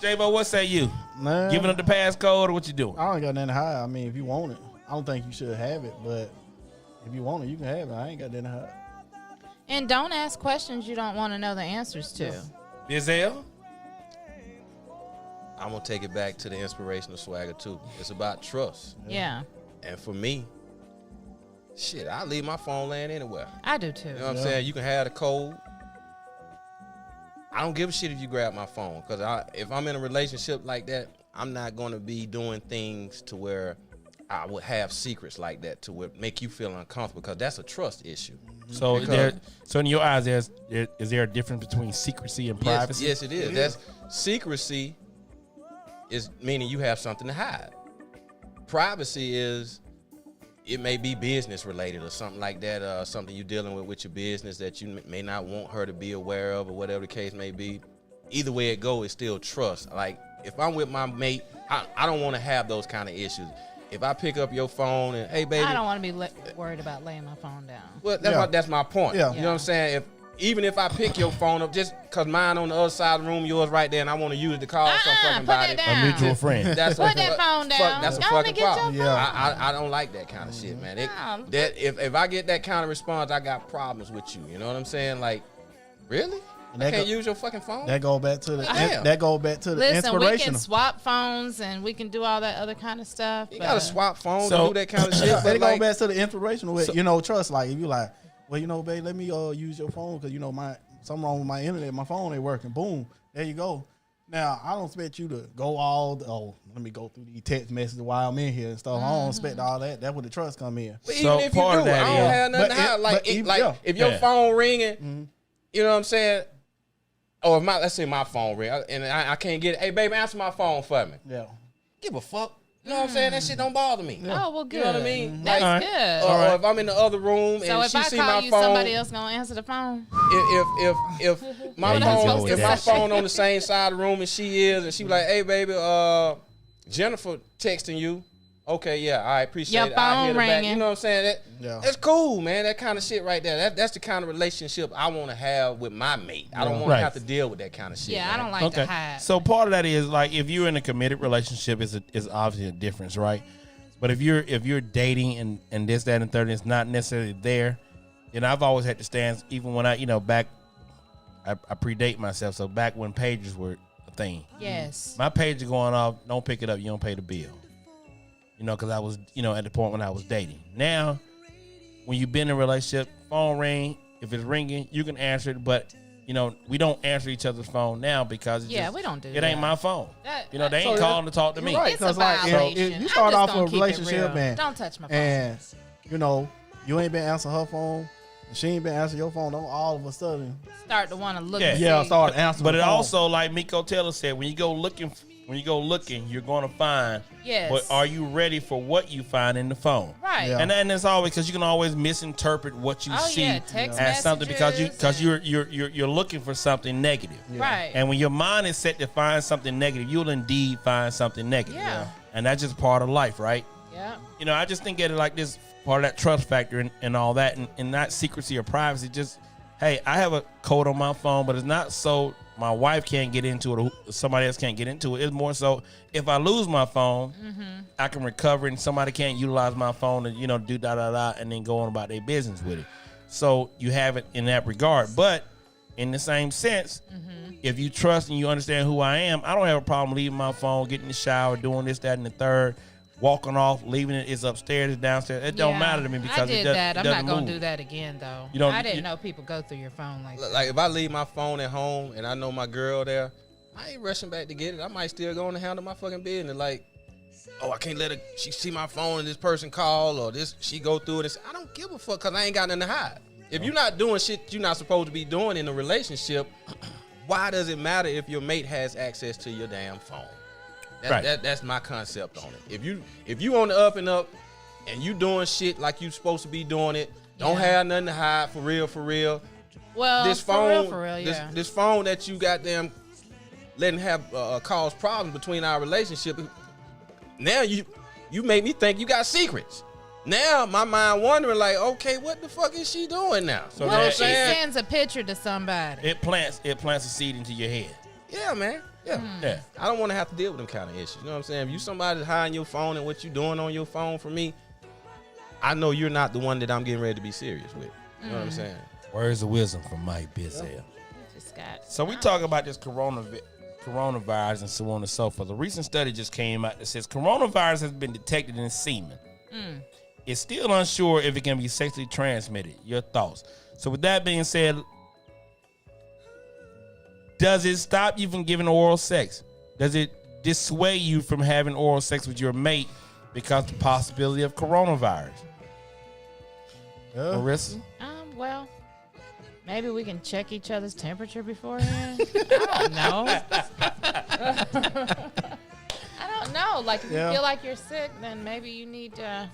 J-Bo, what say you? Nah, Giving up the passcode or what you doing? I don't got nothing to hide. I mean, if you want it, I don't think you should have it, but if you want it, you can have it. I ain't got nothing to hide. And don't ask questions you don't want to know the answers to. Bizel? I'm gonna take it back to the inspirational swagger too. It's about trust, Yeah, and for me, shit, I leave my phone laying anywhere. I do too. You know what Yeah. I'm saying? You can have the code. I don't give a shit if you grab my phone, because if I'm in a relationship like that, I'm not going to be doing things to where I would have secrets like that to where make you feel uncomfortable, because that's a trust issue. So Because- so in your eyes, is there a difference between secrecy and privacy? Yes, it is. That's secrecy is meaning you have something to hide. Privacy is it may be business related or something like that, something you're dealing with your business that you may not want her to be aware of, or whatever the case may be. Either way it go, it's still trust. Like if I'm with my mate, I don't want to have those kind of issues. If I pick up your phone and hey baby, I don't want to be worried about laying my phone down. well, Yeah. that's my point. Yeah. You know what I'm saying? Even if I pick your phone up, just because mine on the other side of the room, yours right there, and I want to use it to call some fucking put body. that down. A mutual friend. That's Put that phone down. That's a Go on fucking and get your problem. phone. I don't like that kind of shit, man. No. That if I get that kind of response, I got problems with you. You know what I'm saying? Like, really? And I that can't go- use your fucking phone. That go back to the Damn. that go back to the Listen, we can inspirational. swap phones and we can do all that other kind of stuff. you but- gotta swap phones So- and do that kind of shit. That But go like, back to the inspirational with trust. Like if you like, well, babe, let me use your phone because something wrong with my internet. My phone ain't working. Boom, there you go. Now I don't expect you to go let me go through these text messages while I'm in here and stuff. I don't expect all that. That's where the trust come in. but So even if you part do, of that I don't is- have nothing But to hide. it- Like, but even- like yeah. if your Yeah. phone ringing, you know what I'm saying? Or if let's say my phone ring and I can't get it. Hey, baby, answer my phone for me. Yeah. Give a fuck. You know what I'm saying? That shit don't bother me. Oh, well, good. You know what I mean? That's Alright. good. Or if I'm in the other room So and if she I see call my you, phone, somebody else gonna answer the phone? if my Yeah, you phone know if that my shit. phone on the same side of the room as she is, and she be like, hey baby, Jennifer texting you. Okay, yeah, I appreciate Your it. I hit phone her back. You ringing. know what I'm saying? Yeah. That's cool, man. That kind of shit right there. That's the kind of relationship I want to have with my mate. I don't want Right. to have to deal with that kind of shit. Yeah, man. I don't like Okay. to hide. So part of that is like if you're in a committed relationship, is obviously a difference, right? But if you're dating and this, that, and third, and it's not necessarily there, then I've always had to stand, even when I back I predate myself. So back when pagers were a thing, Yes. my pager going off, don't pick it up, you don't pay the bill. You know, because I was, at the point when I was dating. Now, when you've been in a relationship, phone ring, if it's ringing, you can answer it, but we don't answer each other's phone now because we don't do it that. ain't my phone. They they ain't calling to talk to me. Right, It's a because like violation. if you I'm start just off gonna a keep it relationship, real. man, Don't touch my phone. and you ain't been answering her phone, and she ain't been answering your phone. Don't all of a sudden, Start to want to look. Yeah. and yeah, see. start answering. But the it phone. also, like Miko Taylor said, when you go looking, you're going to find. Yes. But are you ready for what you find in the phone? Right. Yeah. And it's always because you can always misinterpret what you Oh, see yeah, text as something because messages you're looking for something negative. Right. And when your mind is set to find something negative, you'll indeed find something negative. Yeah. And that's just part of life, right? Yeah. I just think of it like this, part of that trust factor and all that, and not secrecy or privacy. Just, hey, I have a code on my phone, but it's not so my wife can't get into it or somebody else can't get into it. It's more so if I lose my phone, I can recover and somebody can't utilize my phone and, do da-da-da and then go on about their business with it. So you have it in that regard. But in the same sense, if you trust and you understand who I am, I don't have a problem leaving my phone, getting in the shower, doing this, that, and the third, walking off, leaving it. It's upstairs, it's downstairs. It don't matter to me because I did it doesn't, that. it I'm doesn't not gonna move. do that again though. You don't- I didn't you- know people go through your phone like that. Like if I leave my phone at home and I know my girl there, I ain't rushing back to get it. I might still go on and handle my fucking business. Like, oh, I can't let her. She see my phone and this person call or this. She go through it. I don't give a fuck because I ain't got nothing to hide. If you're not doing shit you're not supposed to be doing in a relationship, why does it matter if your mate has access to your damn phone? That's my concept on it. If you on the up and up and you doing shit like you supposed to be doing it, don't have nothing to hide for real. Well, This for phone, real, yeah. this phone that you goddamn letting have cause problems between our relationship. Now you make me think you got secrets. Now my mind wondering like, okay, what the fuck is she doing now? So What you know if what I'm she saying? sends a picture to somebody? It plants a seed into your head. Yeah, man. Yeah. Yeah. I don't want to have to deal with them kind of issues. You know what I'm saying? If you somebody that's hiding your phone and what you doing on your phone for me, I know you're not the one that I'm getting ready to be serious with. You know what I'm saying? Words of wisdom from Mike Bizzell. Just got So we talk about this coronavirus and so on and so forth. A recent study just came out that says coronavirus has been detected in semen. It's still unsure if it can be sexually transmitted. Your thoughts? So with that being said, does it stop you from giving oral sex? Does it dissuade you from having oral sex with your mate because of the possibility of coronavirus? Yeah. Marissa? well, maybe we can check each other's temperature beforehand. I don't know. I don't know. Like if you feel like you're sick, then maybe you need to.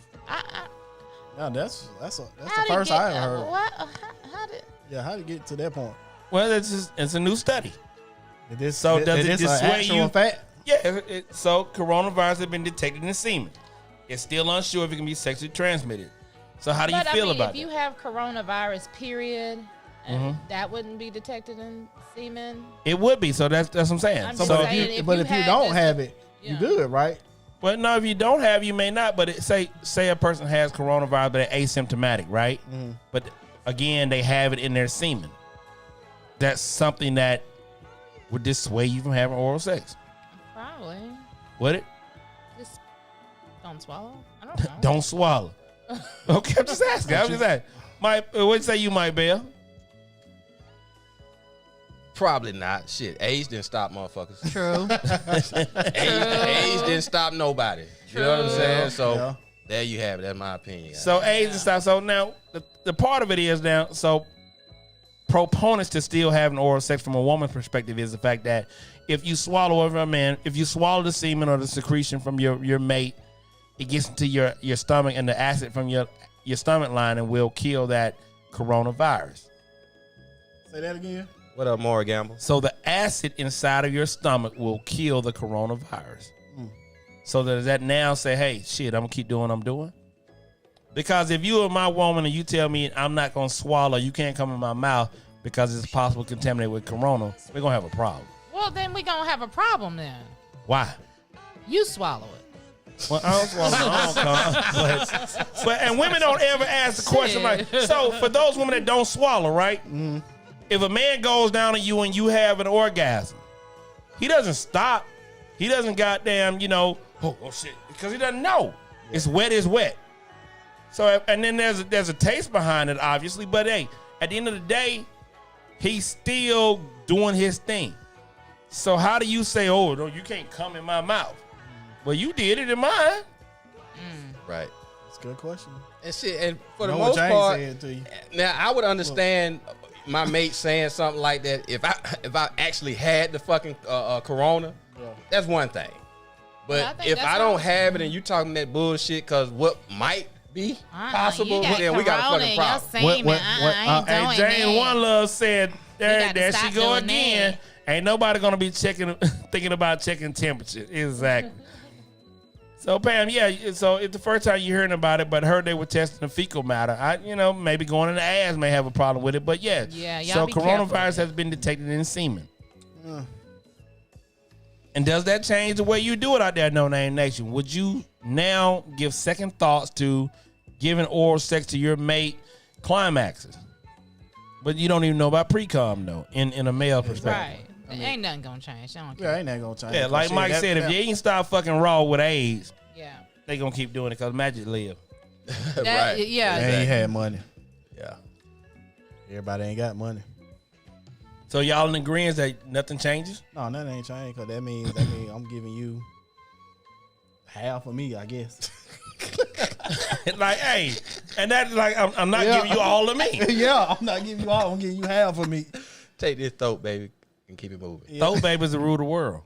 Yeah, that's the How did first get- I ever heard. What? How did? Yeah, how to get to that point? Well, it's a new study. Does it an dissuade actual you? fact? Yeah, so coronavirus has been detected in semen. It's still unsure if it can be sexually transmitted. So how do you feel about if it? you have coronavirus, period, and that wouldn't be detected in semen. It would be. So that's what I'm saying. I'm So just if saying, you, if But you if you had don't this- have it, you yeah. good, right? well, no, if you don't have, you may not. But say a person has coronavirus, but they're asymptomatic, right? But again, they have it in their semen. That's something that would dissuade you from having oral sex. Probably. Would it? Just don't swallow. I don't know. Don't swallow. Okay, I'm just asking. Mike, what say you, Mike Bell? Probably not. Shit, AIDS didn't stop motherfuckers. True. AIDS didn't stop nobody. You know what I'm saying? So Yeah. there you have it. That's my opinion. So AIDS and stuff. So now the part of it is now. So proponents to still having oral sex from a woman's perspective is the fact that if you swallow over a man, if you swallow the semen or the secretion from your mate, it gets into your stomach and the acid from your stomach lining will kill that coronavirus. Say that again. What up, Maura Gamble? So the acid inside of your stomach will kill the coronavirus. So does that now say, hey, shit, I'm gonna keep doing what I'm doing? Because if you are my woman and you tell me I'm not gonna swallow, you can't come in my mouth because it's possible contaminated with corona, we're gonna have a problem. Well, then we gonna have a problem then. Why? You swallow it. Well, I don't swallow. I don't come. But and women don't ever ask the question like, so for those women that don't swallow, right? if a man goes down on you and you have an orgasm, he doesn't stop. He doesn't goddamn, oh shit, because he doesn't know. Yeah. It's wet is wet. So, and then there's a taste behind it, obviously. But hey, at the end of the day, he's still doing his thing. So how do you say, oh, no, you can't come in my mouth? Well, you did it in mine. Right. That's a good question. And shit, and for the Know most what James part, said to you. now I would understand my mate saying something like that if I actually had the fucking corona. Yeah. That's one thing. Well, I But think if that's I don't all- have it and you talking that bullshit because what might be possible, you then we got a corona fucking in your problem. semen. What- I ain't Hey, doing James that. One Love said, got to there she stop go doing again. Ain't nobody gonna be thinking about checking temperature. Exactly. So Pam, yeah. So it's the first time you're hearing about it, but heard they were testing the fecal matter. Maybe going in the ass may have a problem with it, but yeah. Yeah, y'all So be careful. coronavirus has been detected in semen. And does that change the way you do it out there, No Name Nation? Would you now give second thoughts to giving oral sex to your mate climaxes? But you don't even know about pre-com though, in a male perspective. Right. Ain't nothing gonna change. I don't Yeah, care. ain't that gonna change. Yeah, like Shit, Mike that- said, if that- you ain't stop fucking raw with AIDS, Yeah. they gonna keep doing it because Magic live. That, Right. Yeah. they ain't had money. Yeah. Everybody ain't got money. So y'all in agreement that nothing changes? No, nothing ain't changed because that means I'm giving you half of me, I guess. Like, hey, and that like I'm not Yeah. giving you all of me. Yeah, I'm not giving you all. I'm giving you half of me. Take this throat, baby, and keep it moving. Yeah. Throat babies rule the world.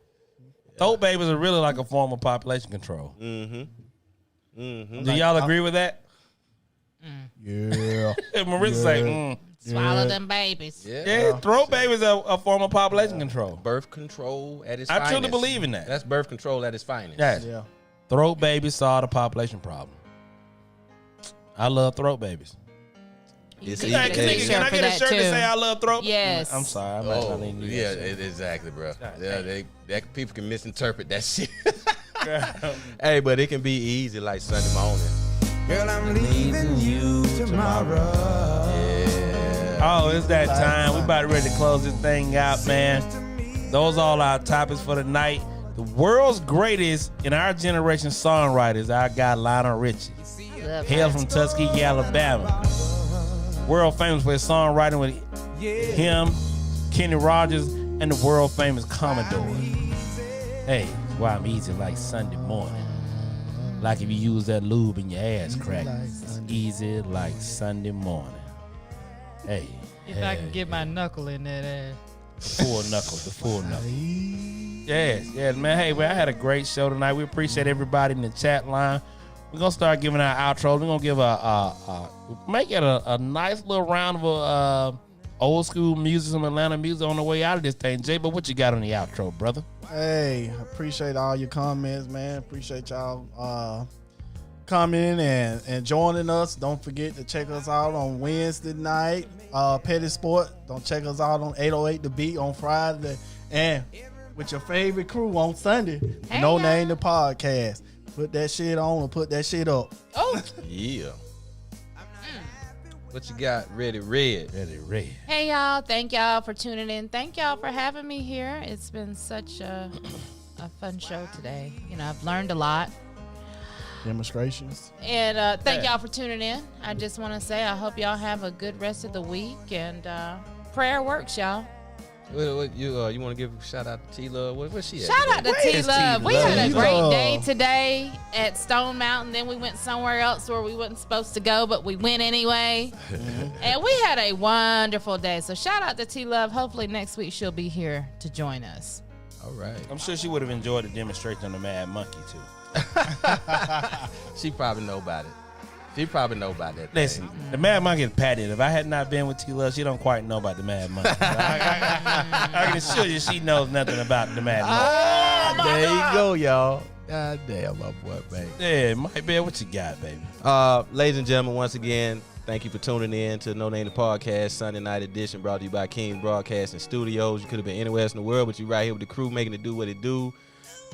Throat babies are really like a form of population control. Do y'all agree with that? Yeah. And Marissa say, Swallow Yeah. them babies. yeah, throat babies are a form of population control. Birth control at its I finest. truly believe in that. That's birth control at its finest. Yes. Yeah. Throat babies solve the population problem. I love throat babies. It's Can easy. Hey, you can, be can I careful get a that shirt too. to say I love throat? Yes. I'm sorry. I might not Oh, even do yeah, that shit. exactly, bro. God Yeah, damn. that people can misinterpret that shit. Hey, but it can be easy like Sunday morning. Girl, I'm leaving you tomorrow. Oh, it's that time. We about ready to close this thing out, man. Those are all our topics for the night. The world's greatest in our generation songwriters, our guy Lionel Richie. Love Hail that. from Tuskegee, Alabama. World famous for his songwriting with him, Kenny Rogers, and the world famous Commodore. Hey, that's why I'm easy like Sunday morning. Like if you use that lube in your ass crack. It's easy like Sunday morning. Hey. If I can get my knuckle in that ass. The full knuckle. Yes, man. Hey, I had a great show tonight. We appreciate everybody in the chat line. We're gonna start giving our outros. We're gonna give make it a nice little round of old school music, some Atlanta music on the way out of this thing. Jay, but what you got on the outro, brother? Hey, appreciate all your comments, man. Appreciate y'all coming and joining us. Don't forget to check us out on Wednesday night, Petty Sport. Don't check us out on 808 The Beat on Friday. And with your favorite crew on Sunday, Hey, No y'all. Name the Podcast. Put that shit on and put that shit up. Oh, Yeah. What you got ready, Red? Ready. hey y'all! Thank y'all for tuning in. Thank y'all for having me here. It's been such a fun show today. I've learned a lot. Demonstrations. And thank y'all for tuning in. I just want to say I hope y'all have a good rest of the week. And prayer works, y'all. What you want to give a shout out to T Love? Where's she at? Shout out to Where T is Love. We T-Love? had a great T-Love. day today at Stone Mountain. Then we went somewhere else where we wasn't supposed to go, but we went anyway. And we had a wonderful day. So shout out to T Love. Hopefully next week she'll be here to join us. All right. I'm sure she would have enjoyed the demonstration on the Mad Monkey too. She probably know about it. She probably know about that. Listen, the Mad Monkey is patented. If I had not been with T Love, she don't quite know about the Mad Monkey. So I can assure you she knows nothing about the Mad Monkey. There you go, y'all. God damn, my boy, baby. Yeah, Mike Bear, what you got, baby? Ladies and gentlemen, once again, thank you for tuning in to No Name the Podcast Sunday night edition, brought to you by King Broadcasting Studios. You could have been anywhere else in the world, but you right here with the crew making it do what it do.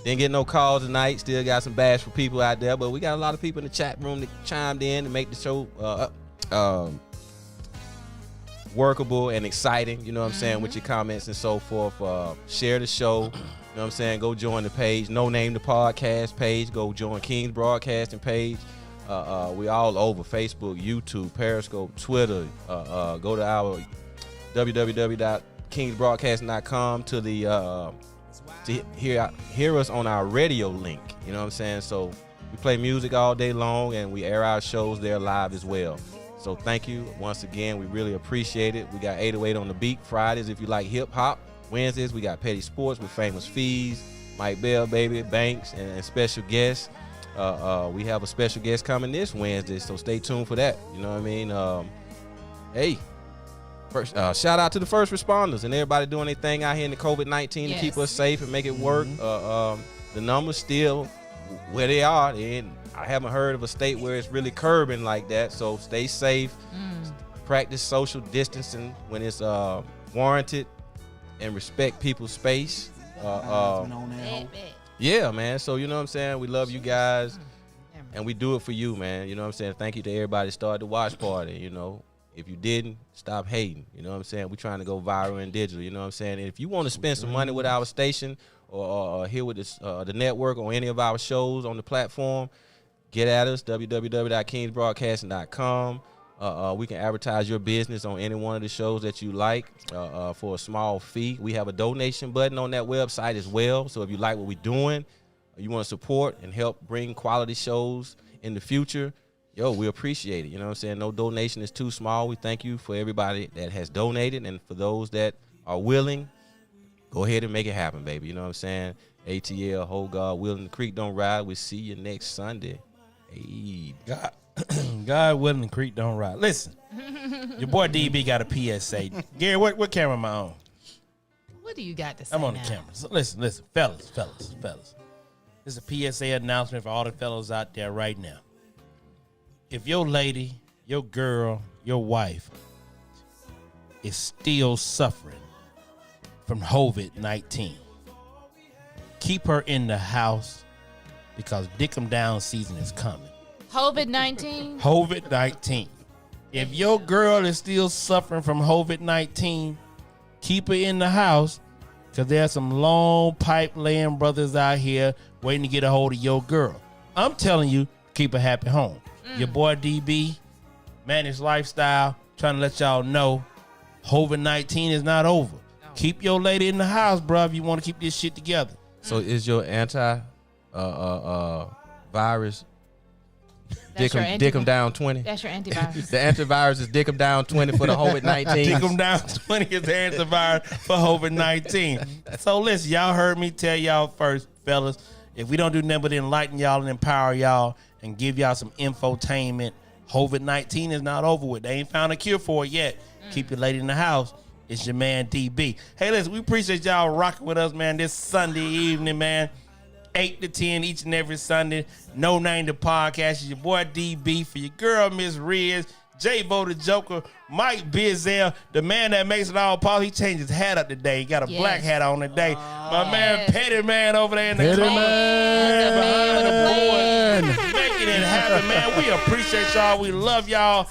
Didn't get no calls tonight. Still got some bashful people out there, but we got a lot of people in the chat room that chimed in to make the show. workable and exciting, you know what I'm saying, with your comments and so forth. Share the show, you know what I'm saying. Go join the page, No Name the Podcast page. Go join King's Broadcasting page. We all over Facebook, YouTube, Periscope, Twitter. Go to our www.kingsbroadcasting.com to the to hear us on our radio link. You know what I'm saying? So we play music all day long, and we air our shows there live as well. So thank you once again. We really appreciate it. We got 808 on the beat Fridays if you like hip hop. Wednesdays we got Petty Sports with Famous Fees, Mike Bell, baby, Banks, and special guests. We have a special guest coming this Wednesday, so stay tuned for that. You know what I mean? Hey, first, shout out to the first responders and everybody doing their thing out here in the COVID-19 to keep us safe and make it work. The numbers still where they are. I haven't heard of a state where it's really curbing like that, so stay safe. Practice social distancing when it's warranted, and respect people's space. Yeah, man. So, you know what I'm saying? We love you guys, and we do it for you, man. You know what I'm saying? Thank you to everybody that started the watch party, you know. If you didn't, stop hating. You know what I'm saying? We're trying to go viral and digital, you know what I'm saying? And if you want to spend some money with our station or here with this, the network or any of our shows on the platform, get at us, www.kingsbroadcasting.com. We can advertise your business on any one of the shows that you like for a small fee. We have a donation button on that website as well. So if you like what we're doing, you want to support and help bring quality shows in the future, we appreciate it. You know what I'm saying? No donation is too small. We thank you for everybody that has donated, and for those that are willing, go ahead and make it happen, baby. You know what I'm saying? ATL, hold God willing, the creek don't ride. We'll see you next Sunday. Hey. God willing, the creek don't ride. Listen, your boy DB got a PSA. Gary, what camera am I on? What do you got to say? I'm on now? the camera. So listen, fellas. This is a PSA announcement for all the fellas out there right now. If your lady, your girl, your wife is still suffering from COVID-19, keep her in the house because dick 'em down season is coming. COVID-19? COVID-19. If your girl is still suffering from COVID-19, keep her in the house because there's some long pipe laying brothers out here waiting to get a hold of your girl. I'm telling you, keep her happy home. Your boy DB, Managed Lifestyle, trying to let y'all know COVID-19 is not over. Keep your lady in the house, bro, if you want to keep this shit together. So is your virus dick 'em down 20? That's your antivirus. The antivirus is dick 'em down 20 for the COVID-19. Dick 'em down 20 is the antivirus for COVID-19. So listen, y'all heard me tell y'all first, fellas, if we don't do nothing but enlighten y'all and empower y'all and give y'all some infotainment, COVID-19 is not over with. They ain't found a cure for it yet. Keep your lady in the house. It's your man DB. Hey, listen, we appreciate y'all rocking with us, man, this Sunday evening, man. 8 to 10 each and every Sunday. No Name the Podcast. It's your boy DB, for your girl, Miss Riz, J-Bo the Joker, Mike Bizzell, the man that makes it all possible. He changed his hat up today. He got a black hat on today. My man, Petty Man over there in the Petty corner. Man. Making it happen, man. We appreciate y'all. We love y'all.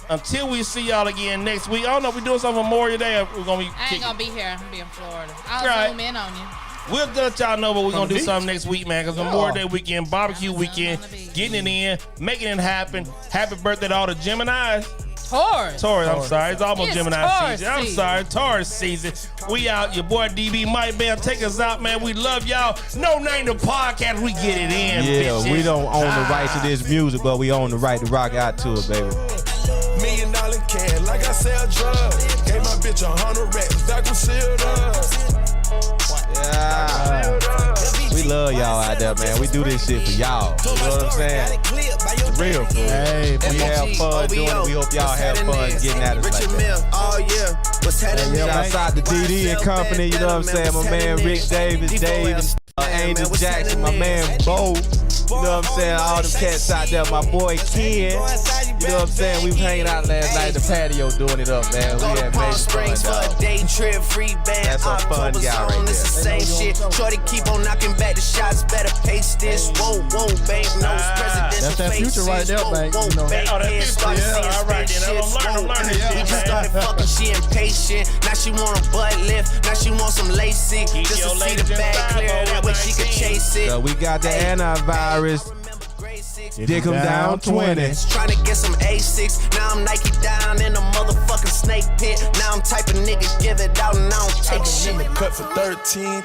Until we see y'all again next week. I don't know if we're doing something Memorial Day or we're going to be I ain't going to be here. I'm going to be in Florida. I'll zoom in on you. We'll let y'all know, but we're going to do something next week, man, because Memorial Day weekend, barbecue weekend, getting it in, making it happen. Happy birthday to all the Geminis. Taurus, I'm sorry. It's almost It's Gemini Taurus season. I'm season. sorry. Taurus season. We out. Your boy DB Mike Bam. Take us out, man. We love y'all. No Name the Podcast. We get it in, Yeah, bitches. we don't own the right to this music, but we own the right to rock out to it, baby. $1 million can, like I sell drugs. Gave my bitch 100 racks, vacuum sealed up. Yeah. We love y'all out there, man. We do this shit for y'all. You know what I'm saying? It's real, for real. Hey, We have fun doing it. We hope y'all have fun getting at us like that. Shouts out to DD and company, you know what I'm saying? My man Rick Davis, Angel Jackson, my man Bo. You know what I'm saying? All them cats out there. My boy Ken. You know what I'm saying? We was hanging out last night at the patio doing it up, man. We Go to had Palm major fun, Springs for a dog. day trip, free band. That's a fun October guy right zone, it's the there. same shit. Shorty keep on knocking back the shots, better pace this. Whoa, whoa, bank knows presidential That's that faces. Future right there, Whoa, bank, whoa, you know. bank Oh, that head Future, started yeah, seeing all right, then. spaceships. I'm Whoa, learning, we just started fucking, she impatient. Now she want a butt lift, now she want some LASIK. Keep Just your to see ladies the bag inside, clear, boy, that way she could 19. chase it. So we got the antivirus. Dick 'em down 20. Trying to get some A6. Now I'm Nike down in a motherfucking snake pit. Now I'm type of nigga give it out and I don't take shit. Cut for 13,